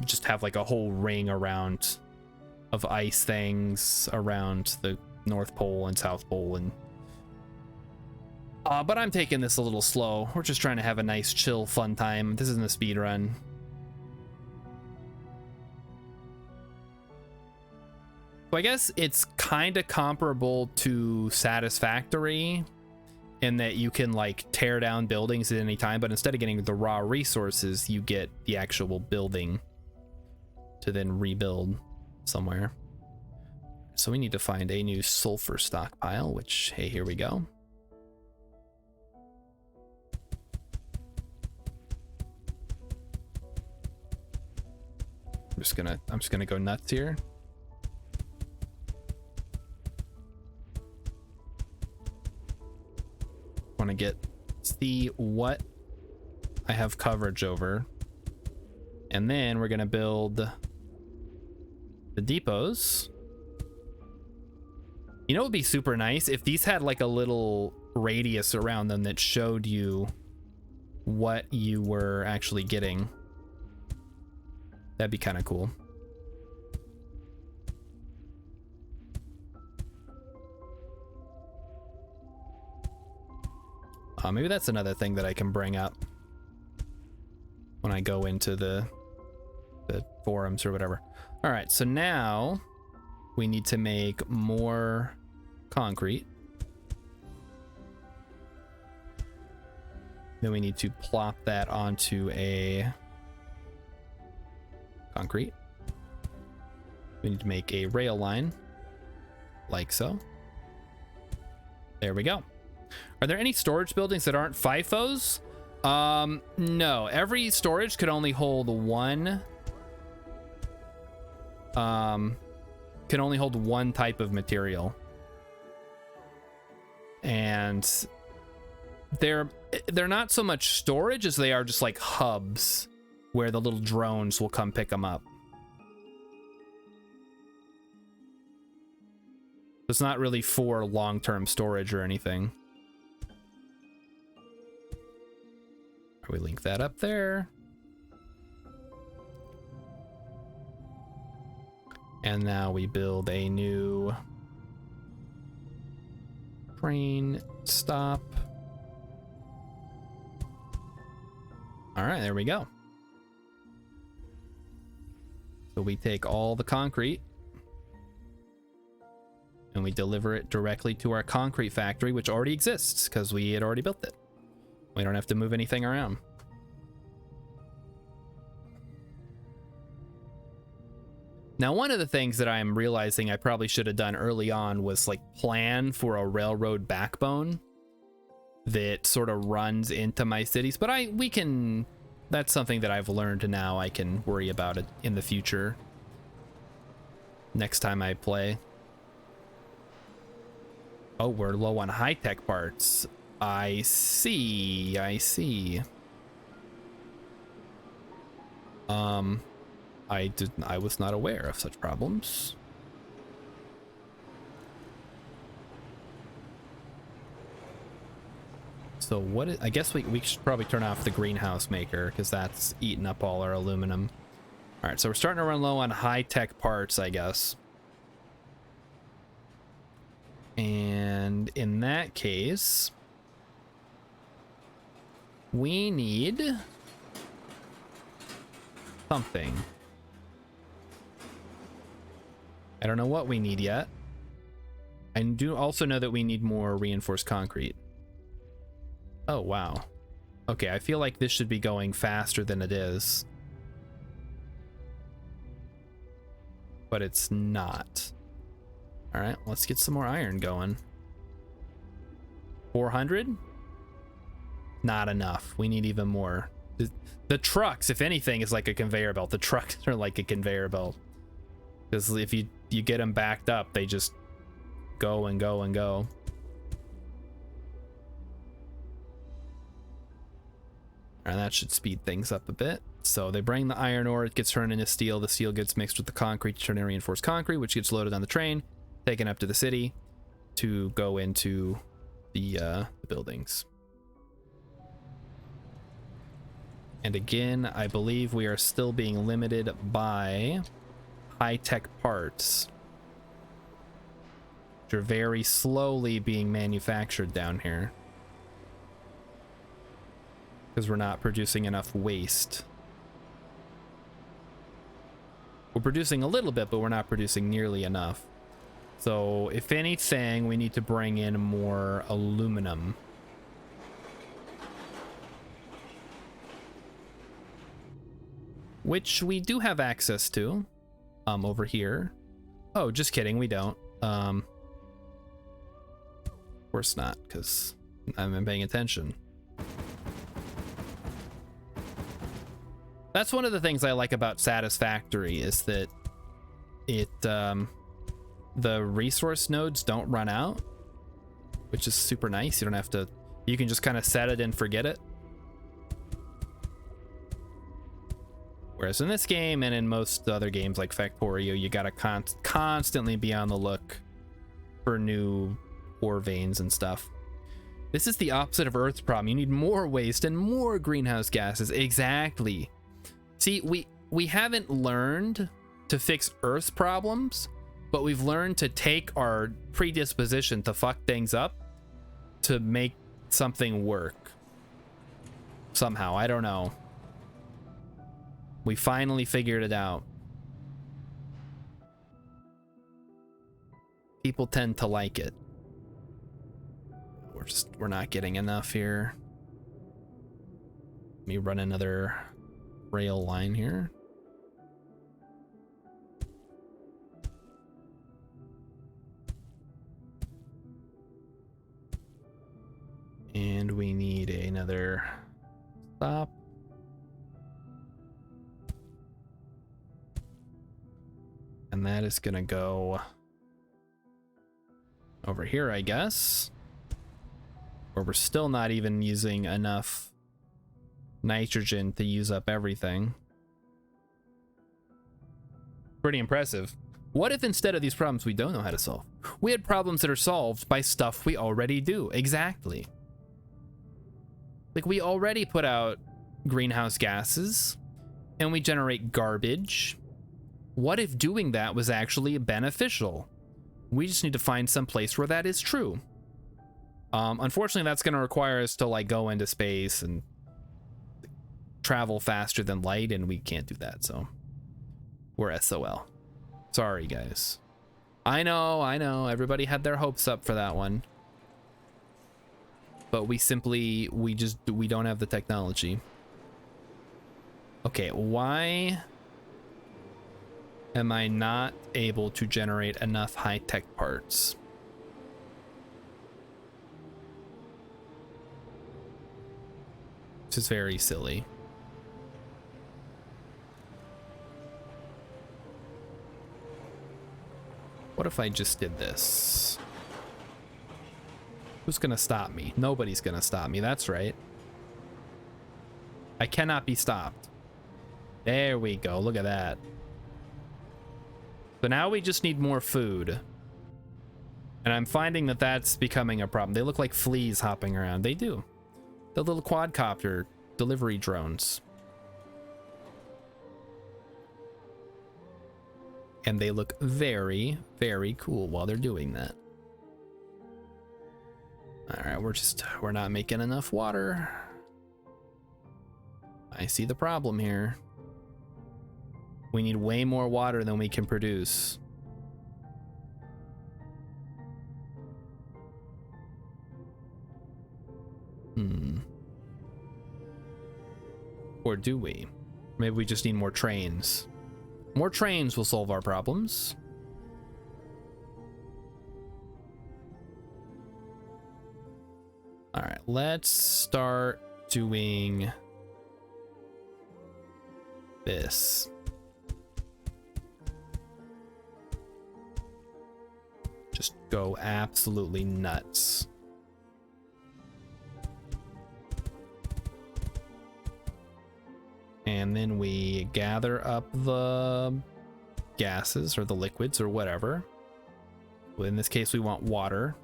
just have like a whole ring around of ice things around the North Pole and South Pole. And but I'm taking this a little slow. We're just trying to have a nice, chill, fun time. This isn't a speed run. So I guess it's kind of comparable to Satisfactory in that you can like tear down buildings at any time, but instead of getting the raw resources, you get the actual building to then rebuild somewhere. So we need to find a new sulfur stockpile, which, hey, here we go. I'm just gonna go nuts here. Want to see what I have coverage over, and then we're gonna build the depots. You know, it would be super nice if these had like a little radius around them that showed you what you were actually getting. That'd be kind of cool. Maybe that's another thing that I can bring up when I go into the forums or whatever. All right, so now we need to make more concrete. Then we need to plop that onto a concrete. We need to make a rail line like so. There we go. Are there any storage buildings that aren't FIFOs? No, every storage could only hold one. Can only hold one type of material. And they're not so much storage as they are just like hubs where the little drones will come pick them up. It's not really for long-term storage or anything. We link that up there. And now we build a new train stop. All right, there we go. So we take all the concrete and we deliver it directly to our concrete factory, which already exists because we had already built it. We don't have to move anything around. Now, one of the things that I'm realizing I probably should have done early on was like plan for a railroad backbone that sort of runs into my cities, but that's something that I've learned now. I can worry about it in the future. Next time I play. Oh, we're low on high-tech parts. I see. I was not aware of such problems. So I guess we should probably turn off the greenhouse maker because that's eating up all our aluminum. All right, so we're starting to run low on high-tech parts, I guess. And in that case, we need something. I don't know what we need yet. I do also know that we need more reinforced concrete. Oh, wow. Okay, I feel like this should be going faster than it is. But it's not. All right, let's get some more iron going. 400? Not enough. We need even more. The trucks, if anything, is like a conveyor belt. The trucks are like a conveyor belt. Because if you get them backed up, they just go and go and go. And that should speed things up a bit. So they bring the iron ore, it gets turned into steel. The steel gets mixed with the concrete to turn into reinforced concrete, which gets loaded on the train, taken up to the city to go into the buildings. And again, I believe we are still being limited by high-tech parts, which are very slowly being manufactured down here because we're not producing enough waste. We're producing a little bit, but we're not producing nearly enough. So if anything, we need to bring in more aluminum. Which we do have access to over here. Oh, just kidding, we don't. Of course not, because I haven't been paying attention. That's one of the things I like about Satisfactory is that it the resource nodes don't run out, which is super nice. You don't have to, you can just kind of set it and forget it. Whereas in this game and in most other games like Factorio, you gotta constantly be on the look for new ore veins and stuff. This is the opposite of Earth's problem. You need more waste and more greenhouse gases. Exactly. See, we haven't learned to fix Earth's problems, but we've learned to take our predisposition to fuck things up to make something work. Somehow, I don't know. We finally figured it out. People tend to like it. We're not getting enough here. Let me run another rail line here. And we need another stop. And that is gonna go over here, I guess. Where we're still not even using enough nitrogen to use up everything. Pretty impressive. What if instead of these problems we don't know how to solve, we had problems that are solved by stuff we already do? Exactly. Like, we already put out greenhouse gases and we generate garbage. What if doing that was actually beneficial? We just need to find some place where that is true. Unfortunately, that's going to require us to like go into space and travel faster than light, and we can't do that, so we're SOL. Sorry, guys. I know, everybody had their hopes up for that one. But we don't have the technology. Okay, why am I not able to generate enough high-tech parts? This is very silly. What if I just did this? Who's gonna stop me? Nobody's gonna stop me, that's right. I cannot be stopped. There we go, look at that. So now we just need more food. And I'm finding that that's becoming a problem. They look like fleas hopping around. They do. The little quadcopter delivery drones. And they look very, very cool while they're doing that. All right, we're not making enough water. I see the problem here. We need way more water than we can produce. Or do we? Maybe we just need more trains. More trains will solve our problems. All right, let's start doing this. Just go absolutely nuts. And then we gather up the gases or the liquids or whatever. Well, in this case, we want water.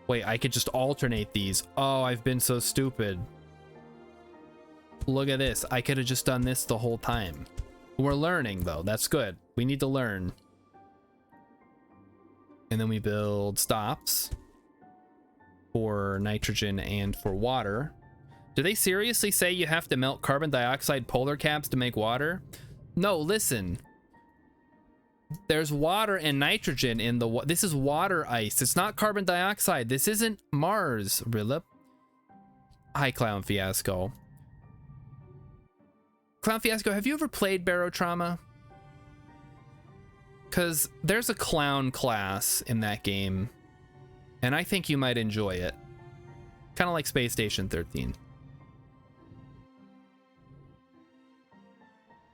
Wait, I could just alternate these. Oh, I've been so stupid. Look at this. I could have just done this the whole time. We're learning, though. That's good. We need to learn. And then we build stops for nitrogen and for water. Do they seriously say you have to melt carbon dioxide polar caps to make water? No, listen. There's water and nitrogen in the this is water ice. It's not carbon dioxide. This isn't Mars, Rillip. Hi, Clown Fiasco. Clown Fiasco, have you ever played Barotrauma? Because there's a clown class in that game, and I think you might enjoy it. Kind of like Space Station 13.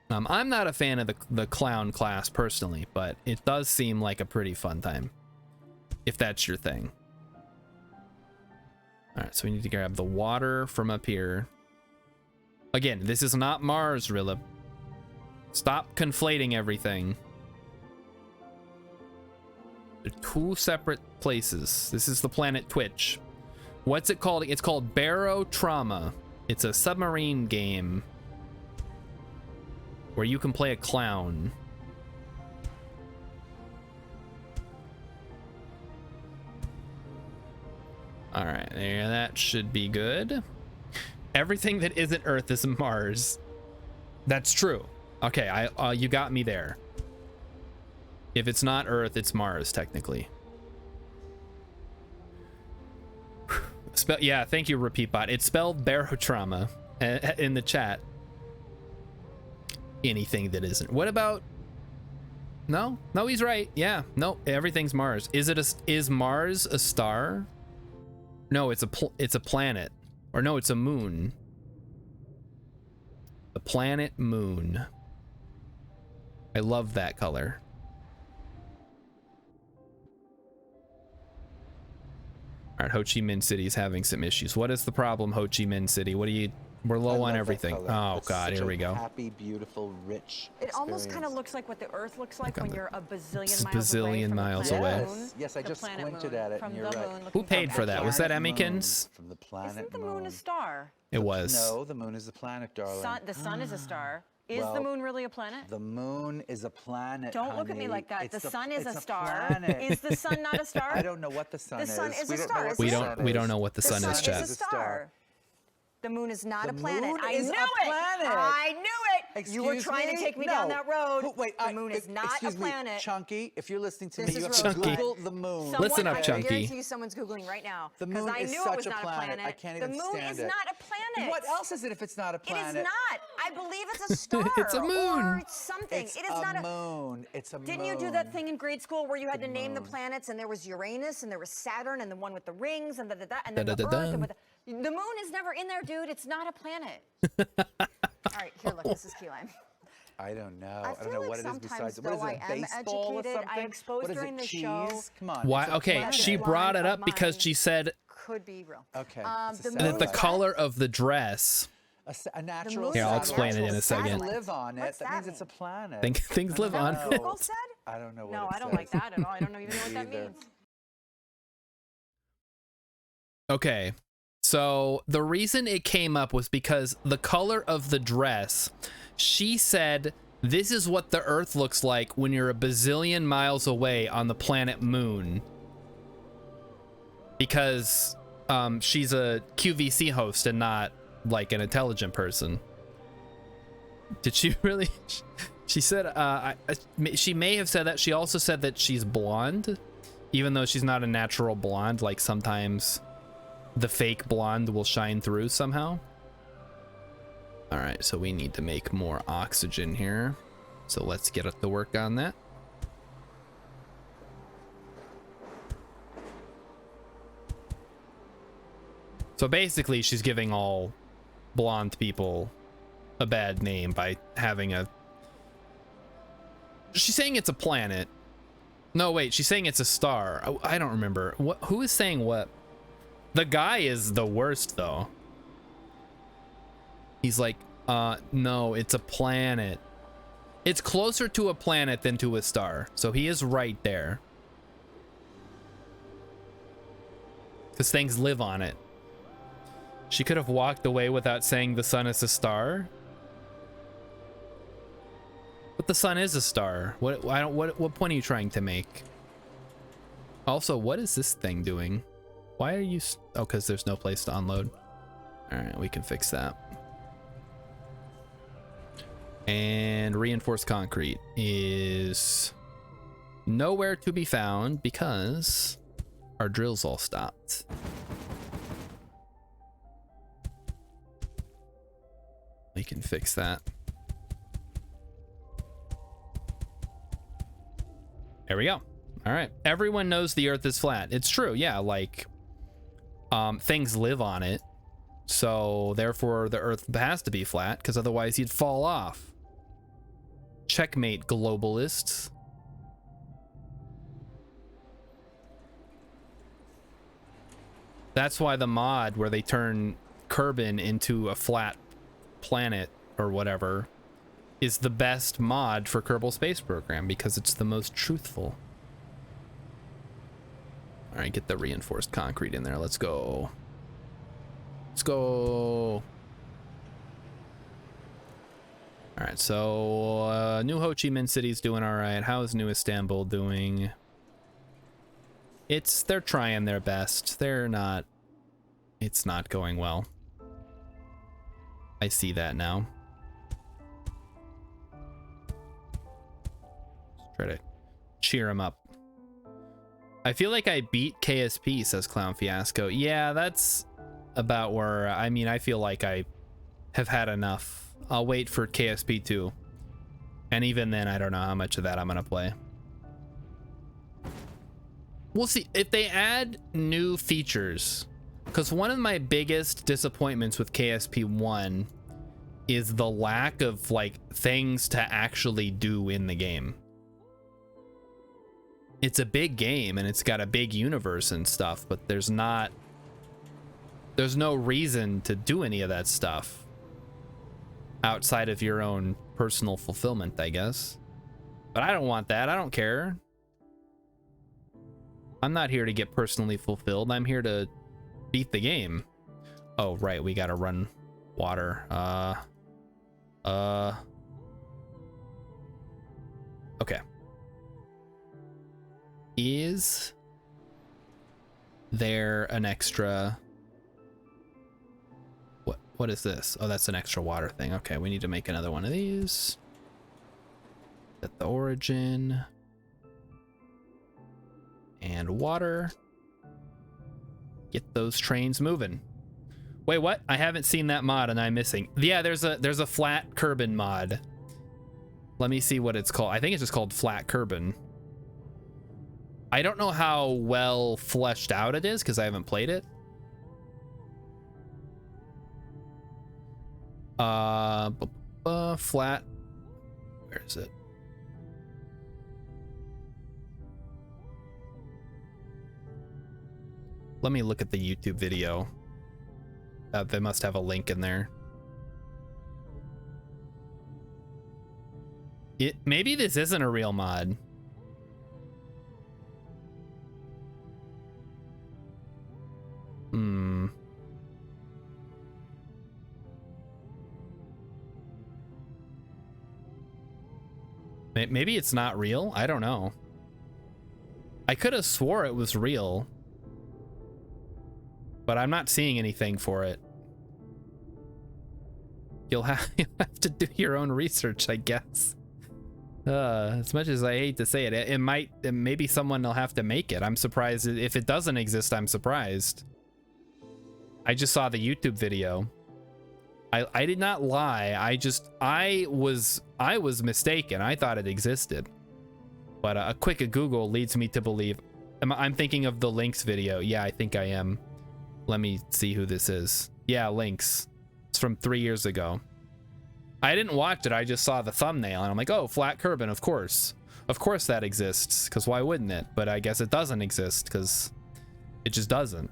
I'm not a fan of the clown class personally, but it does seem like a pretty fun time, if that's your thing. All right, so we need to grab the water from up here. Again, this is not Mars, Rillip. Stop conflating everything. They're two separate places. This is the planet Twitch. What's it called? It's called Barotrauma. It's a submarine game where you can play a clown. All right, there, that should be good. Everything that isn't Earth is Mars. That's true. Okay, you got me there. If it's not Earth, it's Mars, technically. Yeah, thank you, RepeatBot. It's spelled Barotrauma in the chat. Anything that isn't. What about? No, he's right. Yeah, no, everything's Mars. Is Mars a star? No, it's a planet. Or no, it's a moon. The planet Moon. I love that color. All right, Ho Chi Minh City is having some issues. What is the problem, Ho Chi Minh City? What do you? We're low on everything. Oh God, here we go. Happy, beautiful, rich. It almost kind of looks like what the Earth looks like when you're a bazillion miles away. away. Yes, I just squinted at it, and you're right. Who paid for that? Was that Emmykins? From the planet Isn't the moon a star? It was. No, the moon is a planet, darling. The sun is a star. Is the moon really a planet? The moon is a planet. Don't look at me like that. The sun is a star. Planet. Is the sun not a star? I don't know what the sun is. The sun is a star. We don't know what the sun is, chat. The sun is a star. The moon is not a planet. I knew it. I knew it. Excuse you were trying to take me down that road. Wait, the moon is not a planet. Me, Chunky, if you're listening to this me, you have Chunky. to Google the moon. Listen up, Chunky. I guarantee you someone's Googling right now. The moon I is knew such it was a not planet. I can't even stand it. The moon is not a planet. What else is it if it's not a planet? It is not. I believe it's a star. It's a moon. Or something. It's it is not a moon. It's a moon. Didn't you do that thing in grade school where you had to name the planets, and there was Uranus, and there was Saturn, and the one with the rings, and and then the Earth, and the moon is never in there, dude. It's not a planet. All right, here, look. This is key lime. I don't know. I don't know like what it is besides. though, What is it? I am Baseball or educated. something? I exposed What is during it? the Cheese? show. Come on. Why? it's a Okay, planet. she brought it up because she said Could be real. Okay. it's a the satellite. that the color of the dress. A natural. Here, I'll explain it in a second. Live on it. What's that that means it's a mean? planet. Things live on. What Google said? I don't know what No, it I don't says. like that at all. I don't even know what that Either. means. Okay, so the reason it came up was because the color of the dress. She said this is what the Earth looks like when you're a bazillion miles away on the planet Moon. Because she's a QVC host and not like an intelligent person. Did she really? She said she may have said that. She also said that she's blonde, even though she's not a natural blonde. Like sometimes the fake blonde will shine through somehow. All right, so we need to make more oxygen here. So let's get to work on that. So basically, she's giving all blonde people a bad name by having a She's saying it's a planet. No, wait, she's saying it's a star. Oh, I don't remember. Who is saying what? The guy is the worst, though. He's like, no, it's a planet. It's closer to a planet than to a star. So he is right there. Because things live on it. She could have walked away without saying the sun is a star. But the sun is a star. What point are you trying to make? Also, what is this thing doing? Why are you... Oh, because there's no place to unload. All right, we can fix that. And reinforced concrete is nowhere to be found because our drills all stopped. We can fix that. There we go. All right. Everyone knows the Earth is flat. It's true. Yeah, like things live on it. So therefore the Earth has to be flat because otherwise you'd fall off. Checkmate, globalists. That's why the mod where they turn Kerbin into a flat planet or whatever is the best mod for Kerbal Space Program because it's the most truthful. All right, get the reinforced concrete in there. Let's go. Let's go. All right, so New Ho Chi Minh City's doing all right. How is New Istanbul doing? They're trying their best. It's not going well. I see that now. Let's try to cheer him up. I feel like I beat KSP, says Clown Fiasco. Yeah, that's about where, I mean, I feel like I have had enough. I'll wait for KSP 2. And even then, I don't know how much of that I'm going to play. We'll see if they add new features. Because one of my biggest disappointments with KSP 1 is the lack of like things to actually do in the game. It's a big game and it's got a big universe and stuff, but there's no reason to do any of that stuff outside of your own personal fulfillment, I guess. But I don't want that. I don't care. I'm not here to get personally fulfilled. I'm here to beat the game. Oh, right. We got to run water. Okay. Is there an extra... What is this? Oh, that's an extra water thing. Okay, we need to make another one of these. Set the origin. And water. Get those trains moving. Wait, what? I haven't seen that mod and I'm missing. Yeah, there's a flat Kerbin mod. Let me see what it's called. I think it's just called Flat Kerbin. I don't know how well fleshed out it is because I haven't played it. Flat. Where is it? Let me look at the YouTube video. They must have a link in there. Maybe this isn't a real mod. Maybe it's not real. I don't know. I could have swore it was real, but I'm not seeing anything for it. You'll have to do your own research, I guess. As much as I hate to say it, maybe someone will have to make it. I'm surprised if it doesn't exist. I'm surprised. I just saw the YouTube video. I did not lie. I was mistaken. I thought it existed. But a quick Google leads me to believe. I'm thinking of the Lynx video. Yeah, I think I am. Let me see who this is. Yeah, Lynx. It's from 3 years ago. I didn't watch it. I just saw the thumbnail and I'm like, oh, Flat Kerbin, of course. Of course that exists, because why wouldn't it? But I guess it doesn't exist, because it just doesn't.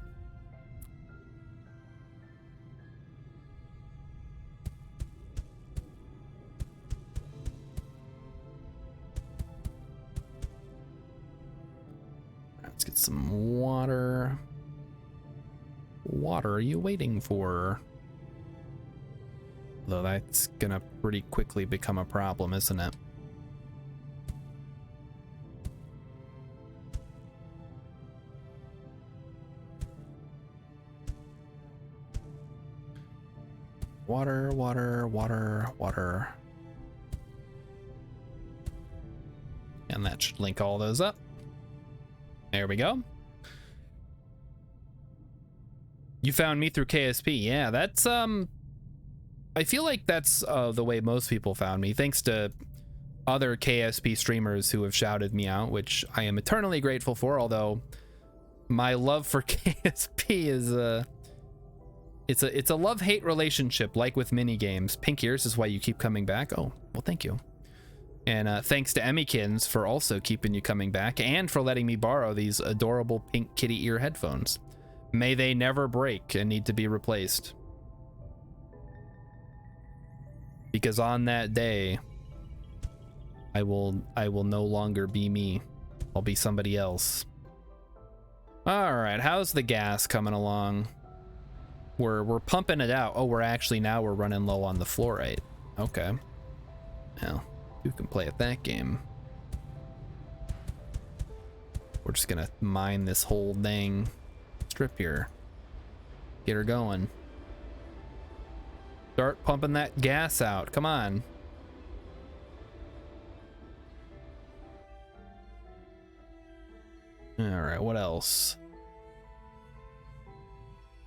Let's get some water. Water are you waiting for? Though that's gonna pretty quickly become a problem, isn't it? Water, water, water, water. And that should link all those up. There we go. You found me through KSP. Yeah, that's I feel like that's the way most people found me, thanks to other KSP streamers who have shouted me out, which I am eternally grateful for, although my love for KSP is it's a love-hate relationship, like with mini games. Pink ears is why you keep coming back. Oh, well, thank you. And thanks to Emmykins for also keeping you coming back and for letting me borrow these adorable pink kitty ear headphones. May they never break and need to be replaced. Because on that day, I will no longer be me. I'll be somebody else. All right, how's the gas coming along? We're pumping it out. Oh, we're running low on the fluorite. Okay. Well, who can play at that game? We're just gonna mine this whole dang strip here. Get her going. Start pumping that gas out. Come on. All right, what else?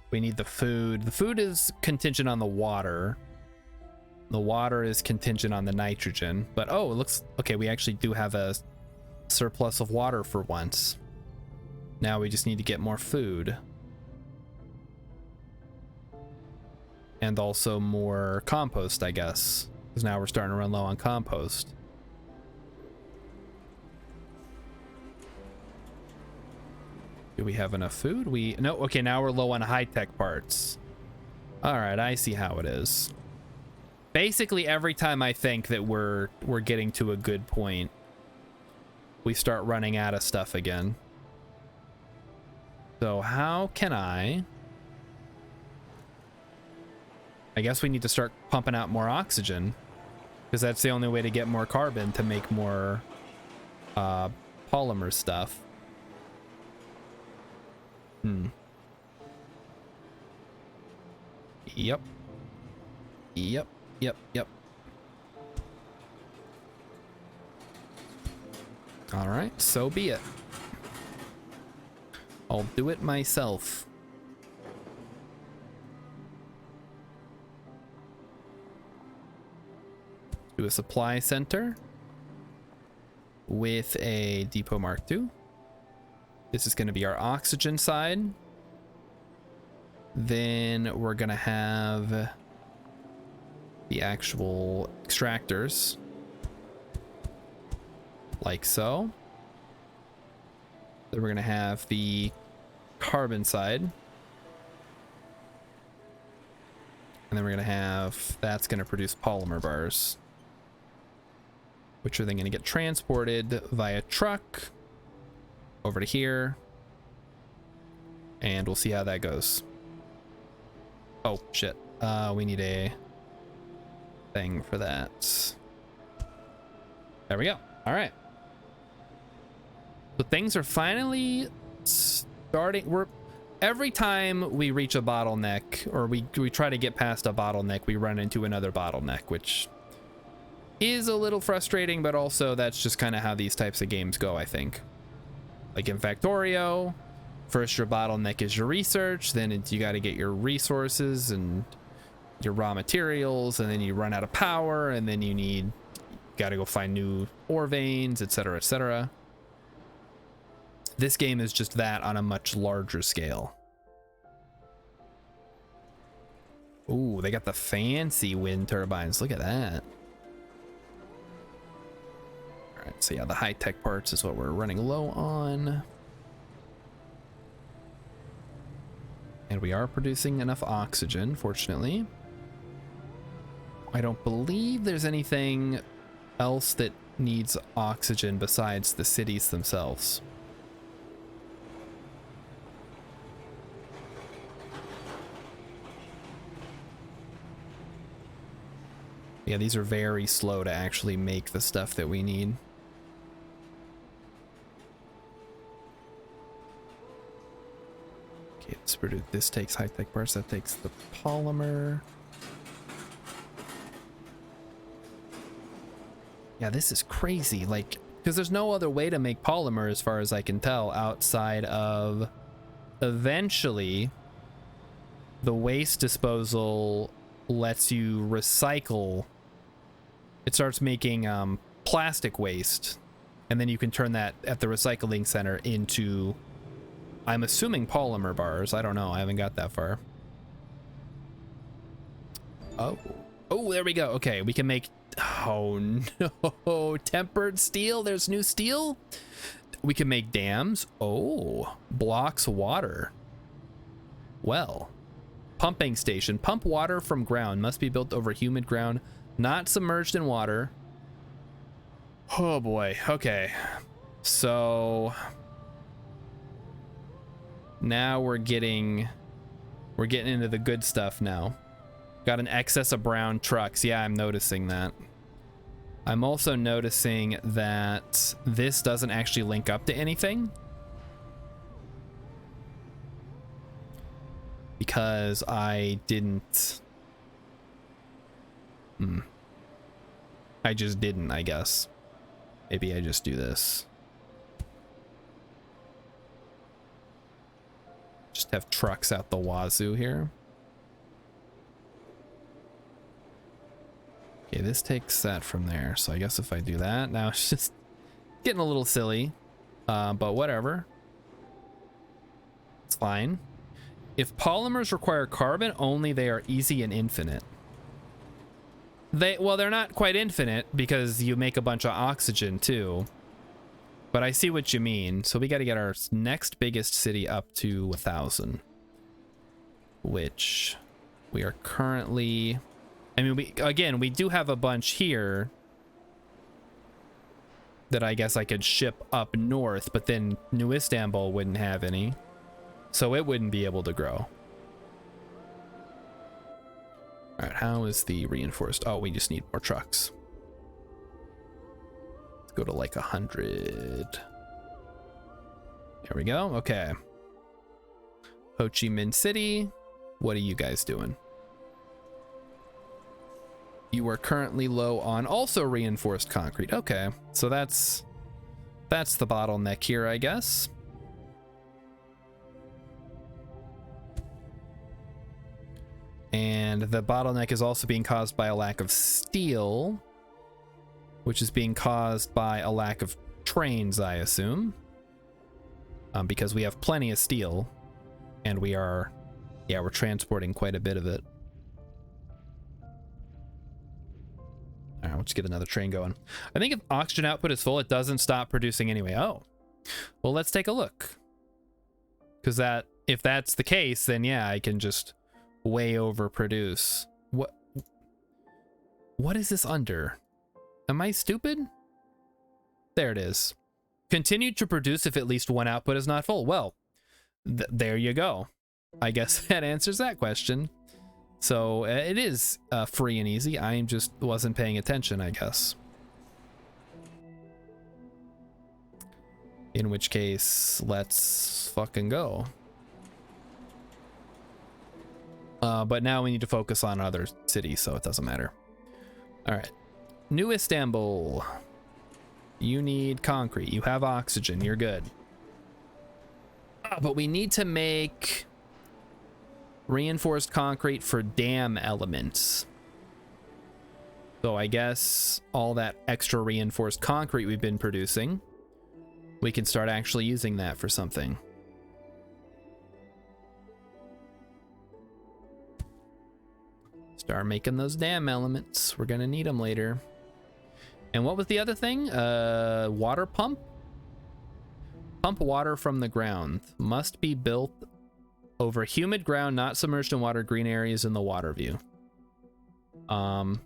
We need the food. The food is contingent on the water. The water is contingent on the nitrogen. But oh, it looks okay. We actually do have a surplus of water for once. Now we just need to get more food. And also more compost, I guess. Because now we're starting to run low on compost. Do we have enough food? No, okay, now we're low on high-tech parts. All right, I see how it is. Basically, every time I think that we're getting to a good point, we start running out of stuff again. So how can I guess we need to start pumping out more oxygen, because that's the only way to get more carbon to make more polymer stuff. Yep. All right, so be it. I'll do it myself. Do a supply center with a depot mark II. This is going to be our oxygen side. Then we're going to have the actual extractors, like so. Then we're going to have the carbon side. And then we're going to have, that's going to produce polymer bars, which are then going to get transported via truck over to here. And we'll see how that goes. Oh, shit. We need a thing for that. There we go. All right. So things are finally starting. Every time we reach a bottleneck, or we try to get past a bottleneck, we run into another bottleneck, which is a little frustrating, but also that's just kind of how these types of games go, I think. Like in Factorio, first your bottleneck is your research, then you got to get your resources and your raw materials, and then you run out of power, and then you got to go find new ore veins, etc., etc. This game is just that on a much larger scale. Ooh, they got the fancy wind turbines. Look at that. All Alright, so yeah, the high-tech parts is what we're running low on. And we are producing enough oxygen, fortunately. I don't believe there's anything else that needs oxygen besides the cities themselves. Yeah, these are very slow to actually make the stuff that we need. Okay, let's produce. This takes high-tech parts. That takes the polymer. Yeah, this is crazy. Like, because there's no other way to make polymer, as far as I can tell, outside of eventually the waste disposal lets you recycle. It starts making plastic waste, and then you can turn that at the recycling center into, I'm assuming, polymer bars. I don't know. I haven't got that far. Oh, there we go. Okay, we can make, oh no, tempered steel. There's new steel. We can make dams. Oh, blocks water. Well, pumping station. Pump water from ground. Must be built over humid ground, not submerged in water. Oh boy. Okay. So now we're getting into the good stuff now. Got an excess of brown trucks. Yeah, I'm noticing that. I'm also noticing that this doesn't actually link up to anything, because I didn't. I just didn't, I guess. Maybe I just do this. Just have trucks out the wazoo here. Okay, this takes that from there. So I guess if I do that, now it's just getting a little silly. But whatever. It's fine. If polymers require carbon only, they are easy and infinite. Well, they're not quite infinite because you make a bunch of oxygen too. But I see what you mean. So we got to get our next biggest city up to 1,000, which we are currently. I mean, we do have a bunch here that I guess I could ship up north, but then New Istanbul wouldn't have any, so it wouldn't be able to grow. All right, how is the reinforced? Oh, we just need more trucks. Let's go to like 100. There we go. Okay. Ho Chi Minh City, what are you guys doing? You are currently low on also reinforced concrete. Okay, so that's the bottleneck here, I guess. And the bottleneck is also being caused by a lack of steel, which is being caused by a lack of trains, I assume, because we have plenty of steel, and we're transporting quite a bit of it. All right, let's get another train going. I think if oxygen output is full, it doesn't stop producing anyway. Oh, well, let's take a look. Because if that's the case, then yeah, I can just way overproduce. What is this under? Am I stupid? There it is. Continue to produce if at least one output is not full. Well, there you go. I guess that answers that question. So it is free and easy. I just wasn't paying attention, I guess. In which case, let's fucking go. But now we need to focus on other cities, so it doesn't matter. All right. New Istanbul. You need concrete. You have oxygen. You're good. But we need to make reinforced concrete for dam elements. So I guess all that extra reinforced concrete we've been producing, we can start actually using that for something. Start making those dam elements. We're gonna need them later. And what was the other thing? Water pump? Pump water from the ground. Must be built over humid ground, not submerged in water, green areas in the water view. I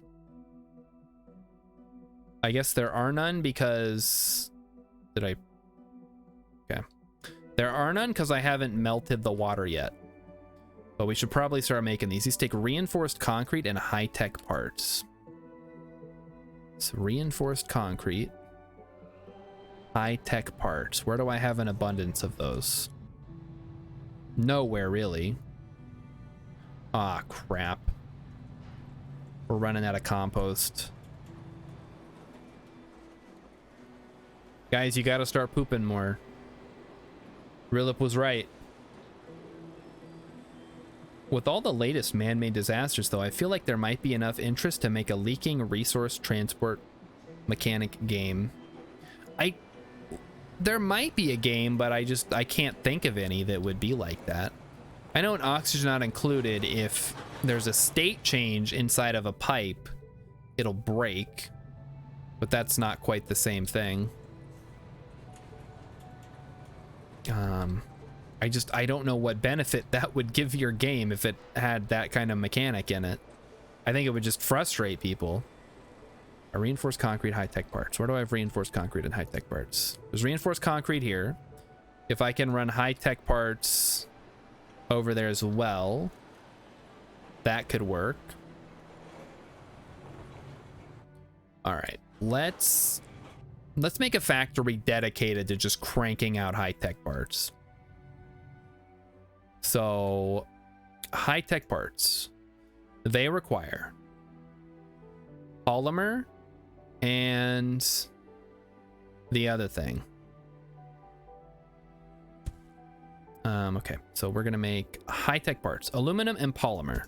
guess there are none because... Okay. There are none because I haven't melted the water yet. But we should probably start making these. These take reinforced concrete and high-tech parts. So reinforced concrete. High-tech parts. Where do I have an abundance of those? Nowhere, really. Ah, crap. We're running out of compost. Guys, you gotta start pooping more. Rilip was right. With all the latest man-made disasters, though, I feel like there might be enough interest to make a leaking resource transport mechanic game. There might be a game, but I can't think of any that would be like that. I know an oxygen not included, if there's a state change inside of a pipe, it'll break, but that's not quite the same thing. I don't know what benefit that would give your game if it had that kind of mechanic in it. I think it would just frustrate people. A reinforced concrete high-tech parts. Where do I have reinforced concrete and high-tech parts? There's reinforced concrete here. If I can run high-tech parts over there as well, that could work. All right, let's make a factory dedicated to just cranking out high-tech parts. So, high-tech parts, they require polymer and the other thing. Okay, so we're gonna make high-tech parts, aluminum and polymer.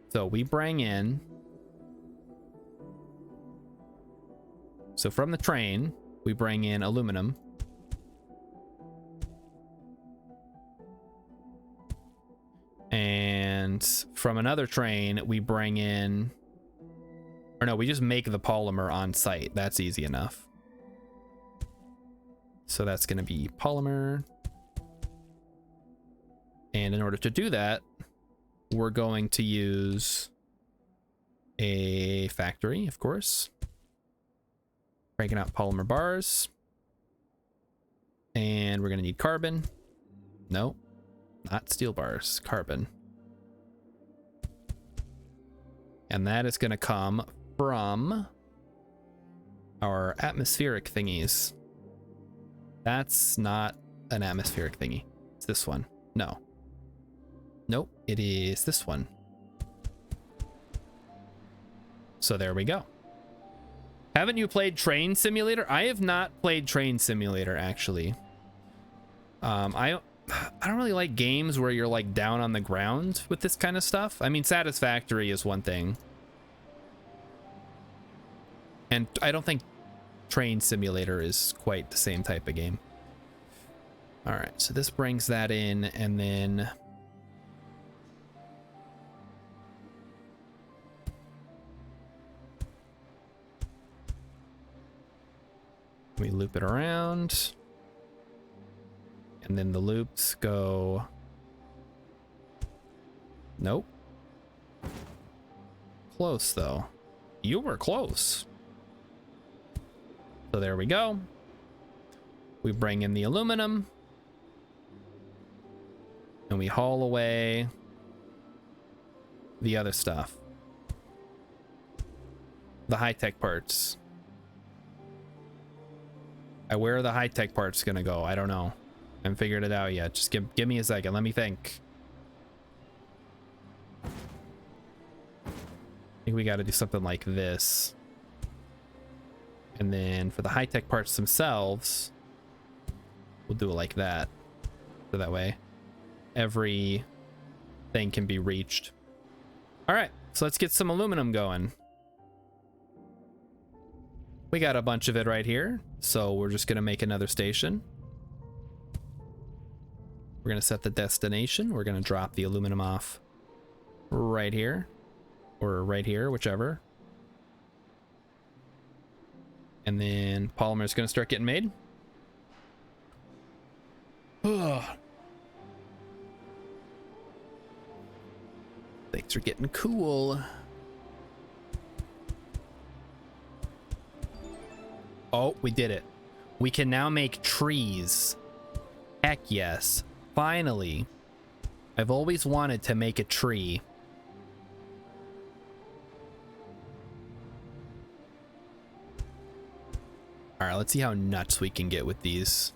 So we bring in, so from the train, we bring in aluminum. And from another train, we bring in, or no, we just make the polymer on site. That's easy enough. So that's going to be polymer. And in order to do that, we're going to use a factory, of course. Breaking out polymer bars. And we're going to need carbon. No, not steel bars, carbon. And that is going to come from our atmospheric thingies. That's not an atmospheric thingy. It's this one. No. Nope, it is this one. So there we go. Haven't you played Train Simulator? I have not played Train Simulator, actually. I don't really like games where you're like down on the ground with this kind of stuff. I mean, Satisfactory is one thing. And I don't think Train Simulator is quite the same type of game. All right, so this brings that in, and then we loop it around, and then the loops go. Nope. Close though. You were close. So there we go. We bring in the aluminum and we haul away the other stuff. The high-tech parts. Where are the high-tech parts gonna go? I don't know. I haven't figured it out yet. Just give me a second. Let me think. I think we got to do something like this. And then for the high-tech parts themselves, we'll do it like that. So that way every thing can be reached. All right, so let's get some aluminum going. We got a bunch of it right here, so we're just gonna make another station. We're gonna set the destination. We're gonna drop the aluminum off right here, or right here, whichever. And then polymer is going to start getting made. Things are getting cool. Oh, we did it. We can now make trees. Heck yes. Finally. I've always wanted to make a tree. All right, let's see how nuts we can get with these.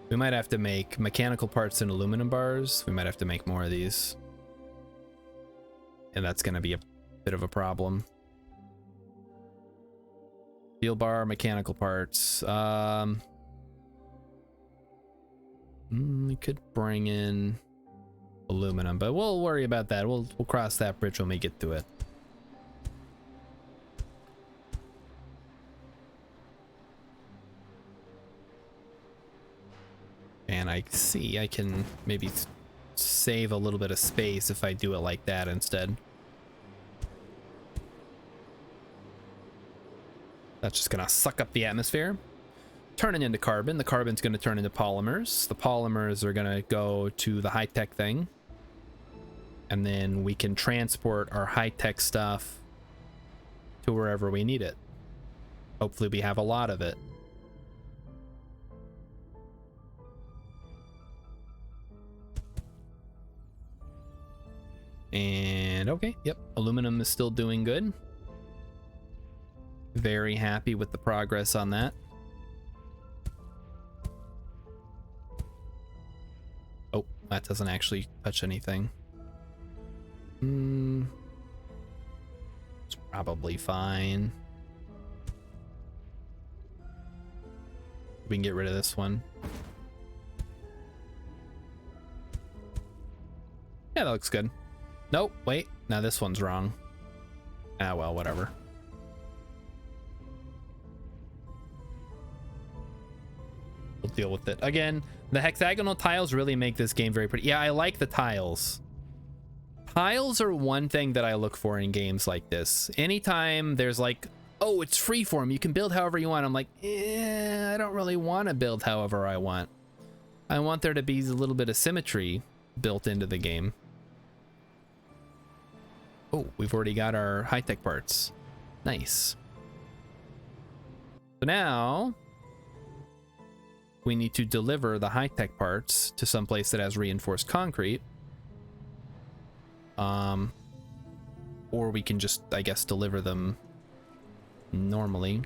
We might have to make mechanical parts and aluminum bars. We might have to make more of these. And that's going to be a bit of a problem. Steel bar, mechanical parts. We could bring in aluminum, but we'll worry about that. We'll cross that bridge when we get to it. And I see I can maybe save a little bit of space if I do it like that instead. That's just gonna suck up the atmosphere, turn it into carbon. The carbon's gonna turn into polymers. The polymers are gonna go to the high-tech thing. And then we can transport our high-tech stuff to wherever we need it. Hopefully we have a lot of it. And okay, yep, aluminum is still doing good. Very happy with the progress on that. Oh, that doesn't actually touch anything. It's probably fine. We can get rid of this one. Yeah, that looks good. Nope, wait. Now this one's wrong. Ah, well, whatever. We'll deal with it. Again, the hexagonal tiles really make this game very pretty. Yeah, I like the tiles. Tiles are one thing that I look for in games like this. Anytime there's like, oh, it's freeform, you can build however you want. I'm like, I don't really want to build however I want. I want there to be a little bit of symmetry built into the game. Oh, we've already got our high-tech parts. Nice. So now we need to deliver the high-tech parts to some place that has reinforced concrete. Or we can just, I guess, deliver them normally.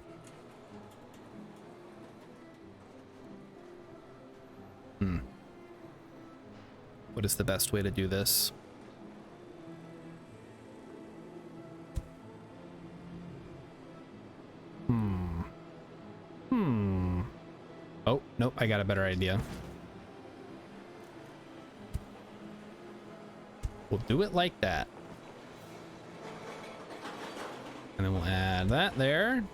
What is the best way to do this? Oh, nope, I got a better idea. We'll do it like that. And then we'll add that there.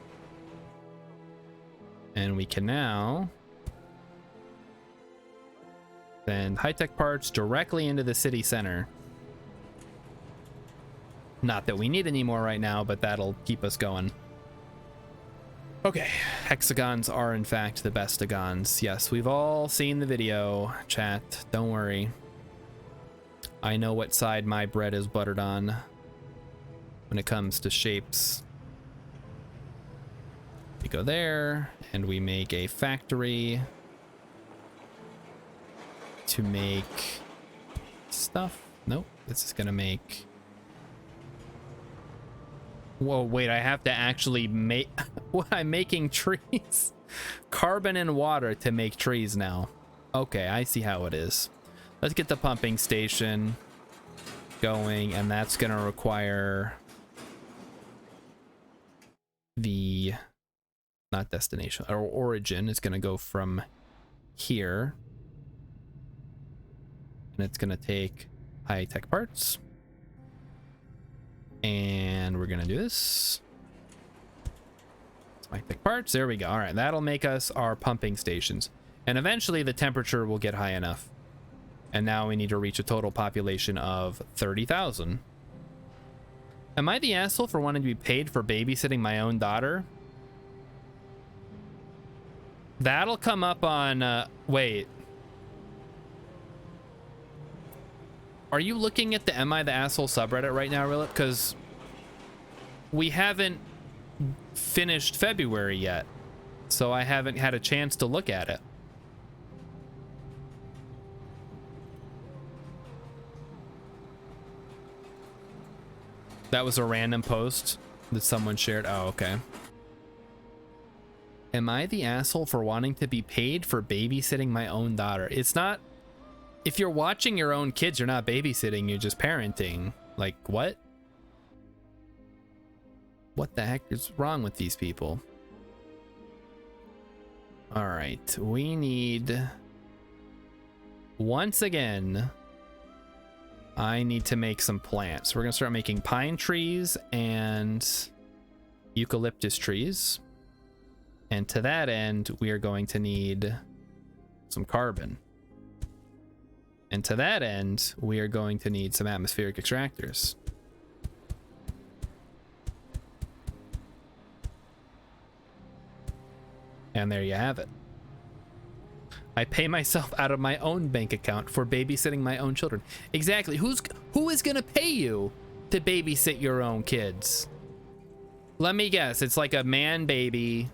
And we can now send high-tech parts directly into the city center. Not that we need any more right now, but that'll keep us going. Okay, hexagons are in fact the bestagons. Yes, we've all seen the video, chat. Don't worry. I know what side my bread is buttered on when it comes to shapes. We go there, and we make a factory to make stuff. Nope, this is gonna make... Whoa, wait, I have to actually make... I'm making trees. Carbon and water to make trees now. Okay, I see how it is. Let's get the pumping station going, and that's gonna require the... not destination, or origin is gonna go from here. And it's gonna take high-tech parts. And we're gonna do this. High-tech parts, there we go. All right, that'll make us our pumping stations. And eventually the temperature will get high enough. And now we need to reach a total population of 30,000. Am I the asshole for wanting to be paid for babysitting my own daughter? That'll come up on, wait. Are you looking at the Am I the Asshole subreddit right now, Rilip? Because we haven't finished February yet, so I haven't had a chance to look at it. That was a random post that someone shared. Oh, okay. Am I the asshole for wanting to be paid for babysitting my own daughter? It's not. If you're watching your own kids, you're not babysitting, you're just parenting. Like, what? What the heck is wrong with these people? All right, we need, once again, I need to make some plants. We're gonna start making pine trees and eucalyptus trees. And to that end, we are going to need some carbon. And to that end, we are going to need some atmospheric extractors. And there you have it. I pay myself out of my own bank account for babysitting my own children. Exactly. Who is gonna pay you to babysit your own kids? Let me guess. It's like a man baby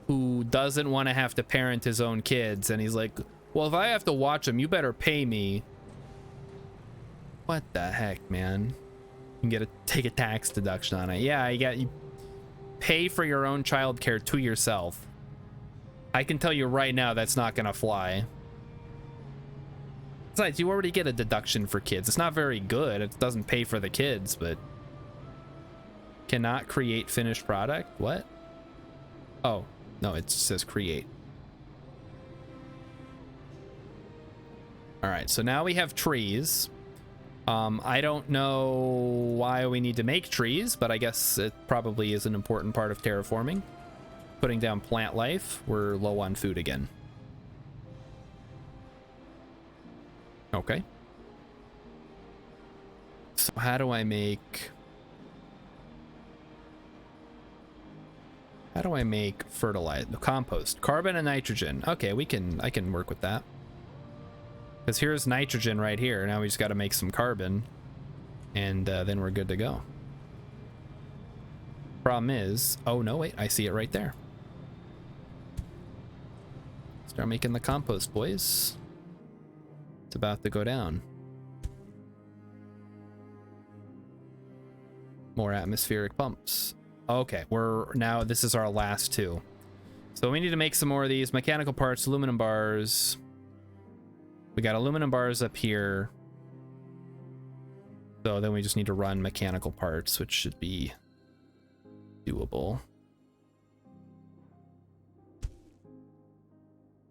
who doesn't want to have to parent his own kids, and he's like, well, if I have to watch them, you better pay me. What the heck, man? You can take a tax deduction on it. Yeah, you pay for your own childcare to yourself. I can tell you right now that's not gonna fly. Besides, you already get a deduction for kids. It's not very good. It doesn't pay for the kids, but cannot create finished product. What? Oh, no, it says create. All right, so now we have trees. I don't know why we need to make trees, but I guess it probably is an important part of terraforming. Putting down plant life. We're low on food again. Okay. So how do I make fertilizer? The compost, carbon and nitrogen. Okay, I can work with that. Because here's nitrogen right here. Now we just got to make some carbon, and then we're good to go. Problem is, oh no, wait, I see it right there. Start making the compost, boys. It's about to go down. More atmospheric pumps. Okay, this is our last two. So we need to make some more of these mechanical parts, aluminum bars. We got aluminum bars up here. So then we just need to run mechanical parts, which should be doable.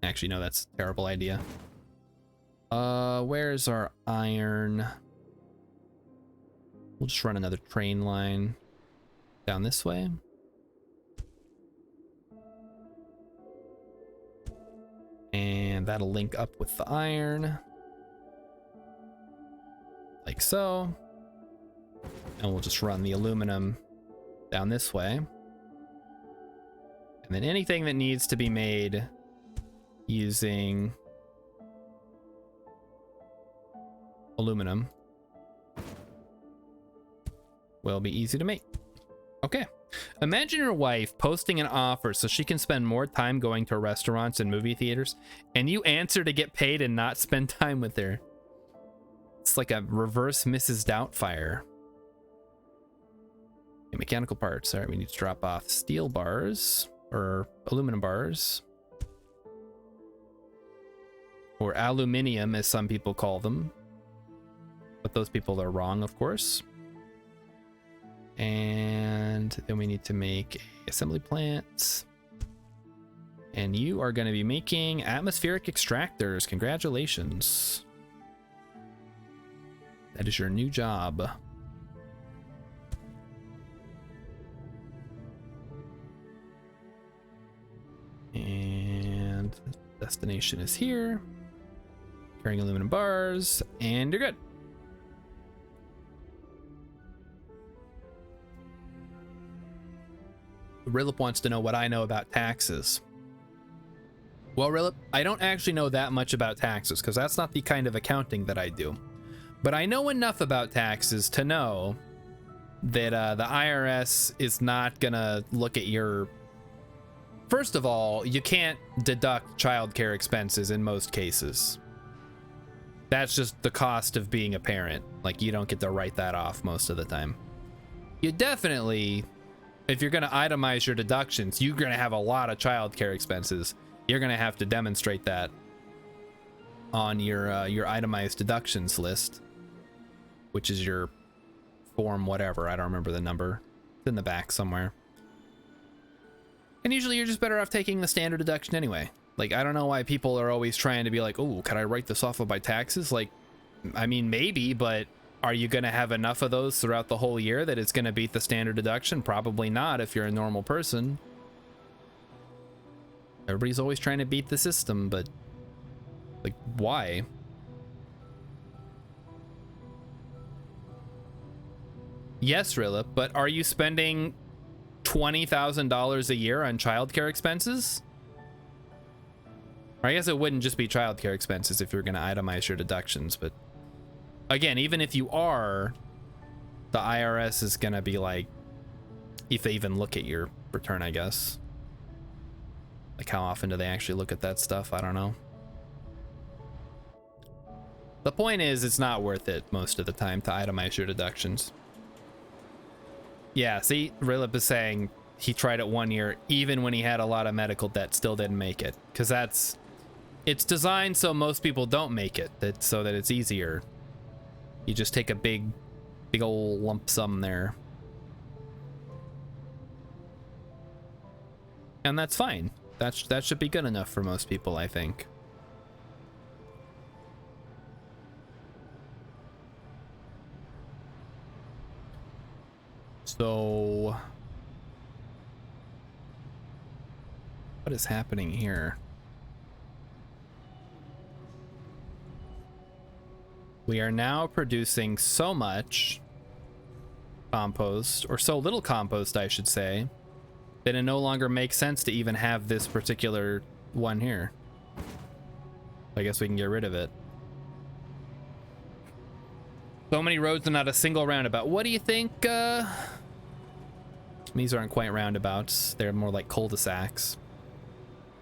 Actually, no, that's a terrible idea. Where's our iron? We'll just run another train line down this way. And that'll link up with the iron. Like so. And we'll just run the aluminum down this way. And then anything that needs to be made using aluminum will be easy to make. Okay. Imagine your wife posting an offer so she can spend more time going to restaurants and movie theaters, and you answer to get paid and not spend time with her. It's like a reverse Mrs. Doubtfire. Okay, mechanical parts. All right, we need to drop off steel bars or aluminum bars, or aluminium as some people call them, but those people are wrong, of course. And then we need to make assembly plants, and you are going to be making atmospheric extractors. Congratulations, that is your new job. And destination is here. Carrying aluminum bars, and you're good. Rilip wants to know what I know about taxes. Well, Rilip, I don't actually know that much about taxes because that's not the kind of accounting that I do. But I know enough about taxes to know that the IRS is not gonna look at your... First of all, you can't deduct childcare expenses in most cases. That's just the cost of being a parent. Like, you don't get to write that off most of the time. You definitely, if you're gonna itemize your deductions, you're gonna have a lot of childcare expenses. You're gonna have to demonstrate that on your itemized deductions list, which is your form whatever. I don't remember the number. It's in the back somewhere. And usually you're just better off taking the standard deduction anyway. Like, I don't know why people are always trying to be like, oh, can I write this off of my taxes? Like, I mean, maybe, but are you going to have enough of those throughout the whole year that it's going to beat the standard deduction? Probably not if you're a normal person. Everybody's always trying to beat the system, but like, why? Yes, Rilip, but are you spending $20,000 a year on childcare expenses? Or I guess it wouldn't just be childcare expenses if you're going to itemize your deductions, but again, even if you are, the IRS is going to be like, if they even look at your return, I guess. Like, how often do they actually look at that stuff? I don't know. The point is, it's not worth it most of the time to itemize your deductions. Yeah, see, Rilip is saying he tried it 1 year, even when he had a lot of medical debt, still didn't make it. Because it's designed so most people don't make it, so that it's easier. You just take a big old lump sum there. And that's fine. That should be good enough for most people, I think. So, what is happening here? We are now producing so much compost, or so little compost, I should say, that it no longer makes sense to even have this particular one here. I guess we can get rid of it. So many roads and not a single roundabout. What do you think? These aren't quite roundabouts. They're more like cul-de-sacs.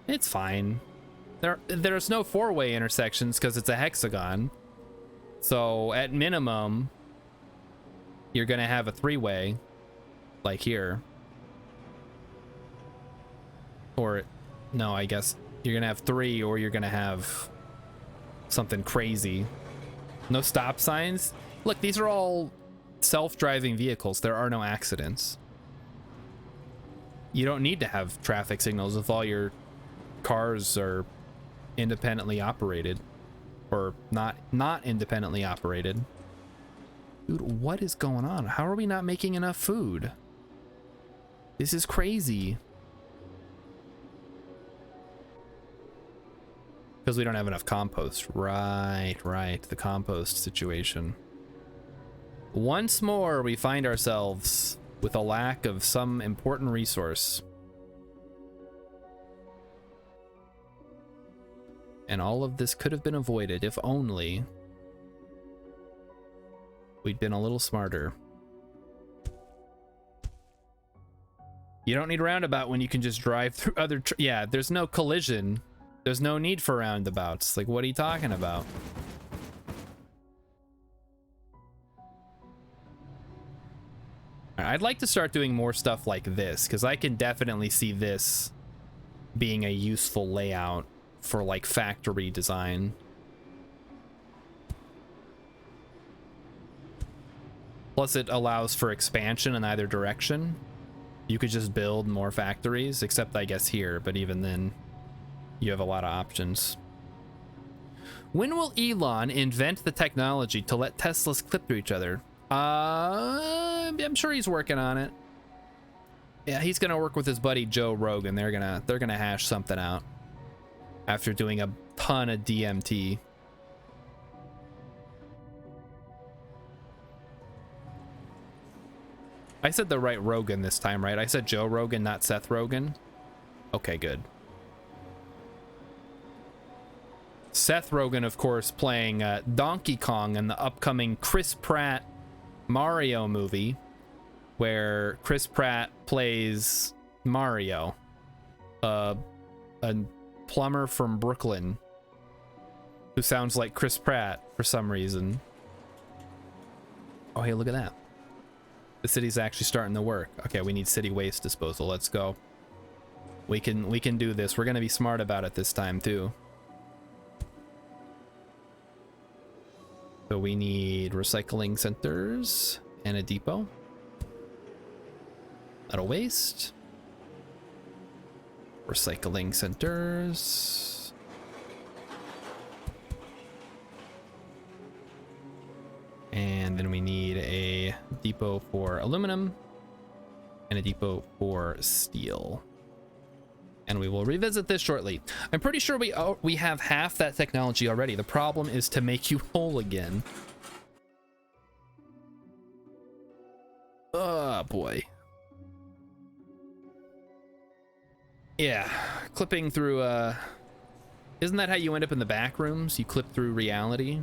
It's fine. There's no four-way intersections because it's a hexagon. So at minimum, you're gonna have a three-way, like here. Or, no, I guess you're gonna have three, or you're gonna have something crazy. No stop signs. Look, these are all self-driving vehicles. There are no accidents. You don't need to have traffic signals if all your cars are independently operated, or not independently operated. Dude, what is going on? How are we not making enough food? This is crazy. Because we don't have enough compost. Right, the compost situation. Once more, we find ourselves with a lack of some important resource. And all of this could have been avoided if only we'd been a little smarter. You don't need a roundabout when you can just drive through other... yeah, there's no collision. There's no need for roundabouts. Like, what are you talking about? I'd like to start doing more stuff like this, because I can definitely see this being a useful layout for, like, factory design. Plus, it allows for expansion in either direction. You could just build more factories, except, I guess, here, but even then, you have a lot of options. When will Elon invent the technology to let Teslas clip to each other? I'm sure he's working on it. Yeah, he's gonna work with his buddy Joe Rogan. They're gonna hash something out after doing a ton of DMT. I said the right Rogan this time, right? I said Joe Rogan, not Seth Rogen. Okay, good. Seth Rogen, of course, playing Donkey Kong in the upcoming Chris Pratt Mario movie, where Chris Pratt plays Mario, a plumber from Brooklyn who sounds like Chris Pratt for some reason. Oh, hey, look at that. The city's actually starting to work. Okay, we need city waste disposal. Let's go. We can do this. We're gonna be smart about it this time too. So we need recycling centers and a depot. Metal waste. Recycling centers. And then we need a depot for aluminum and a depot for steel. And we will revisit this shortly. I'm pretty sure we have half that technology already. The problem is to make you whole again. Oh boy. Yeah, clipping through isn't that how you end up in the back rooms? You clip through reality.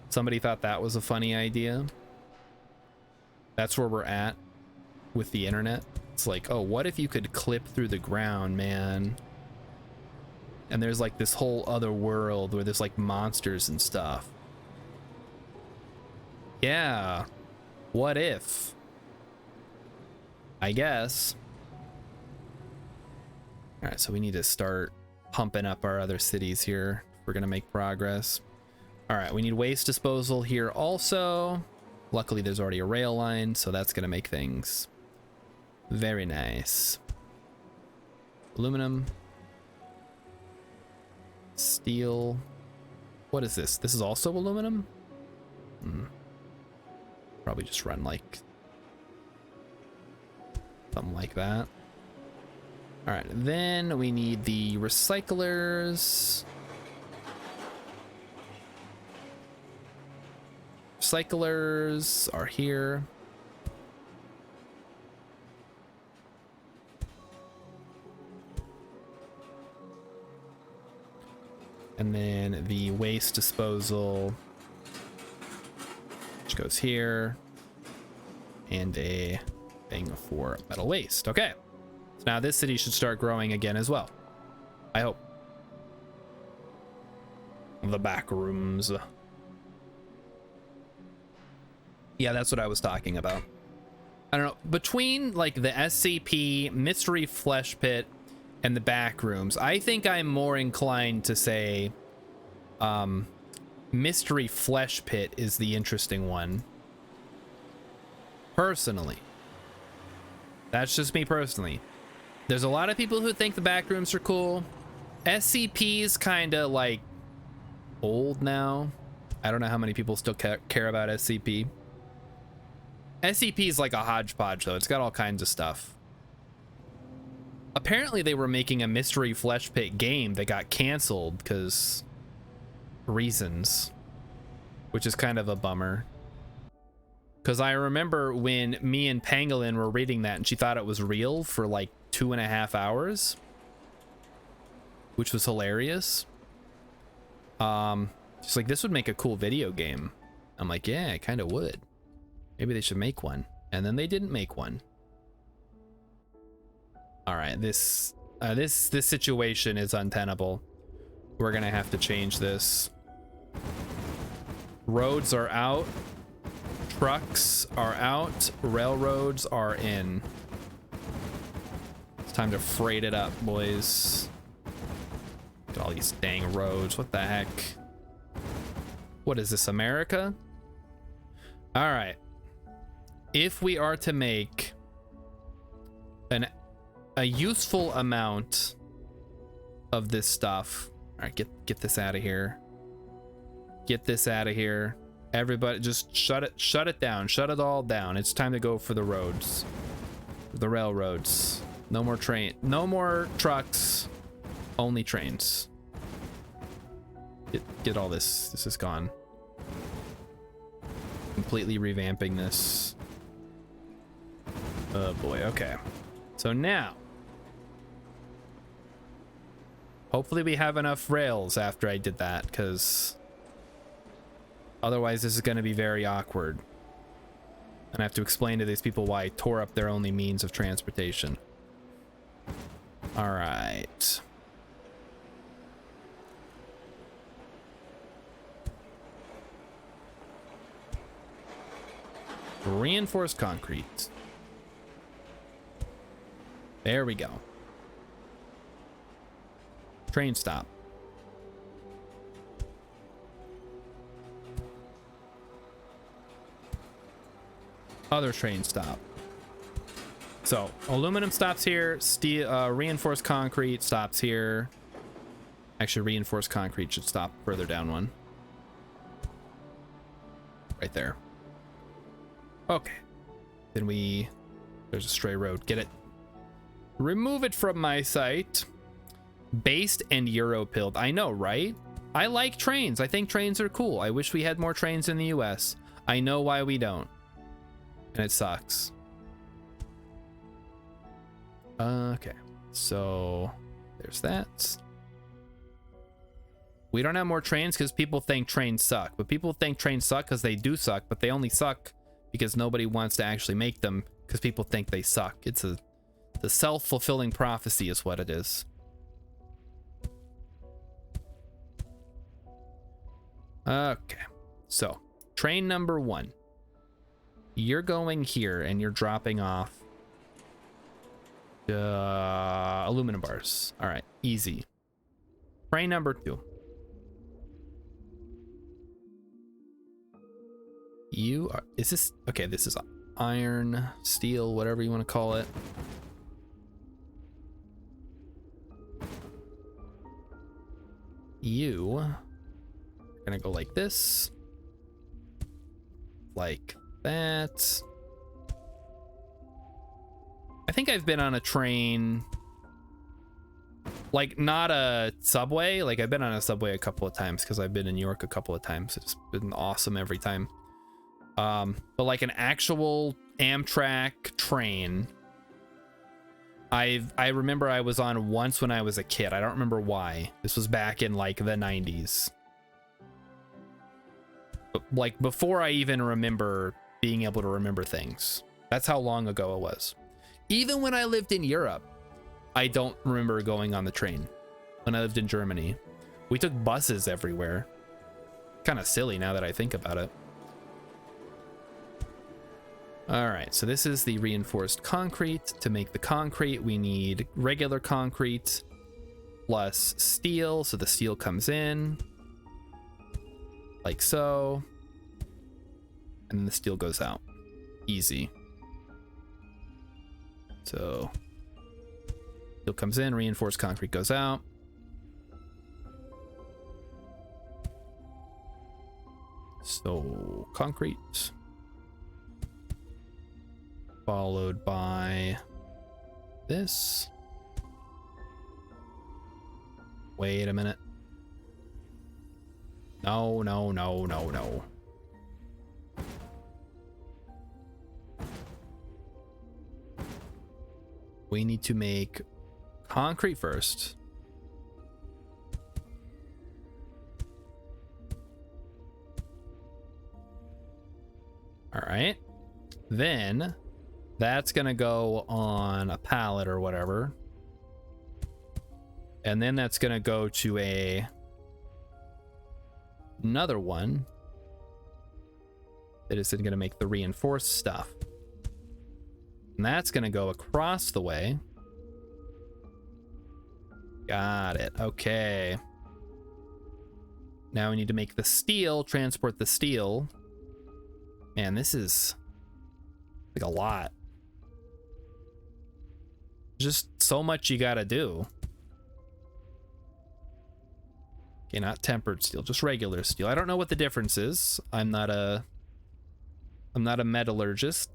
Somebody thought that was a funny idea. That's where we're at with the internet. It's like, oh, what if you could clip through the ground, man? And there's like this whole other world where there's like monsters and stuff. Yeah. What if? I guess. All right, so we need to start pumping up our other cities here if we're gonna make progress. All right, we need waste disposal here also. Luckily, there's already a rail line, so that's gonna make things very nice. Aluminum. Steel. What is this? This is also aluminum? Probably just run like something like that. All right, then we need the recyclers. Recyclers are here. And then the waste disposal, which goes here, and a thing for metal waste. Okay, so now this city should start growing again as well, I hope. The back rooms. Yeah, that's what I was talking about. I don't know, between like the SCP, Mystery Flesh Pit, and the back rooms, I think I'm more inclined to say Mystery Flesh Pit is the interesting one. Personally. That's just me personally. There's a lot of people who think the back rooms are cool. SCP's kind of like old now. I don't know how many people still care about SCP. SCP is like a hodgepodge though. It's got all kinds of stuff. Apparently they were making a Mystery Flesh Pit game that got canceled because reasons, which is kind of a bummer. Because I remember when me and Pangolin were reading that and she thought it was real for like 2.5 hours, which was hilarious. She's like, this would make a cool video game. I'm like, yeah, it kind of would. Maybe they should make one. And then they didn't make one. All right, this situation is untenable. We're gonna have to change this. Roads are out. Trucks are out. Railroads are in. It's time to freight it up, boys. Look at all these dang roads. What the heck? What is this, America? All right. If we are to make a useful amount of this stuff, all right, get this out of here. Get this out of here. Everybody, just shut it down. Shut it all down. It's time to go for the roads, the railroads. No more no more trucks. Only trains. Get all this. This is gone. Completely revamping this. Oh boy. Okay. So now, Hopefully we have enough rails after I did that, because otherwise this is going to be very awkward. And I have to explain to these people why I tore up their only means of transportation. All right. Reinforced concrete. There we go. Train stop. Other train stop. So aluminum stops here. Steel, reinforced concrete stops here. Actually, reinforced concrete should stop further down one. Right there. Okay. Then there's a stray road. Get it. Remove it from my sight. Based and Euro-pilled. I know, right? I like trains. I think trains are cool. I wish we had more trains in the US. I know why we don't. And it sucks. Okay. So there's that. We don't have more trains because people think trains suck. But people think trains suck because they do suck. But they only suck because nobody wants to actually make them because people think they suck. It's a self-fulfilling prophecy is what it is. Okay, so train number 1. You're going here and you're dropping off aluminum bars. All right, easy. Train number 2. You are, is this, okay, this is iron, steel, whatever you want to call it. You are gonna go like this, like that. I think I've been on a train, like not a subway, like I've been on a subway a couple of times because I've been in New York a couple of times. It's been awesome every time. But like an actual Amtrak train, I remember I was on once when I was a kid. I don't remember why. This was back in like the 90s. But like before I even remember being able to remember things. That's how long ago it was. Even when I lived in Europe, I don't remember going on the train. When I lived in Germany, we took buses everywhere. Kind of silly now that I think about it. All right, so this is the reinforced concrete. To make the concrete, we need regular concrete plus steel. So the steel comes in like so, and then the steel goes out. Easy. So steel comes in, reinforced concrete goes out. So concrete. Followed by this. Wait a minute. No, no, no, no, no. We need to make concrete first. All right. Then that's gonna go on a pallet or whatever. And then that's gonna go to another one that is then gonna make the reinforced stuff. And that's gonna go across the way. Got it. Okay. Now we need to make the steel, transport the steel. Man, this is like a lot. Just so much you gotta do. Okay, not tempered steel, just regular steel. I don't know what the difference is. I'm not a metallurgist.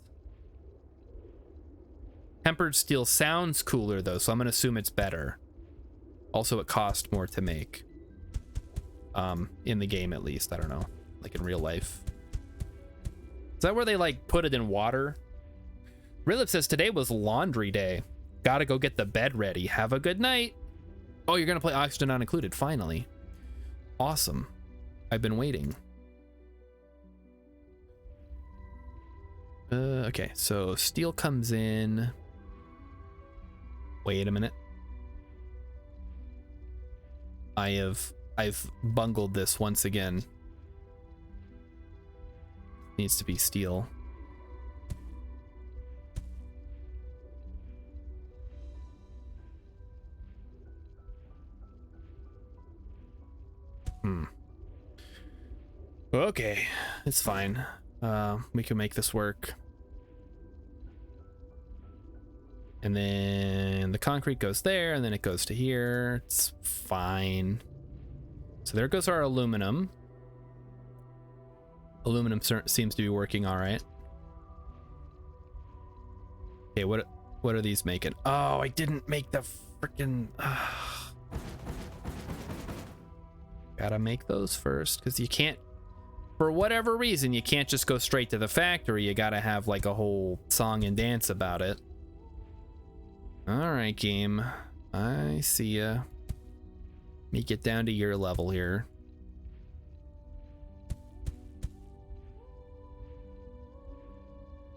Tempered steel sounds cooler though, so I'm gonna assume it's better. Also, it costs more to make. In the game at least. I don't know. Like in real life. Is that where they like put it in water? Rilip says today was laundry day. Gotta go get the bed ready. Have a good night. Oh, you're gonna play Oxygen Not Included, finally. Awesome. I've been waiting. Okay, so steel comes in. Wait a minute. I've bungled this once again. Needs to be steel. Okay, it's fine. We can make this work. And then the concrete goes there, and then it goes to here. It's fine. So there goes our aluminum. Aluminum seems to be working all right. Okay, what are these making? Oh, I didn't make the freaking... Gotta make those first, because you can't... For whatever reason, you can't just go straight to the factory. You gotta have like a whole song and dance about it. All right, game. I see ya. Let me get down to your level here.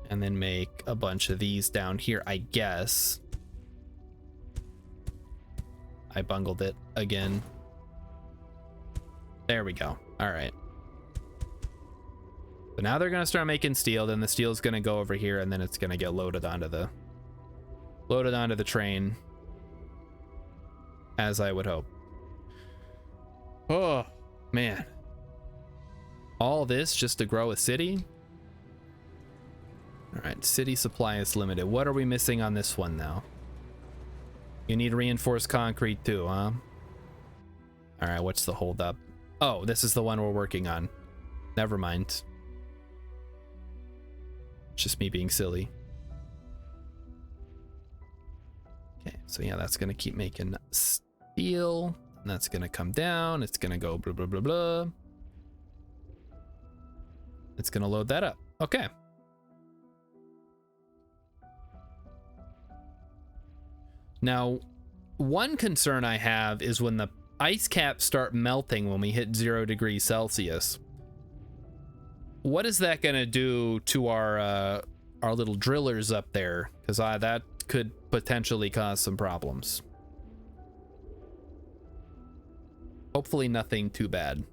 And then make a bunch of these down here, I guess. I bungled it again. There we go. All right. But now they're gonna start making steel, then the steel's gonna go over here, and then it's gonna get loaded onto the train, as I would hope. Oh man, all this just to grow a city. All right, city supply is limited. What are we missing on this one now? You need reinforced concrete too, huh? All right, what's the holdup? Oh, this is the one we're working on. Never mind. Just me being silly. Okay, so yeah, that's gonna keep making steel, and that's gonna come down. It's gonna go blah blah blah blah. It's gonna load that up. Okay. Now, one concern I have is when the ice caps start melting when we hit 0 degrees Celsius. What is that gonna do to our little drillers up there? Because that could potentially cause some problems. Hopefully nothing too bad.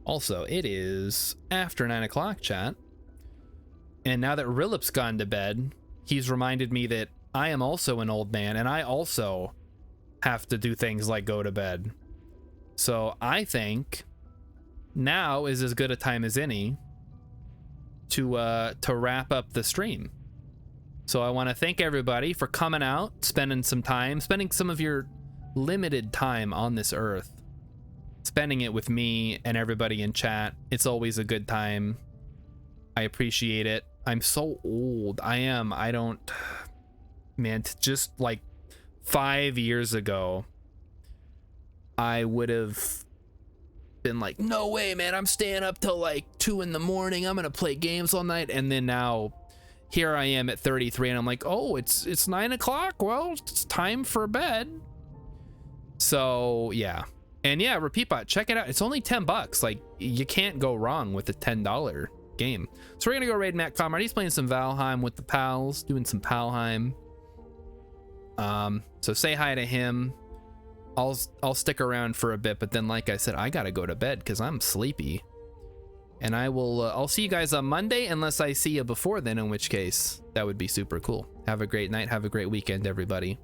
Also, it is after 9 o'clock, chat. And now that Rilip's gone to bed, he's reminded me that I am also an old man, and I also have to do things like go to bed. So I think now is as good a time as any to wrap up the stream. So I want to thank everybody for coming out, spending some of your limited time on this earth, spending it with me and everybody in chat. It's always a good time. I appreciate it. I'm so old. I don't, man, just like 5 years ago, I would have been like, no way, man, I'm staying up till like 2 in the morning. I'm gonna play games all night. And then now here I am at 33 and I'm like, oh, it's 9 o'clock. Well, it's time for bed. So yeah. And yeah, Repeatbot, check it out. It's only $10. Like, you can't go wrong with a $10 game. So we're gonna go raid Matt Comrade. He's playing some Valheim with the pals, doing some Palheim. So say hi to him. I'll stick around for a bit, but then like I said, I gotta go to bed because I'm sleepy. And I'll see you guys on Monday, unless I see you before then, in which case that would be super cool. Have a great night, have a great weekend, everybody.